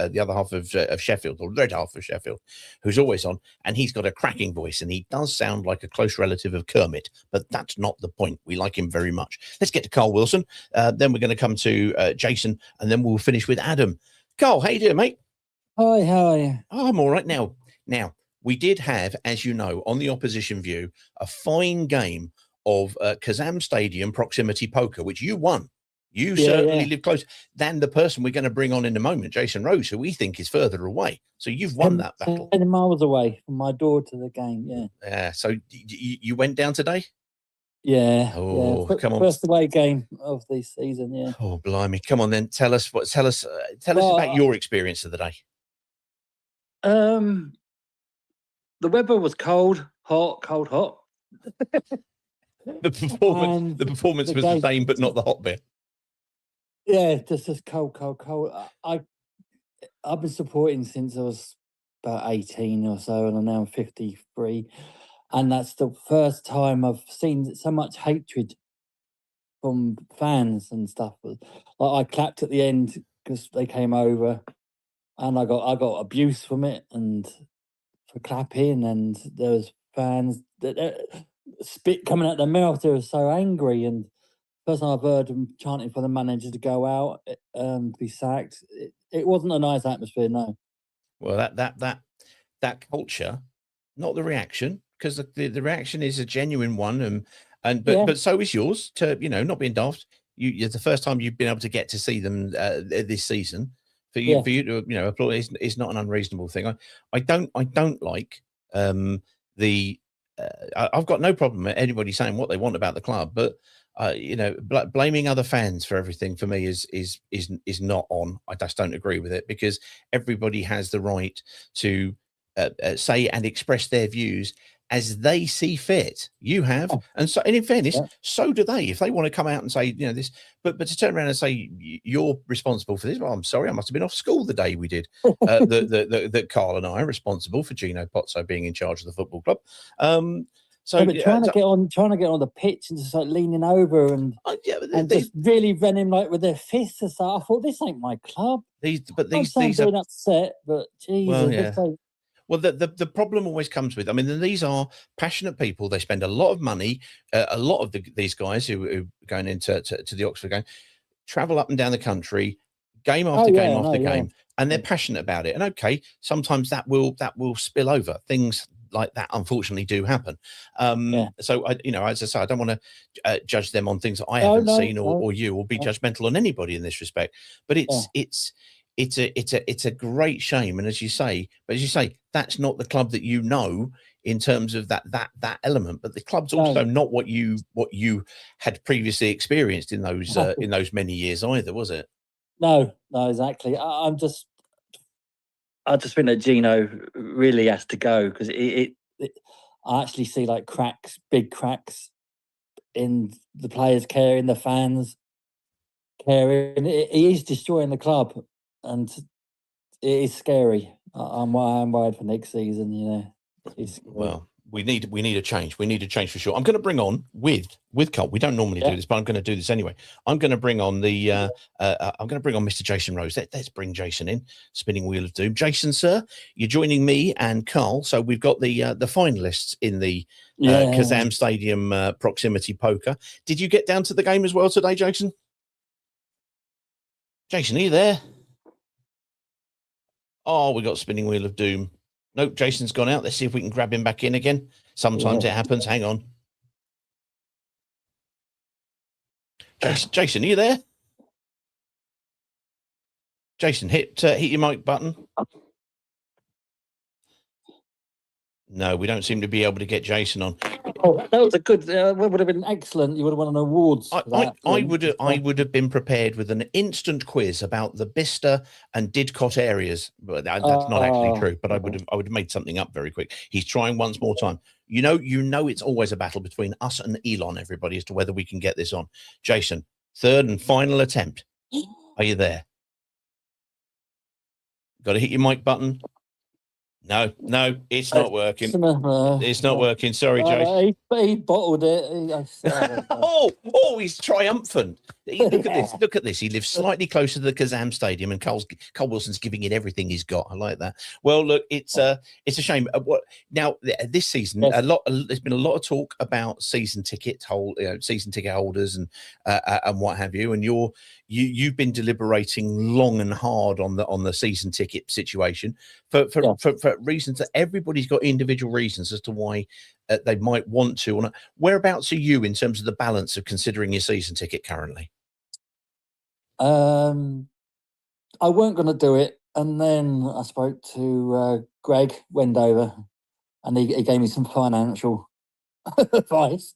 of Sheffield, or the red half of Sheffield, who's always on, and he's got a cracking voice, and he does sound like a close relative of Kermit, but that's not the point. We like him very much. Let's get to Carl Wilson, then we're going to come to Jason, and then we'll finish with Adam. Carl, how you doing, mate? Hi, how are you? Oh, I'm all right now. Now, we did have, as you know, on the opposition view, a fine game of Kazam Stadium proximity poker, which you won. You certainly live close than the person we're going to bring on in a moment, Jason Rose, who we think is further away. So you've won that battle. 10 miles away from my door to the game, Yeah. So you went down today? Yeah. Oh, come on. First away game of the season, yeah. Oh, blimey. Come on then. Tell us about your experience of the day. The weather was cold, hot. The performance was the same, but not the hot bit. Yeah, just cold. I've been supporting since I was about 18 or so, and I'm now 53. And that's the first time I've seen so much hatred from fans and stuff. Like, I clapped at the end because they came over, and I got abuse from it and for clapping, and there was fans that spit coming out their mouth. They were so angry, and first time I've heard them chanting for the manager to go out, to be sacked. It wasn't a nice atmosphere, no. Well, that culture, not the reaction, because the reaction is a genuine one, but so is yours. To not being daft, it's the first time you've been able to get to see them this season. For you to applaud is not an unreasonable thing. I don't like I've got no problem with anybody saying what they want about the club, but blaming other fans for everything for me is not on. I just don't agree with it, because everybody has the right to say and express their views as they see fit. You have, and in fairness, so do they. If they want to come out and say this, but to turn around and say you're responsible for this, well, I'm sorry, I must have been off school the day we did. That Carl and I are responsible for Gino Pozzo being in charge of the football club. But trying to get on the pitch and just like leaning over and just really running like with their fists and stuff. I thought, this ain't my club. These are upset, but Jesus. Well, the problem always comes with, these are passionate people. They spend a lot of money. A lot of these guys who are going into to the Oxford game travel up and down the country, game after game after game, and they're passionate about it. And okay, sometimes that will spill over. Things like that unfortunately do happen. So as I say, I don't want to judge them on things that I haven't seen or you, or be judgmental on anybody in this respect. But it's a great shame. And as you say, that's not the club that in terms of that element. But the club's also not what you had previously experienced in those many years either, was it? No, exactly. I just think that Gino really has to go, because I actually see like big cracks in the players caring, the fans caring. He is destroying the club, and it is scary. I'm worried for next season. Well, we need a change. We need a change for sure. I'm going to bring on with Carl. We don't normally do this, but I'm going to do this anyway. I'm going to bring on Mr. Jason Rose. Let's bring Jason in. Spinning Wheel of Doom. Jason, sir, you're joining me and Carl. So we've got the finalists in the Kazam Stadium proximity poker. Did you get down to the game as well today, Jason? Jason, are you there? Oh, we got Spinning Wheel of Doom. Nope, Jason's gone out. Let's see if we can grab him back in again. Sometimes it happens. Hang on. Jason, are you there? Jason, hit your mic button. No, we don't seem to be able to get Jason on. Oh, that was a good. Would have been excellent. You would have won an awards. I would have been prepared with an instant quiz about the Bicester and Didcot areas. But that's not actually true. But I would have made something up very quick. He's trying once more time. You know, it's always a battle between us and Elon, everybody, as to whether we can get this on. Jason, third and final attempt. Are you there? Got to hit your mic button. No, it's not working. It's not working. Sorry, Jason. He bottled it. He's triumphant. Look at this. He lives slightly closer to the Kazam Stadium, and Carl Wilson's giving it everything he's got. I like that. Well, look, it's a shame. Now this season, there's been a lot of talk about season ticket holders and what have you. And you've been deliberating long and hard on the season ticket situation for reasons that everybody's got individual reasons as to why they might want to. Whereabouts are you in terms of the balance of considering your season ticket currently? I weren't going to do it, and then I spoke to Greg Wendover, and he gave me some financial advice.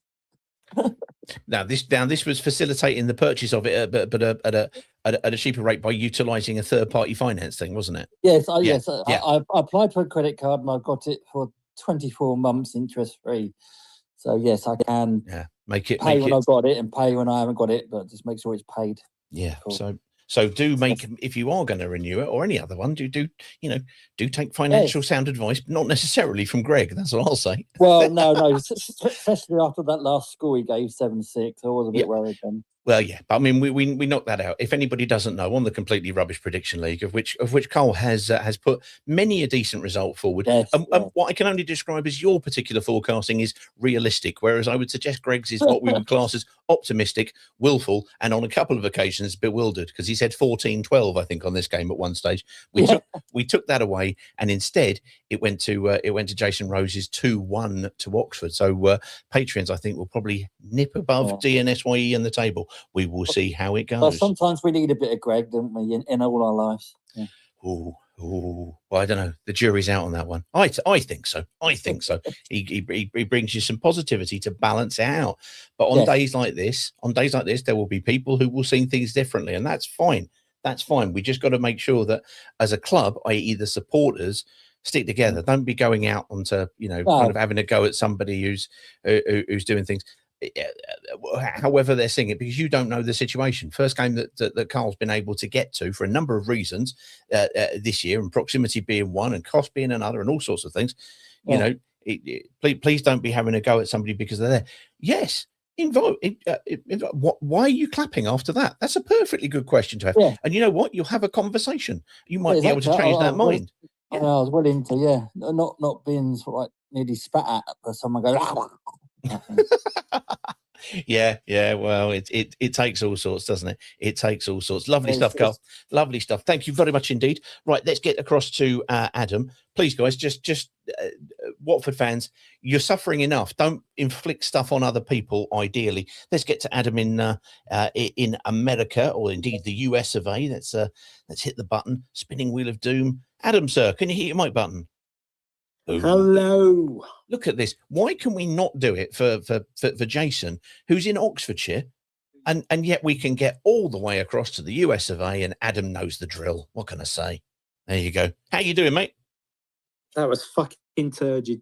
Now this was facilitating the purchase of it, but at a cheaper rate by utilising a third-party finance thing, wasn't it? Yes, I applied for a credit card and I got it for 24 months interest-free. So yes, I can make it pay when I've got it and pay when I haven't got it, but just make sure it's paid. Yeah. Cool. So do make, if you are going to renew it or any other one, do take financial sound advice, but not necessarily from Greg. That's what I'll say. Well, no, especially after that last score he gave 7-6, I was a bit worried then. Well, yeah, but I mean, we knocked that out. If anybody doesn't know, on the Completely Rubbish Prediction League, of which Cole has put many a decent result forward, Yes, and what I can only describe as your particular forecasting is realistic, whereas I would suggest Greg's is what we would class as optimistic, willful, and on a couple of occasions bewildered, because he said 14-12, I think, on this game at one stage. We took that away, and instead it went to Jason Rose's 2-1 to Oxford. So Patreons, I think, will probably nip above DNSYE in the table. We will see how it goes. Well, sometimes we need a bit of Greg, don't we, in all our lives? Yeah. Ooh. Well, I don't know. The jury's out on that one. I think so. He brings you some positivity to balance it out. But on days like this, there will be people who will see things differently, and that's fine. That's fine. We just got to make sure that as a club, i.e. the supporters, stick together. Don't be going out onto, kind of having a go at somebody who's doing things however they're seeing it, because you don't know the situation. First game that Carl's been able to get to for a number of reasons this year, and proximity being one and cost being another and all sorts of things. Please don't be having a go at somebody because they're there. Yes, why are you clapping after that? That's a perfectly good question to have. And you know what, you'll have a conversation. You might be able to change that mind. I was willing to, not being sort of like nearly spat at, but someone goes. Yeah. Well, it takes all sorts, doesn't it? It takes all sorts. Lovely stuff, Carl. Lovely stuff. Thank you very much indeed. Right, let's get across to Adam. Please, guys, just Watford fans, you're suffering enough. Don't inflict stuff on other people. Ideally, let's get to Adam in America, or indeed the US of A. Let's hit the button. Spinning wheel of doom. Adam, sir, can you hit your mic button? Ooh. Hello. Look at this. Why can we not do it for Jason, who's in Oxfordshire, and yet we can get all the way across to the US of A, and Adam knows the drill. What can I say? There you go. How you doing, mate? That was fucking turgid.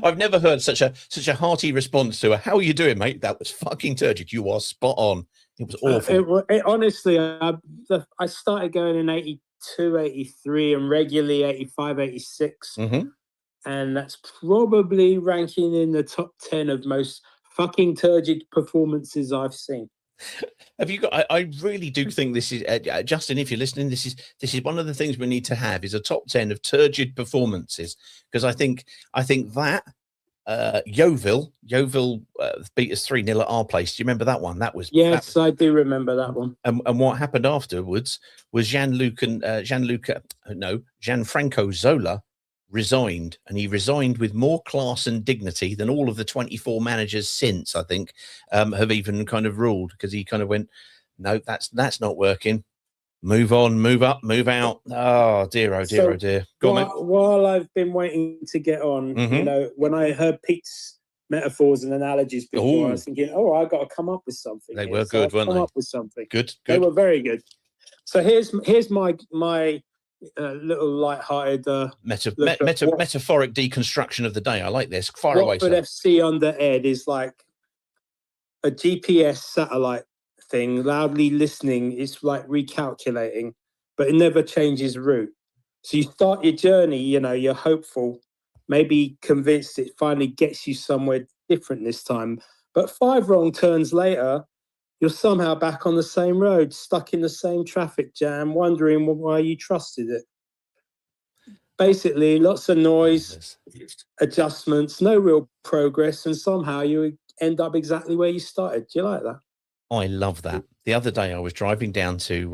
I've never heard such a hearty response to a "How are you doing, mate?" That was fucking turgid. You are spot on. It was awful. Honestly, I started going in 82, 83, and regularly 85, 86. Mm-hmm. And that's probably ranking in the top 10 of most fucking turgid performances I've seen. Have you got? I really do think this is Justin. If you're listening, this is one of the things we need to have is a top 10 of turgid performances, because I think that Yeovil beat us 3-0 at our place. Do you remember that one? I do remember that one. And what happened afterwards was Gianfranco Zola resigned, and he resigned with more class and dignity than all of the 24 managers since, I think, have even kind of ruled, because he kind of went, no, that's not working. Move on, move up, move out. Oh dear, oh dear, oh dear. Go on, mate. While I've been waiting to get on, when I heard Pete's metaphors and analogies before, I was thinking, I got to come up with something. They were good, weren't they? Come up with something. Good. They were very good. So here's my little light-hearted metaphoric deconstruction of the day. I like this. Far away. Watford FC under Ed is like a GPS satellite thing, loudly listening. It's like recalculating, but it never changes route. So you start your journey, you're hopeful, maybe convinced it finally gets you somewhere different this time. But 5 wrong turns later, you're somehow back on the same road, stuck in the same traffic jam, wondering why you trusted it. Basically, lots of noise, adjustments, no real progress, and somehow you end up exactly where you started. Do you like that? I love that. The other day, I was driving down to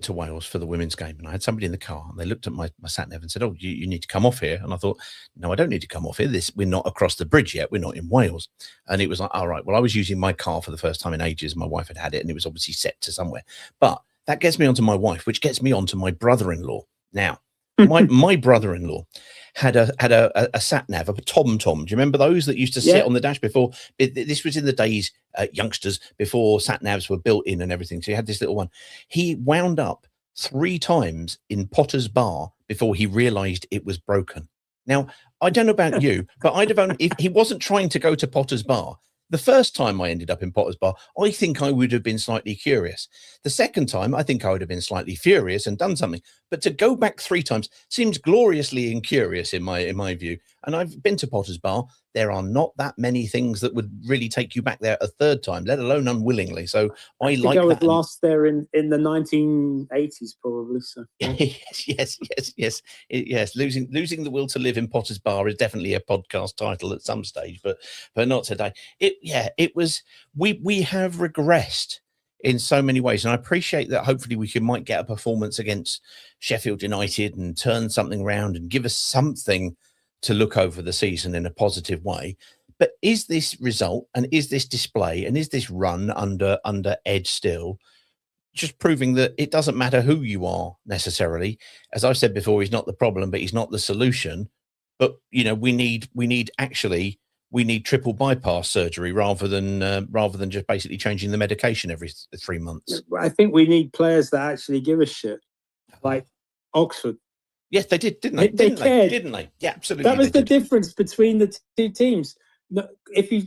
Wales for the women's game, and I had somebody in the car, and they looked at my sat nav and said, "Oh, you need to come off here." And I thought, "No, I don't need to come off here. We're not across the bridge yet. We're not in Wales." And it was like, "All right." Well, I was using my car for the first time in ages. My wife had it, and it was obviously set to somewhere. But that gets me onto my wife, which gets me onto my brother-in-law. Now, my brother-in-law had a sat nav, a tom. Do you remember those that used to sit on the dash before? This was in the days, youngsters, before sat navs were built in and everything. So he had this little one. He wound up 3 times in Potter's Bar before he realized it was broken. Now, I don't know about you, but I'd have only, if he wasn't trying to go to Potter's Bar, The first time I ended up in Potter's Bar, I think I would have been slightly curious. The second time, I think I would have been slightly furious and done something. But to go back 3 times seems gloriously incurious in my view. And I've been to Potter's Bar. There are not that many things that would really take you back there a third time, let alone unwillingly. So I like I was that. last there in the 1980s, probably. So yes. Losing the will to live in Potter's Bar is definitely a podcast title at some stage, but not today. It was. We have regressed in so many ways, and I appreciate that. Hopefully, we might get a performance against Sheffield United and turn something around and give us something to look over the season in a positive way. But is this result and is this display and is this run under Ed still just proving that it doesn't matter who you are necessarily? As I've said before, he's not the problem, but he's not the solution. But we need triple bypass surgery rather than just basically changing the medication every 3 months. I think we need players that actually give a shit, like Oxford. Yes, they did, didn't they? They cared. Didn't they? Yeah, absolutely. That was the difference between the two teams. If you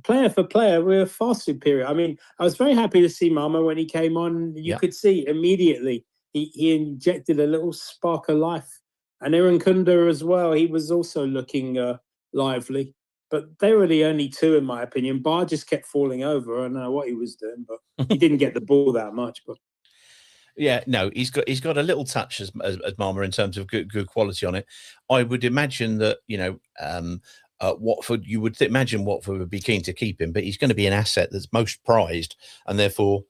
player for player, we were far superior. I mean, I was very happy to see Mama when he came on. You could see immediately he injected a little spark of life. And Aaron Kunda as well. He was also looking lively. But they were the only two, in my opinion. Barr just kept falling over. I don't know what he was doing, but he didn't get the ball that much. But yeah, no, he's got a little touch as Mama in terms of good quality on it. I would imagine that Watford, you would imagine Watford would be keen to keep him, but he's going to be an asset that's most prized, and therefore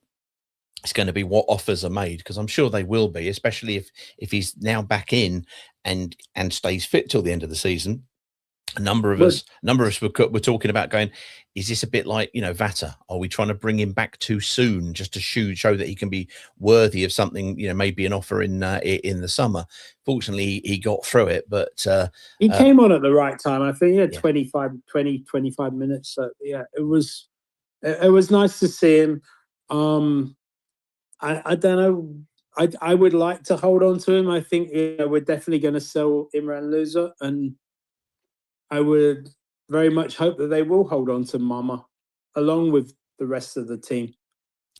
it's going to be what offers are made, because I'm sure they will be, especially if he's now back in and stays fit till the end of the season. A number of us were talking about going, is this a bit like, Vata? Are we trying to bring him back too soon just to show that he can be worthy of something, maybe an offer in the summer? Fortunately, he got through it, but he came on at the right time. I think he had 25 minutes. So yeah, it was nice to see him. I don't know. I would like to hold on to him. I think we're definitely going to sell Imran Louza, and I would very much hope that they will hold on to Mama along with the rest of the team.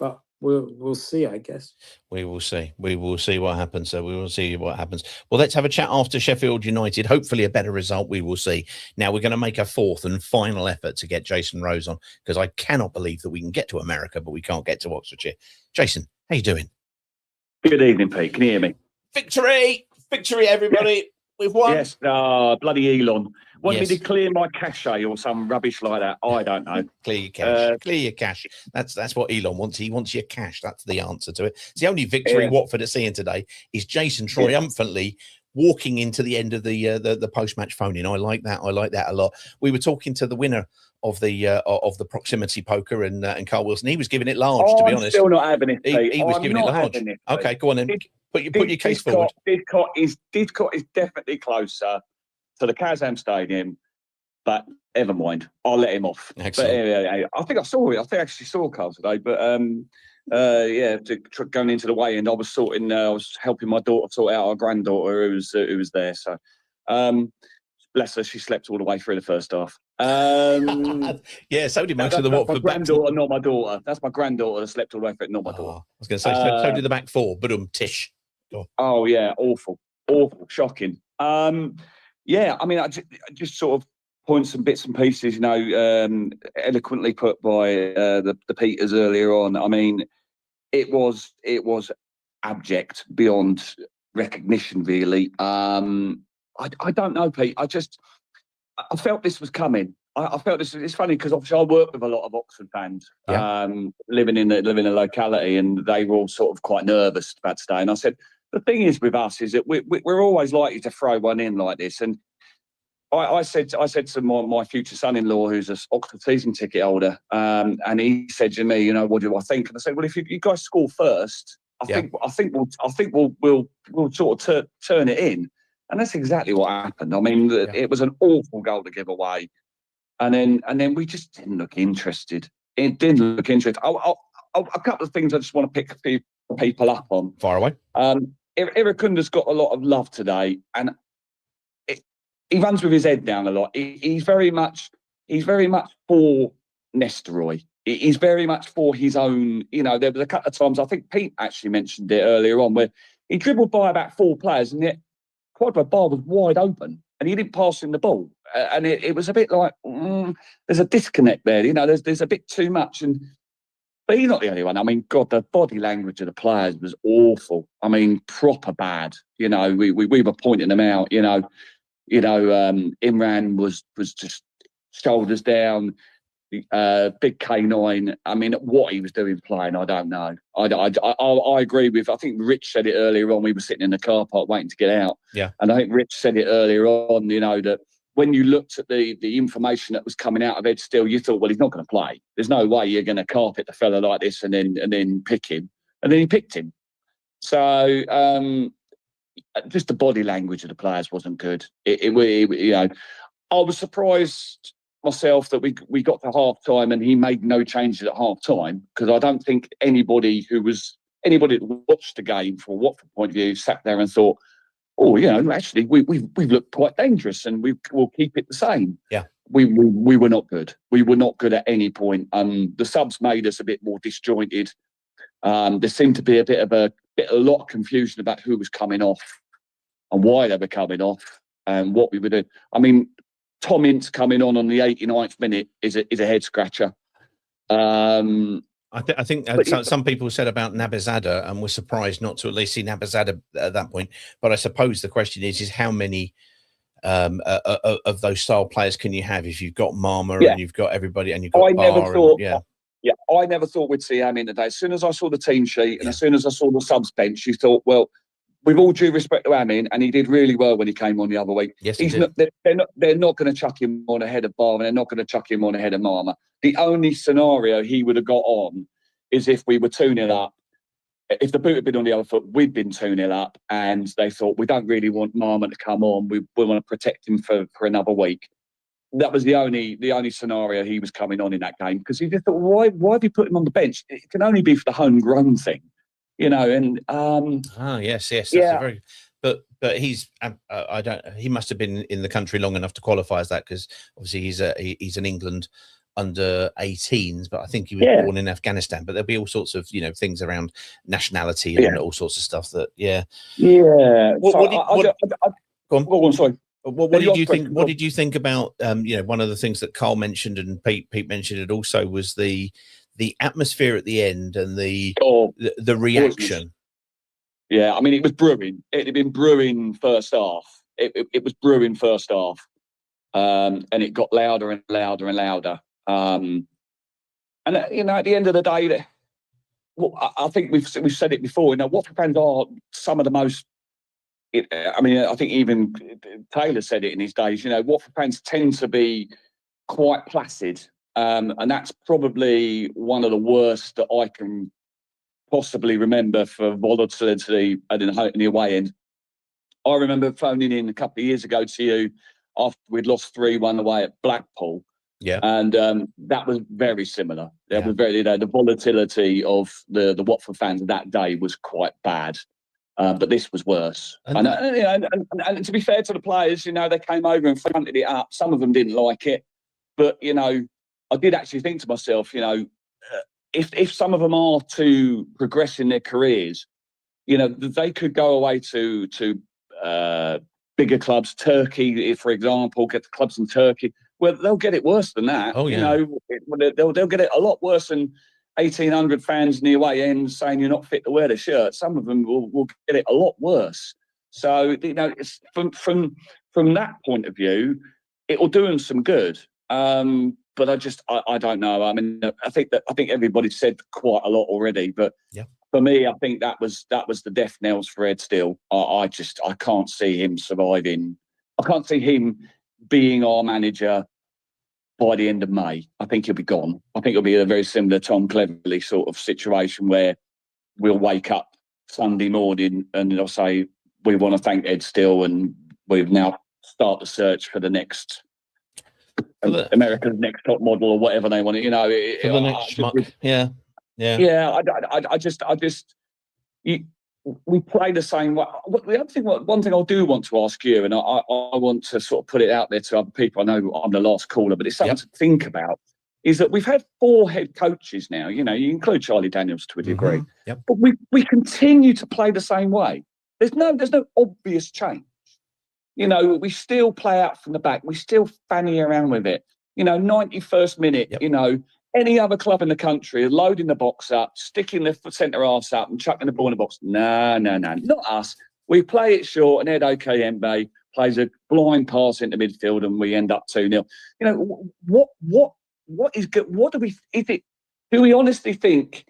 But we'll see, I guess. We will see. We will see what happens. So we will see what happens. Well, let's have a chat after Sheffield United. Hopefully a better result. We will see. Now we're going to make a fourth and final effort to get Jason Rose on, because I cannot believe that we can get to America, but we can't get to Oxfordshire. Jason, how you doing? Good evening, Pete. Can you hear me? Victory, everybody. Yes. We've won. Yes. Bloody Elon. Want Yes. me to clear my cache or some rubbish like that? I don't know. Clear your cash. Clear your cash. That's what Elon wants. He wants your cash. That's the answer to it. It's the only victory Watford are seeing today is Jason triumphantly walking into the end of the post-match phone-in. I like that. I like that a lot. We were talking to the winner of the proximity poker and Carl Wilson. He was giving it large, to be honest. I'm still not having it, Pete. He was giving it large. Okay, go on then. Put your case forward. Didcot is definitely closer to the Kazam Stadium, but never mind. I'll let him off. Excellent. But I think I saw it. I think I actually saw Carl today. But going into the weigh-in, I was helping my daughter sort out our granddaughter who was there. So bless her, she slept all the way through the first half. Yeah, so did most of the Watford. My granddaughter, not my daughter. That's my granddaughter that slept all the way through it, not my daughter. I was going to say, so did the back four, but tish. Oh yeah, awful, shocking. Yeah, I mean, I just sort of point some bits and pieces, eloquently put by the Peters earlier on. I mean, it was abject beyond recognition, really. I don't know, Pete. I felt this was coming. I felt this. It's funny because obviously I work with a lot of Oxford fans, living in the locality, and they were all sort of quite nervous about today. And I said, the thing is with us is that we're always likely to throw one in like this. And I said to my future son-in-law, who's an Oxford season ticket holder, and he said to me, what do I think? And I said, well, if you guys score first, I think we'll sort of turn it in. And that's exactly what happened. I mean, it was an awful goal to give away. And then we just didn't look interested. It didn't look interested. A couple of things I just want to pick a few people up on. Far away. Irakunda's got a lot of love today, and he runs with his head down a lot. He's very much for Nesteroy. He's very much for his own. You know, there was a couple of times, I think Pete actually mentioned it earlier on, where he dribbled by about 4 players, and yet Quadra bar was wide open, and he didn't pass him the ball. And it was a bit like, there's a disconnect there. You know, there's a bit too much. But he's not the only one. I mean, God, the body language of the players was awful. I mean, proper bad. You know, we were pointing them out. Imran was just shoulders down, big K9. I mean, what he was doing playing, I don't know. I agree with. I think Rich said it earlier on. We were sitting in the car park waiting to get out. Yeah. And I think Rich said it earlier on. You know, that when you looked at the information that was coming out of Ed Steele, you thought, well, he's not going to play. There's no way you're going to carpet the fella like this and then pick him. And then he picked him. So just the body language of the players wasn't good. I was surprised myself that we got to half time and he made no changes at half time, because I don't think anybody that watched the game from a Watford point of view sat there and thought, oh, actually we've looked quite dangerous and we'll keep it the same. Yeah. We were not good. We were not good at any point. The subs made us a bit more disjointed. There seemed to be a lot of confusion about who was coming off and why they were coming off and what we were doing. I mean, Tom Ince coming on the 89th minute is a head scratcher. I think some people said about Nabazada and were surprised not to at least see Nabazada at that point. But I suppose the question is how many of those style players can you have if you've got Marma and you've got everybody and you've got I never thought we'd see Amin today. As soon as I saw the team sheet and as soon as I saw the subs bench, you thought, well, with all due respect to Amin, and he did really well when he came on the other week. Yes, they're not going to chuck him on ahead of Bar, and they're not going to chuck him on ahead of Marma. The only scenario he would have got on is if we were 2-0 up. If the boot had been on the other foot, we'd been 2-0 up, and they thought, we don't really want Marma to come on. We want to protect him for another week. That was the only scenario he was coming on in that game, because he just thought, why have you put him on the bench? It can only be for the homegrown thing, and yes, that's a very. But he's he must have been in the country long enough to qualify as that, because obviously he's an England under 18s, but I think he was born in Afghanistan. But there'll be all sorts of things around nationality and all sorts of stuff that Go on, sorry. What did you think? What did you think about one of the things that Carl mentioned and Pete mentioned it also was the atmosphere at the end and the reaction. Yeah, I mean, it was brewing. It had been brewing first half. It was brewing first half, and it got louder and louder and louder. And at the end of the day, I think we've said it before. Watford fans are some of the most. I think even Taylor said it in his days. Watford fans tend to be quite placid, and that's probably one of the worst that I can possibly remember for volatility in the away end. I remember phoning in a couple of years ago to you after we'd lost 3-1 away at Blackpool. Yeah, and that was very similar. That was very the volatility of the Watford fans that day was quite bad. But this was worse. And to be fair to the players, they came over and fronted it up. Some of them didn't like it, but I did actually think to myself, if some of them are to progress in their careers, they could go away to bigger clubs, Turkey, for example, get the clubs in Turkey. Well, they'll get it worse than that. Oh yeah, they'll get it a lot worse than 1,800 fans in the away end saying you're not fit to wear the shirt. Some of them will get it a lot worse. So it's from that point of view, it will do them some good. But I don't know. I mean, I think everybody said quite a lot already. But for me, I think that was the death knells for Ed Steele. I can't see him surviving. I can't see him being our manager by the end of May. I think he'll be gone. I think it'll be a very similar Tom Cleverley sort of situation where we'll wake up Sunday morning and they'll say, we want to thank Ed Steele and we've now start the search for the next America's Next Top Model or whatever they want it. We play the same way. One thing I do want to ask you, and I want to sort of put it out there to other people. I know I'm the last caller, but it's something to think about. is that we've had 4 head coaches now. You know, you include Charlie Daniels to a degree, Yep. but we continue to play the same way. There's no obvious change. You know, we still play out from the back. We still fanny around with it. You know, 91st minute. Yep. You know, any other club in the country loading the box up, sticking the centre arse up, and chucking the ball in the box. No, not us. We play it short, and Ed Okembe plays a blind pass into midfield, and we end up 2-0. You know, what is good? What do we? Do we honestly think?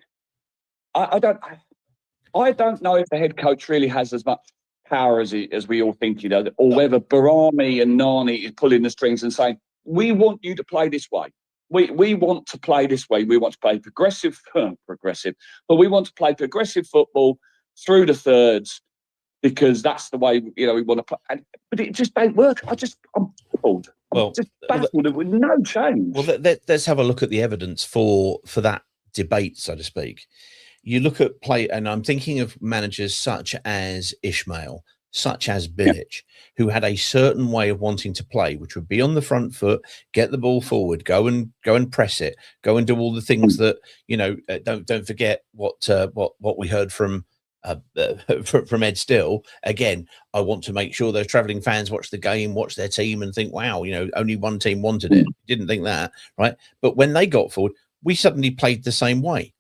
I don't know if the head coach really has as much power as we all think he does, or whether Barami and Nani is pulling the strings and saying, "We want you to play this way. We want to play this way. We want to play progressive, but we want to play progressive football through the thirds because that's the way we want to play." But it just don't work. I'm baffled. I'm just baffled with no change. Well, let's have a look at the evidence for that debate, so to speak. You look at play, and I'm thinking of managers such as Ishmael, such as Bilic, who had a certain way of wanting to play, which would be on the front foot, get the ball forward, go and press it, go and do all the things that don't forget what we heard from Ed Still. Again, I want to make sure those travelling fans watch the game, watch their team, and think, wow, only one team wanted it. Didn't think that, right? But when they got forward, we suddenly played the same way.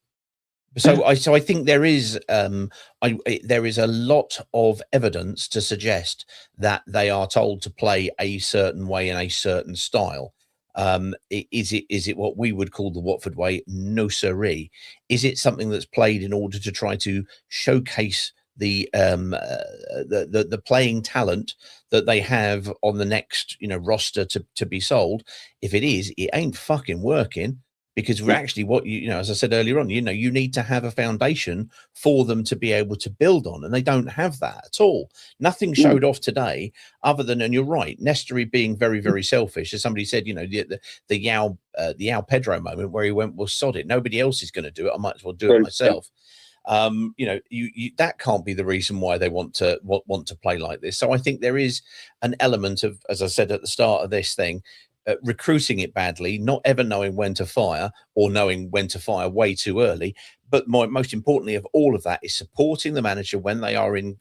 So I think there is a lot of evidence to suggest that they are told to play a certain way in a certain style. Is it what we would call the Watford way? No siree. Is it something that's played in order to try to showcase the playing talent that they have on the next roster to be sold? If it is, it ain't fucking working. Because we're actually as I said earlier on, you need to have a foundation for them to be able to build on, and they don't have that at all. Nothing showed off today, other than, and you're right, Nestori being very, very selfish, as somebody said, the João Pedro moment where he went, well, sod it, nobody else is going to do it, I might as well do it myself. That can't be the reason why they want to play like this. So I think there is an element of, as I said at the start of this thing, recruiting it badly, not ever knowing when to fire, or knowing when to fire way too early. But most importantly of all of that is supporting the manager when they are in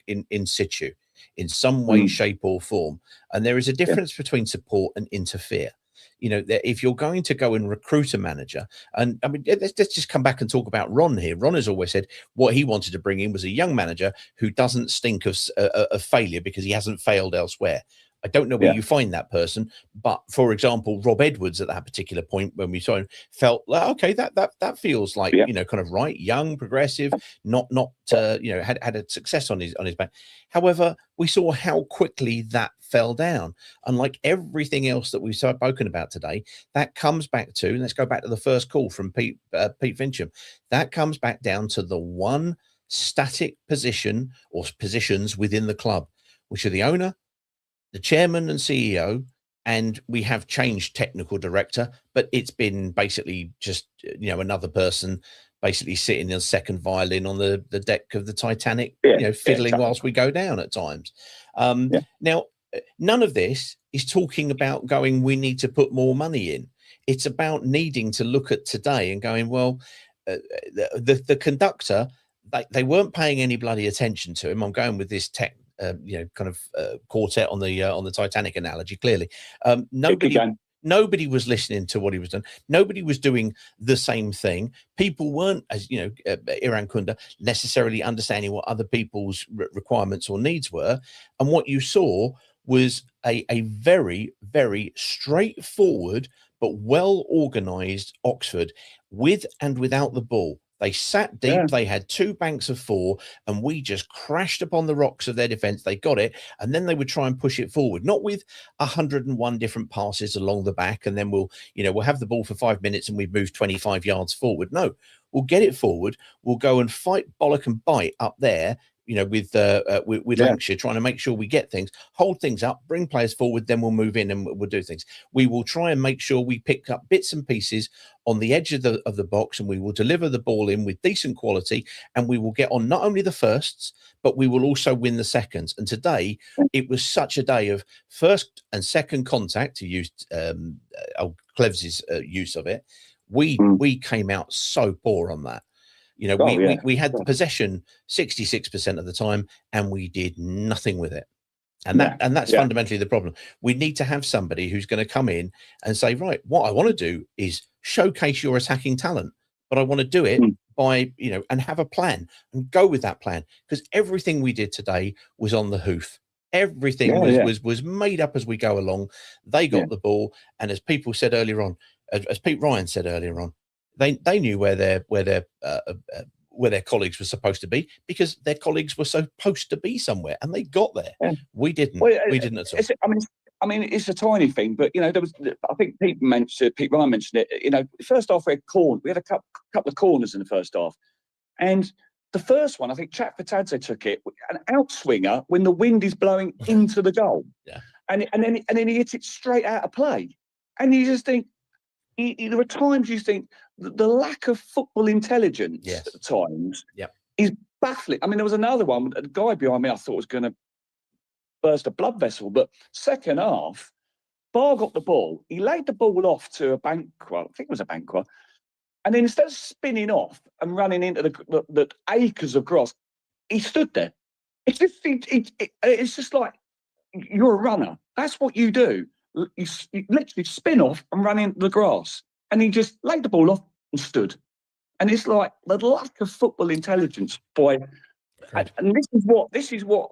situ, in some way, shape or form. And there is a difference between support and interfere. If you're going to go and recruit a manager, and I mean, let's just come back and talk about Ron here. Ron has always said what he wanted to bring in was a young manager who doesn't stink of failure because he hasn't failed elsewhere. I don't know where you find that person, but for example, Rob Edwards at that particular point when we saw him felt like, okay, that feels like kind of right, young, progressive, not had a success on his back. However, we saw how quickly that fell down, and like everything else that we've spoken about today, that comes back to, and let's go back to the first call from Pete Fincham. That comes back down to the one static position or positions within the club, which are the owner, the chairman and CEO, and we have changed technical director, but it's been basically just another person basically sitting in second violin on the deck of the Titanic, fiddling whilst we go down at times. Now, none of this is talking about going, we need to put more money in. It's about needing to look at today and going, well, the conductor, they weren't paying any bloody attention to him. I'm going with this quartet on the Titanic analogy. Clearly, nobody was listening to what he was doing. Nobody was doing the same thing. People weren't, as Iran Kunda, necessarily understanding what other people's requirements or needs were. And what you saw was a very, very straightforward but well organized Oxford, with and without the ball. They sat deep, they had 2 banks of 4, and we just crashed upon the rocks of their defense. They got it, and then they would try and push it forward, not with 101 different passes along the back, and then we'll have the ball for 5 minutes and we've moved 25 yards forward. No, we'll get it forward. We'll go and fight, bollock and bite up there, with Lancashire, trying to make sure we get things, hold things up, bring players forward, then we'll move in and we'll do things. We will try and make sure we pick up bits and pieces on the edge of the box, and we will deliver the ball in with decent quality, and we will get on not only the firsts, but we will also win the seconds. And today, it was such a day of first and second contact, to use Clev's use of it, We came out so poor on that. You know, we had the possession 66% of the time, and we did nothing with it. And that's fundamentally the problem. We need to have somebody who's going to come in and say, right, what I want to do is showcase your attacking talent, but I want to do it by, you know, and have a plan and go with that plan, because everything we did today was on the hoof. Everything was made up as we go along. They got the ball, and as people said earlier on, as Pete Ryan said earlier on, they knew where their colleagues were supposed to be, because their colleagues were supposed to be somewhere, and they got there. Yeah. We didn't. We didn't at all. I mean, it's a tiny thing, but you know, there was. I think Pete Ryan mentioned it. You know, first half we had a couple of corners in the first half, and the first one, I think Chatfatadze took it, an outswinger when the wind is blowing into the goal, and then he hit it straight out of play, and you just think. There are times you think the lack of football intelligence at times is baffling. I mean, there was another one, a guy behind me I thought was going to burst a blood vessel, but second half, Bar got the ball. He laid the ball off to a Banquer, I think it was a Banquer, and then instead of spinning off and running into the acres of grass, he stood there. It's just like, you're a runner. That's what you do. You literally spin off and run into the grass, and he just laid the ball off and stood. And it's like the lack of football intelligence, boy. And this is what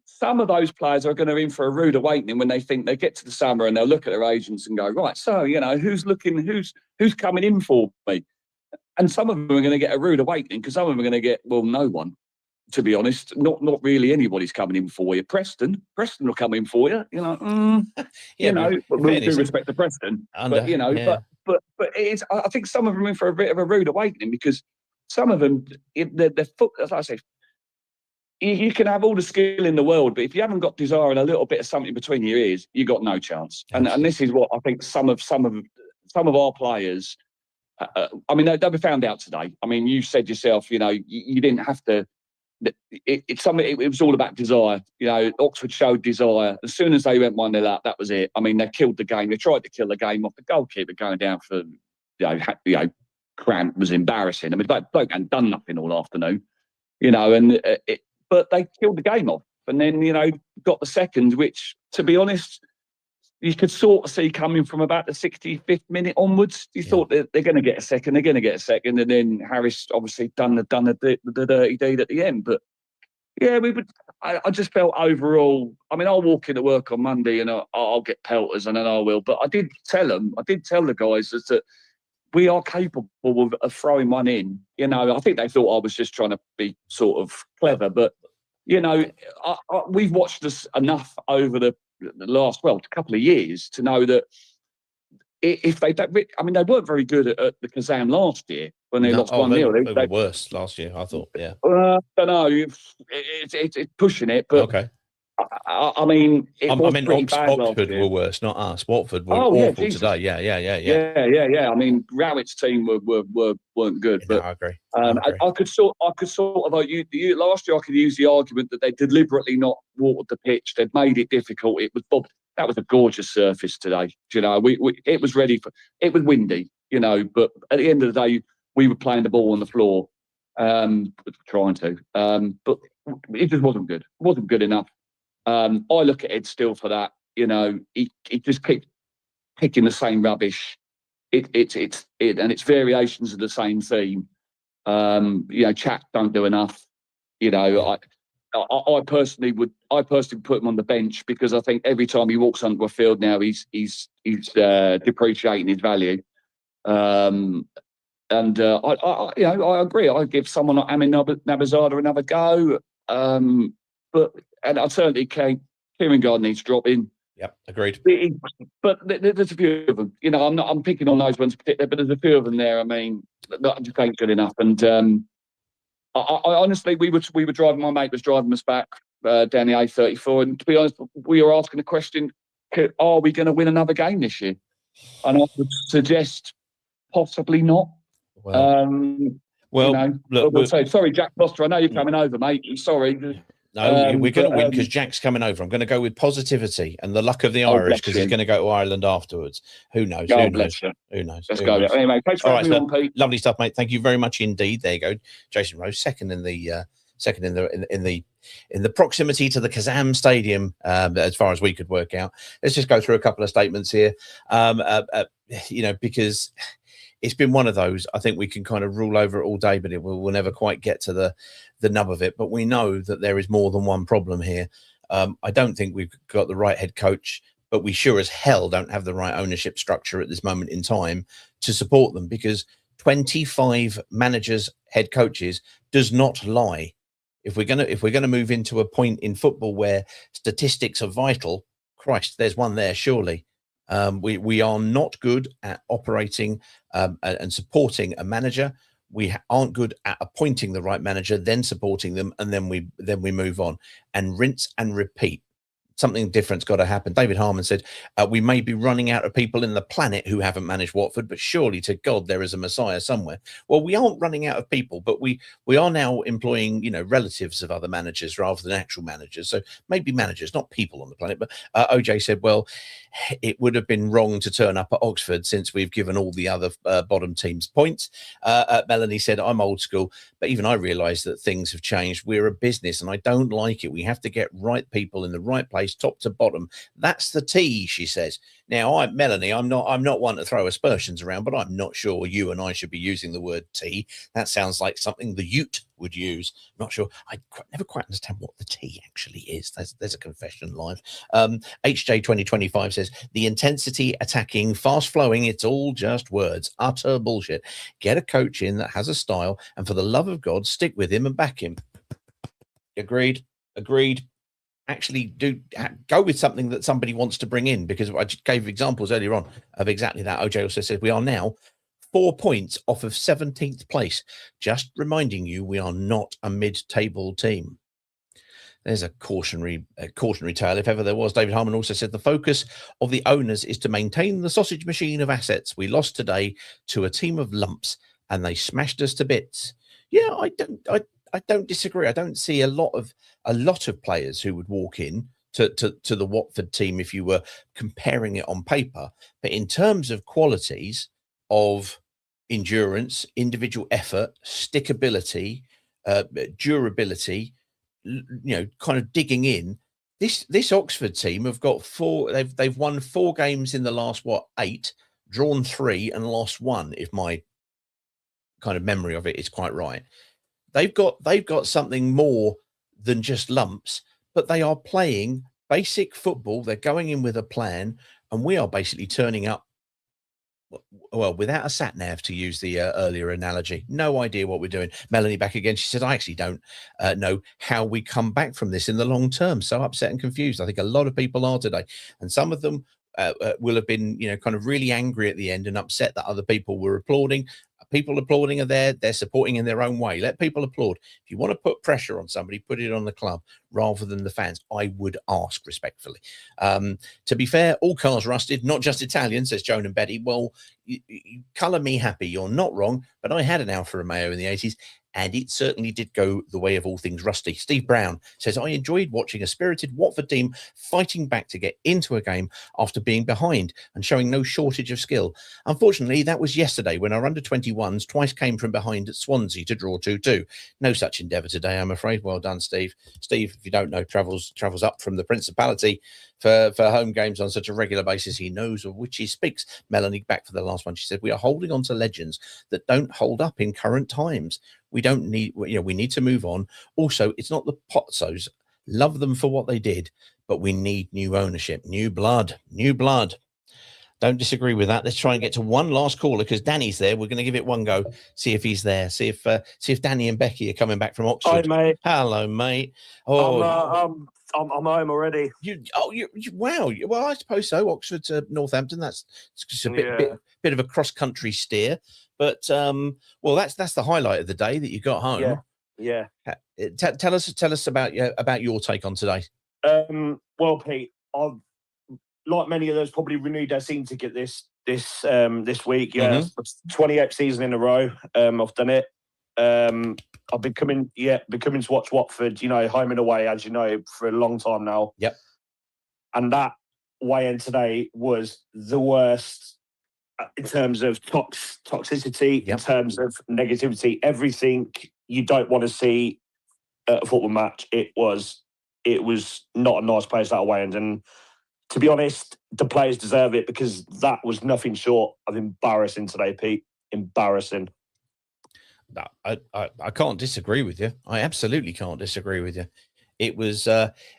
some of those players are going to in for a rude awakening when they think they get to the summer and they'll look at their agents and go, right, so you know, who's coming in for me? And some of them are going to get a rude awakening, because some of them are going to get, well, no one. To be honest, not really anybody's coming in for you. Preston will come in for you. You know, you know. But we do respect to Preston, but you know, but it's. I think some of them are in for a bit of a rude awakening, because some of them, they're foot. As I say, you can have all the skill in the world, but if you haven't got desire and a little bit of something between your ears, you got no chance. And this is what I think some of our players. I mean, they were found out today. I mean, you said yourself, you know, you didn't have to. It was all about desire. You know, Oxford showed desire. As soon as they went 1-0 up, that was it. I mean, they killed the game. They tried to kill the game off. The goalkeeper going down for, cramp was embarrassing. I mean, bloke hadn't done nothing all afternoon, you know, but they killed the game off. And then, you know, got the second, which, to be honest, you could sort of see coming from about the 65th minute onwards. You thought that they're going to get a second, and then Harris obviously done the dirty deed at the end. But yeah, I just felt overall. I mean, I'll walk into work on Monday and I'll get pelters, and then I will. But I did tell the guys that we are capable of throwing one in. You know, I think they thought I was just trying to be sort of clever, but you know, we've watched us enough over the last couple of years to know that if they don't, I mean, they weren't very good at the Kazan last year when they lost 1-0. They were worse last year, I thought. Yeah, I don't know. It's pushing it, but okay. I mean, Oxford were worse, not us. Watford were awful today. Yeah. I mean, Rowett's team weren't good, but I agree. I could sort of like you last year. I could use the argument that they deliberately not watered the pitch. They'd made it difficult. It was bobbed. That was a gorgeous surface today. You know, it was ready for. It was windy, you know, but at the end of the day, we were playing the ball on the floor, trying to, but it just wasn't good. It wasn't good enough. I look at Ed Still for that. You know, he just keeps picking the same rubbish. And it's variations of the same theme. You know, Chat don't do enough. You know, I personally put him on the bench, because I think every time he walks onto a field now, he's depreciating his value. I agree. I give someone like Amin Nabazada another go. And I certainly Kieran Gard needs to drop in. Yep, agreed. But there's a few of them. You know, I'm picking on those ones particularly, but there's a few of them there. I mean, that just ain't good enough. And I honestly, we were driving. My mate was driving us back down the A34, and to be honest, we were asking the question: are we going to win another game this year? And I would suggest possibly not. Well, you know, look, sorry, Jack Foster. I know you're coming over, mate. I'm sorry. No, we're going to win because Jack's coming over. I'm going to go with positivity and the luck of the Irish because he's going to go to Ireland afterwards. Who knows? Who knows? Who knows? Let's go. Anyway, thanks for having me on, Pete. Lovely stuff, mate. Thank you very much indeed. There you go, Jason Rose, second in the proximity to the Kazam Stadium, as far as we could work out. Let's just go through a couple of statements here, because it's been one of those. I think we can kind of rule over it all day, but we'll never quite get to the nub of it. But we know that there is more than one problem here. I don't think we've got the right head coach, but we sure as hell don't have the right ownership structure at this moment in time to support them, because 25 managers, head coaches does not lie. If we're gonna move into a point in football where statistics are vital, Christ, there's one there surely. We are not good at operating and supporting a manager. We aren't good at appointing the right manager, then supporting them, and then we move on and rinse and repeat. Something different's got to happen. David Harmon said, we may be running out of people in the planet who haven't managed Watford, but surely to God there is a Messiah somewhere. Well, we aren't running out of people, but we are now employing, relatives of other managers rather than actual managers. So maybe managers, not people on the planet. But OJ said, well, it would have been wrong to turn up at Oxford since we've given all the other bottom teams points. Melanie said, I'm old school, but even I realise that things have changed. We're a business and I don't like it. We have to get right people in the right place, top to bottom. That's the T, she says. Now, Melanie, I'm not one to throw aspersions around, but I'm not sure you and I should be using the word T. That sounds like something the Ute would use. I'm not sure. I never quite understand what the T actually is. There's a confession live. HJ 2025 says, the intensity, attacking, fast flowing, it's all just words. Utter bullshit. Get a coach in that has a style, and for the love of God, stick with him and back him. Agreed. Actually go with something that somebody wants to bring in, because I just gave examples earlier on of exactly that. OJ also said we are now 4 points off of 17th place. Just reminding you, we are not a mid-table team. There's a cautionary tale, if ever there was. David Harmon also said the focus of the owners is to maintain the sausage machine of assets. We lost today to a team of lumps and they smashed us to bits. Yeah, I don't disagree. I don't see a lot of players who would walk in to the Watford team if you were comparing it on paper. But in terms of qualities of endurance, individual effort, stickability, durability, kind of digging in, this Oxford team have got they've won 4 games in the last 8, drawn 3 and lost 1, if my kind of memory of it is quite right. They've got something more than just lumps, but they are playing basic football. They're going in with a plan, and we are basically turning up, well, without a sat nav, to use the earlier analogy. No idea what we're doing. Melanie back again. She said, I actually don't know how we come back from this in the long term. So upset and confused. I think a lot of people are today, and some of them will have been, kind of really angry at the end and upset that other people were applauding. People applauding are there. They're supporting in their own way. Let people applaud. If you want to put pressure on somebody, put it on the club rather than the fans. I would ask respectfully. To be fair, all cars rusted, not just Italian, says Joan and Betty. Well, you colour me happy. You're not wrong. But I had an Alfa Romeo in the 80s. And it certainly did go the way of all things rusty. Steve Brown says, I enjoyed watching a spirited Watford team fighting back to get into a game after being behind and showing no shortage of skill. Unfortunately, that was yesterday when our under-21s twice came from behind at Swansea to draw 2-2. No such endeavour today, I'm afraid. Well done, Steve. Steve, if you don't know, travels up from the Principality for home games on such a regular basis. He knows of which he speaks. Melanie, back for the last one. She said, we are holding on to legends that don't hold up in current times. We don't need, we need to move on. Also, it's not the Pozzos. Love them for what they did, but we need new ownership, new blood. Don't disagree with that. Let's try and get to one last caller because Danny's there. We're going to give it one go. See if he's there. See if Danny and Becky are coming back from Oxford. Hi, mate. Hello, mate. Oh, I'm home already. Wow. Well, I suppose so. Oxford to Northampton. That's just a bit of a cross country steer. But well, that's the highlight of the day that you got home. Yeah. Tell us about your take on today. Well, Pete, I've, like many of those, probably renewed their season ticket this week. Yeah, 28th season in a row. I've done it. I've been coming to watch Watford, home and away, as you know, for a long time now. Yep. And that weigh-in today was the worst in terms of toxicity, in terms of negativity, everything you don't want to see at a football match. It was not a nice place that weigh-in. And to be honest, the players deserve it because that was nothing short of embarrassing today, Pete. Embarrassing. No, I can't disagree with you. I absolutely can't disagree with you. It was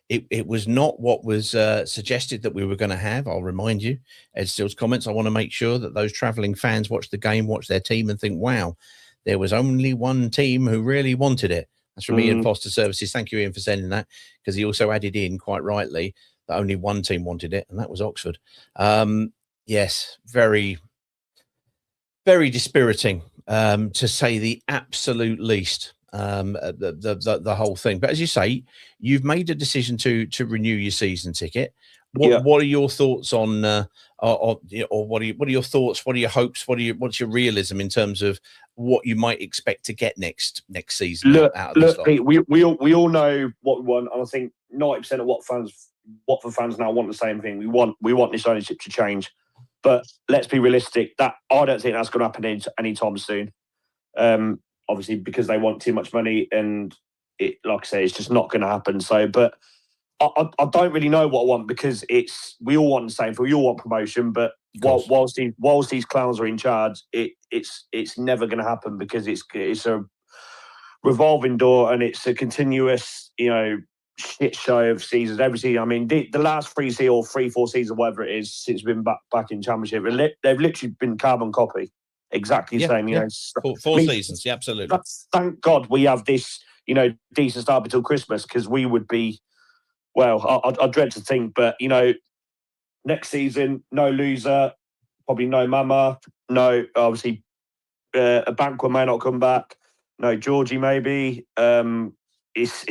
it was not what was suggested that we were going to have. I'll remind you, Ed Steele's comments. I want to make sure that those travelling fans watch the game, watch their team, and think, "Wow, there was only one team who really wanted it." That's from Ian Foster Services. Thank you, Ian, for sending that, because he also added in quite rightly that only one team wanted it, and that was Oxford. Yes, very, very dispiriting, to say the absolute least. The whole thing. But as you say, you've made a decision to renew your season ticket. What are your thoughts on or what are your thoughts? What are your hopes? What's your realism in terms of what you might expect to get next season out of this lot? Pete, we all know what we want, and I think 90% of Watford fans now want the same thing. We want this ownership to change, but let's be realistic. That I don't think that's going to happen anytime soon. Obviously, because they want too much money, and like I say, it's just not going to happen. So, but I don't really know what I want, because we all want the same thing. We all want promotion, but whilst these clowns are in charge, it's never going to happen, because it's a revolving door, and it's a continuous shit show of seasons every season. I mean, the last 3 or 4 seasons, whatever it is, since we've been back in Championship, they've literally been carbon copy. Exactly the same, Four seasons, yeah, absolutely. Thank God we have this, decent start until Christmas, because we would be, well, I dread to think, but next season, no loser, probably no Mama, no, obviously, a Banquo may not come back, no Georgie maybe. It's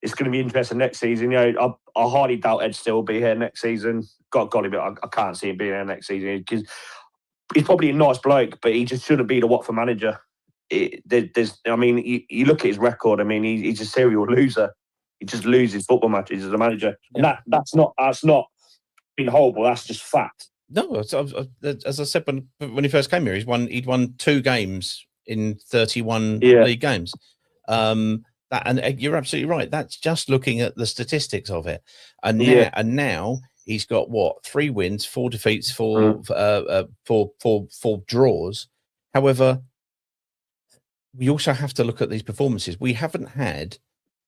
it's going to be interesting next season. I hardly doubt Ed Steele will be here next season. Golly, but I can't see him being here next season, because he's probably a nice bloke, but he just shouldn't be the Watford manager. You look at his record. I mean, he's a serial loser. He just loses football matches as a manager, and that's not being horrible. That's just fact. No, as I said when he first came here, he'd won 2 games in 31 league games. And you're absolutely right. That's just looking at the statistics of it, and now he's got 3 wins, 4 defeats, 4 draws. However, we also have to look at these performances. We haven't had,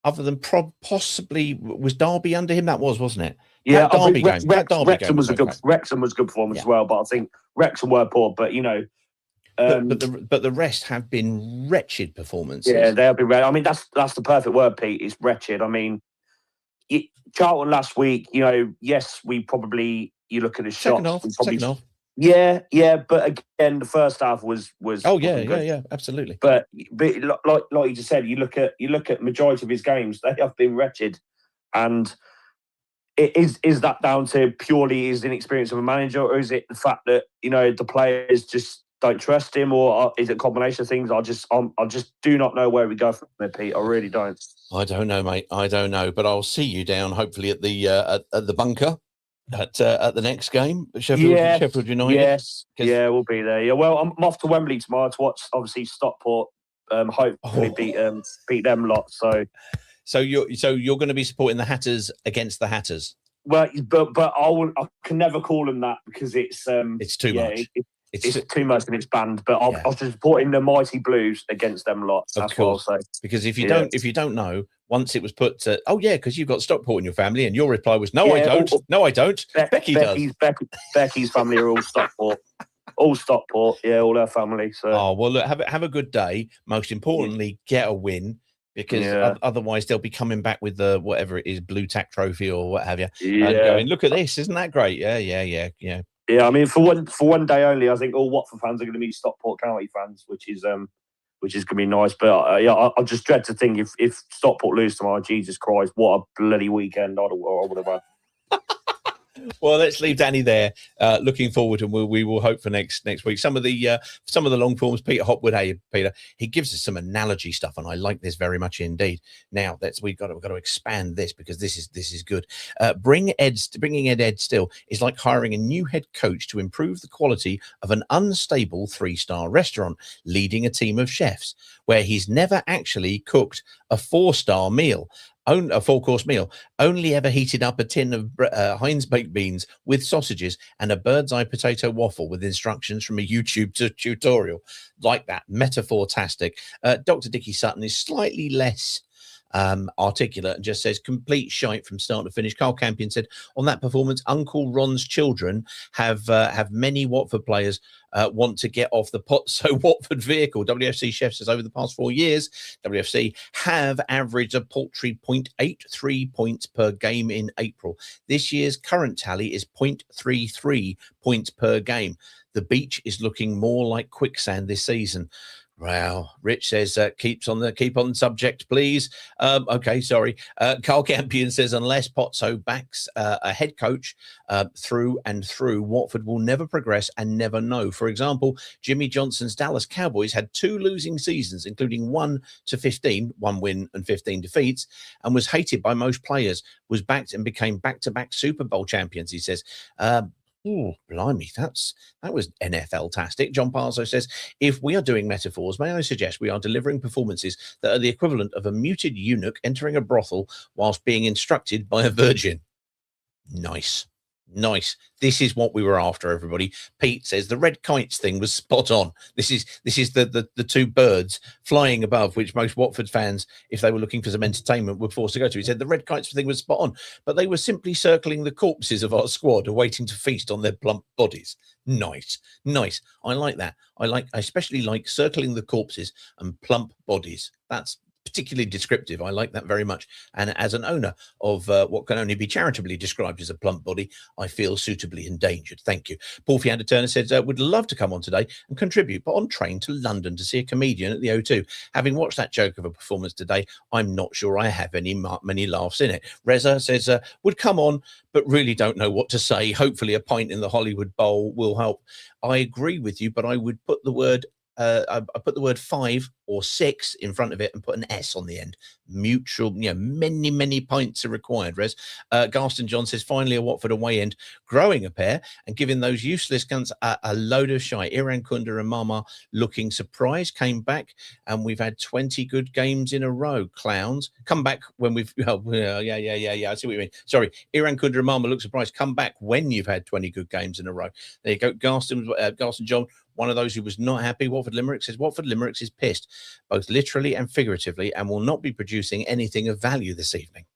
other than possibly, was Derby under him? That wasn't it? Yeah, Wrexham was a good performance as well. But I think Wrexham were poor. But but the rest have been wretched performances. Yeah, they have been wretched. I mean, that's the perfect word, Pete. It's wretched. I mean, Charlton last week, yes, you look at the shots. Second half. Yeah, but again, the first half was. Oh yeah, absolutely. But like you just said, you look at majority of his games, they have been wretched, and is that down to purely his inexperience of a manager, or is it the fact that the players just don't trust him, or is it a combination of things? I just do not know where we go from there, Pete. I really don't. I don't know, mate. I don't know, but I'll see you down hopefully at the bunker at the next game, Sheffield United. Yes, we'll be there. Yeah, well, I'm off to Wembley tomorrow to watch obviously Stockport. Hopefully beat them lot. So you're going to be supporting the Hatters against the Hatters. Well, but I can never call them that, because it's too much. It's too much and it's banned. But I'll just supporting the Mighty Blues against them lot. That's what I'll say. Because if you don't know, once it was put to, because you've got Stockport in your family, and your reply was, no, I don't. No, I don't. Becky does. Becky's family are all Stockport. All Stockport. Yeah, all her family. So. Oh well, look, have a good day. Most importantly, get a win. Because otherwise they'll be coming back with the whatever it is, blue tack trophy or what have you, and going, look at this, isn't that great? Yeah. Yeah, I mean, for one day only, I think all Watford fans are going to be Stockport County fans, which is going to be nice. But I just dread to think if Stockport lose tomorrow, Jesus Christ, what a bloody weekend I would have had. Well, let's leave Danny there. Looking forward, and we will hope for next week. Some of the long forms. Peter Hopwood, hey Peter, he gives us some analogy stuff, and I like this very much indeed. Now we've got to expand this because this is good. Bringing Ed Still is like hiring a new head coach to improve the quality of an unstable 3-star restaurant, leading a team of chefs where he's never actually cooked a 4-star meal. A 4-course meal, only ever heated up a tin of Heinz baked beans with sausages and a bird's eye potato waffle with instructions from a YouTube tutorial. Like that, metaphor-tastic. Dr. Dickie Sutton is slightly less articulate and just says complete shite from start to finish. Carl Campion said on that performance, Uncle Ron's children have many Watford players want to get off the pot. So Watford vehicle. WFC chef says over the past 4 years, WFC have averaged a paltry 0.83 points per game in April. This year's current tally is 0.33 points per game. The beach is looking more like quicksand this season. Wow. Rich says, keep on the subject, please. Okay, sorry. Carl Campion says, unless Pozzo backs a head coach through and through, Watford will never progress and never know. For example, Jimmy Johnson's Dallas Cowboys had 2 losing seasons, including 1-15, 1 win and 15 defeats, and was hated by most players, was backed and became back-to-back Super Bowl champions, he says. Oh, blimey, that was NFL-tastic. John Parzo says, if we are doing metaphors, may I suggest we are delivering performances that are the equivalent of a muted eunuch entering a brothel whilst being instructed by a virgin. Nice. This is what we were after, everybody. Pete says the red kites thing was spot on. This is the 2 birds flying above, which most Watford fans, if they were looking for some entertainment, were forced to go to. He said the red kites thing was spot on, but they were simply circling the corpses of our squad, awaiting to feast on their plump bodies. Nice. I like that. I especially like circling the corpses and plump bodies. That's particularly descriptive. I like that very much. And as an owner of what can only be charitably described as a plump body, I feel suitably endangered. Thank you. Paul Fiander Turner says, would love to come on today and contribute, but on train to London to see a comedian at the O2. Having watched that joke of a performance today, I'm not sure I have many laughs in it. Reza says, would come on, but really don't know what to say. Hopefully a pint in the Hollywood Bowl will help. I agree with you, but I would put the word I put the word 5 or 6 in front of it and put an S on the end. Mutual, many pints are required, Res. Garston John says, finally a Watford away end, growing a pair and giving those useless cunts a load of shite. Iran Kunda and Mama looking surprised, came back, and we've had 20 good games in a row. Clowns. Come back when we've, yeah, I see what you mean. Sorry, Iran Kunda and Mama look surprised. Come back when you've had 20 good games in a row. There you go. Garston John, one of those who was not happy. Watford Limerick says, Watford Limericks is pissed, both literally and figuratively, and will not be producing anything of value this evening.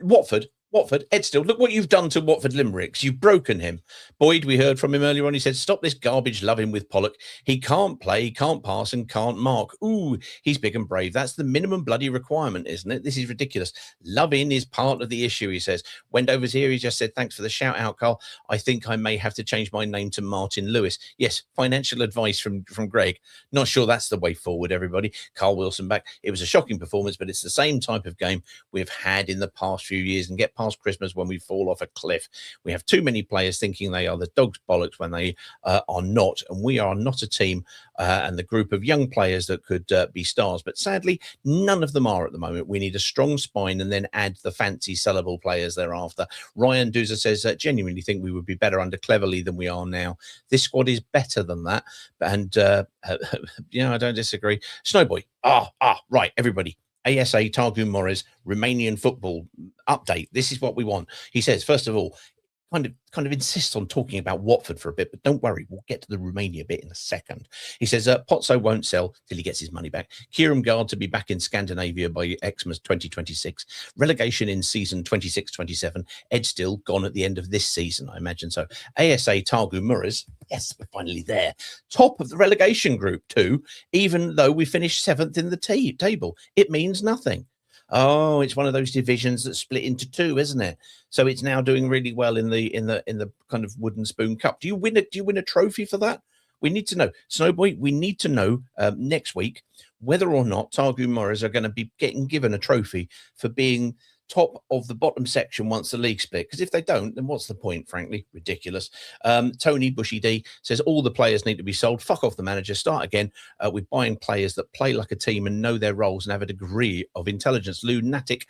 Watford, Ed Still, look what you've done to Watford Limericks. You've broken him. Boyd, we heard from him earlier on. He said, stop this garbage loving with Pollock. He can't play, he can't pass, and can't mark. Ooh, he's big and brave. That's the minimum bloody requirement, isn't it? This is ridiculous. Loving is part of the issue, he says. Wendover's here. He just said, thanks for the shout out, Carl. I think I may have to change my name to Martin Lewis. Yes, financial advice from Greg. Not sure that's the way forward, everybody. Carl Wilson back. It was a shocking performance, but it's the same type of game we've had in the past few years, and get past Christmas when we fall off a cliff. We have too many players thinking they are the dog's bollocks when they are not, and we are not a team and the group of young players that could be stars, but sadly none of them are at the moment. We need a strong spine and then add the fancy sellable players thereafter. Ryan Duza says, genuinely think we would be better under Cleverly than we are now. This squad is better than that, and I don't disagree. Snowboy, right, everybody. ASA Targu Morris Romanian football update. This is what we want. He says, first of all, kind of insists on talking about Watford for a bit, but don't worry, we'll get to the Romania bit in a second. He says, Pozzo won't sell till he gets his money back. Kieran Gard to be back in Scandinavia by Xmas 2026. Relegation in season 26-27. Ed Still gone at the end of this season, I imagine so. ASA Targu Muras, yes, we're finally there. Top of the relegation group too, even though we finished 7th in the table. It means nothing. Oh, it's one of those divisions that split into 2, isn't it? So it's now doing really well in the kind of wooden spoon cup. Do you win a trophy for that? We need to know. Snowboy, we need to know next week whether or not Targu Morris are going to be getting given a trophy for being top of the bottom section once the league split? Because if they don't, then what's the point, frankly? Ridiculous. Tony Bushy D says all the players need to be sold. Fuck off the manager. Start again with buying players that play like a team and know their roles and have a degree of intelligence. Lunatic.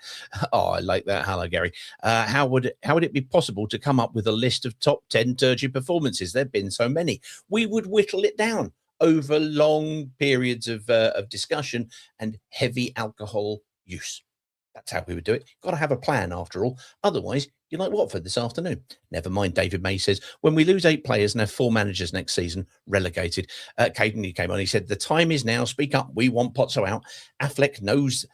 Oh, I like that. Hello, Gary. How would it be possible to come up with a list of top 10 turgid performances? There have been so many. We would whittle it down over long periods of discussion and heavy alcohol use. That's how we would do it. Got to have a plan, after all. Otherwise, you're like Watford this afternoon. Never mind, David May says, when we lose 8 players and have 4 managers next season, relegated. Caden, he came on, he said, the time is now. Speak up. We want Potso out. Affleck knows...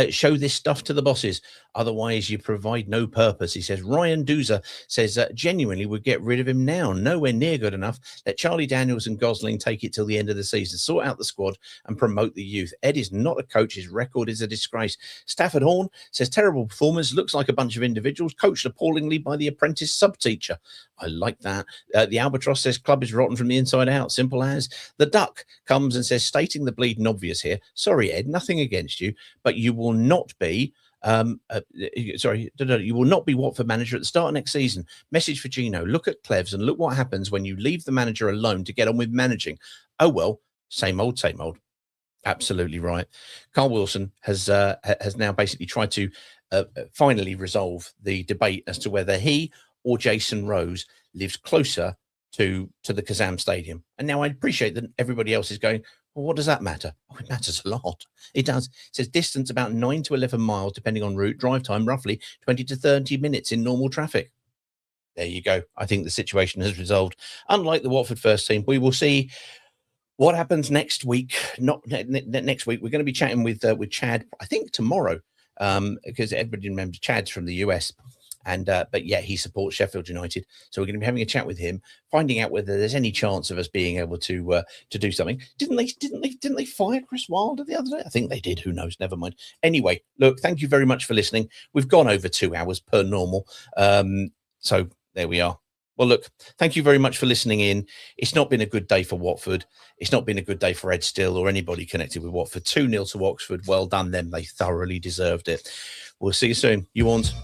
show this stuff to the bosses. Otherwise, you provide no purpose. He says, Ryan Doozer says, genuinely would get rid of him now. Nowhere near good enough. Let Charlie Daniels and Gosling take it till the end of the season. Sort out the squad and promote the youth. Ed is not a coach. His record is a disgrace. Stafford Horn says, terrible performance. Looks like a bunch of individuals coached appallingly by the apprentice sub-teacher. I like that. The Albatross says, club is rotten from the inside out. Simple as. The Duck comes and says, stating the bleeding obvious here. Sorry, Ed, nothing against you, but you will not be you will not be Watford manager at the start of next season. Message for Gino. Look at Clevs and look what happens when you leave the manager alone to get on with managing. Oh, well, same old, same old. Absolutely right. Carl Wilson has now basically tried to finally resolve the debate as to whether he or Jason Rose lives closer to the Kazam Stadium. And now I appreciate that everybody else is going, well, what does that matter? Oh, it matters a lot. It does. It says distance about 9 to 11 miles, depending on route. Drive time, roughly 20 to 30 minutes in normal traffic. There you go. I think the situation has resolved. Unlike the Watford first team, we will see what happens next week. Not next week. We're going to be chatting with Chad, I think tomorrow, because everybody remembers Chad's from the US. And but yeah, he supports Sheffield United, so we're going to be having a chat with him, finding out whether there's any chance of us being able to do something. Didn't they fire Chris Wilder the other day? I think they did. Who knows? Never mind. Anyway, look, thank you very much for listening. We've gone over 2 hours per normal, so there we are. Well, look, thank you very much for listening in. It's not been a good day for Watford. It's not been a good day for Ed Still or anybody connected with Watford. 2-0 to Oxford. Well done them. They thoroughly deserved it. We'll see you soon. You want.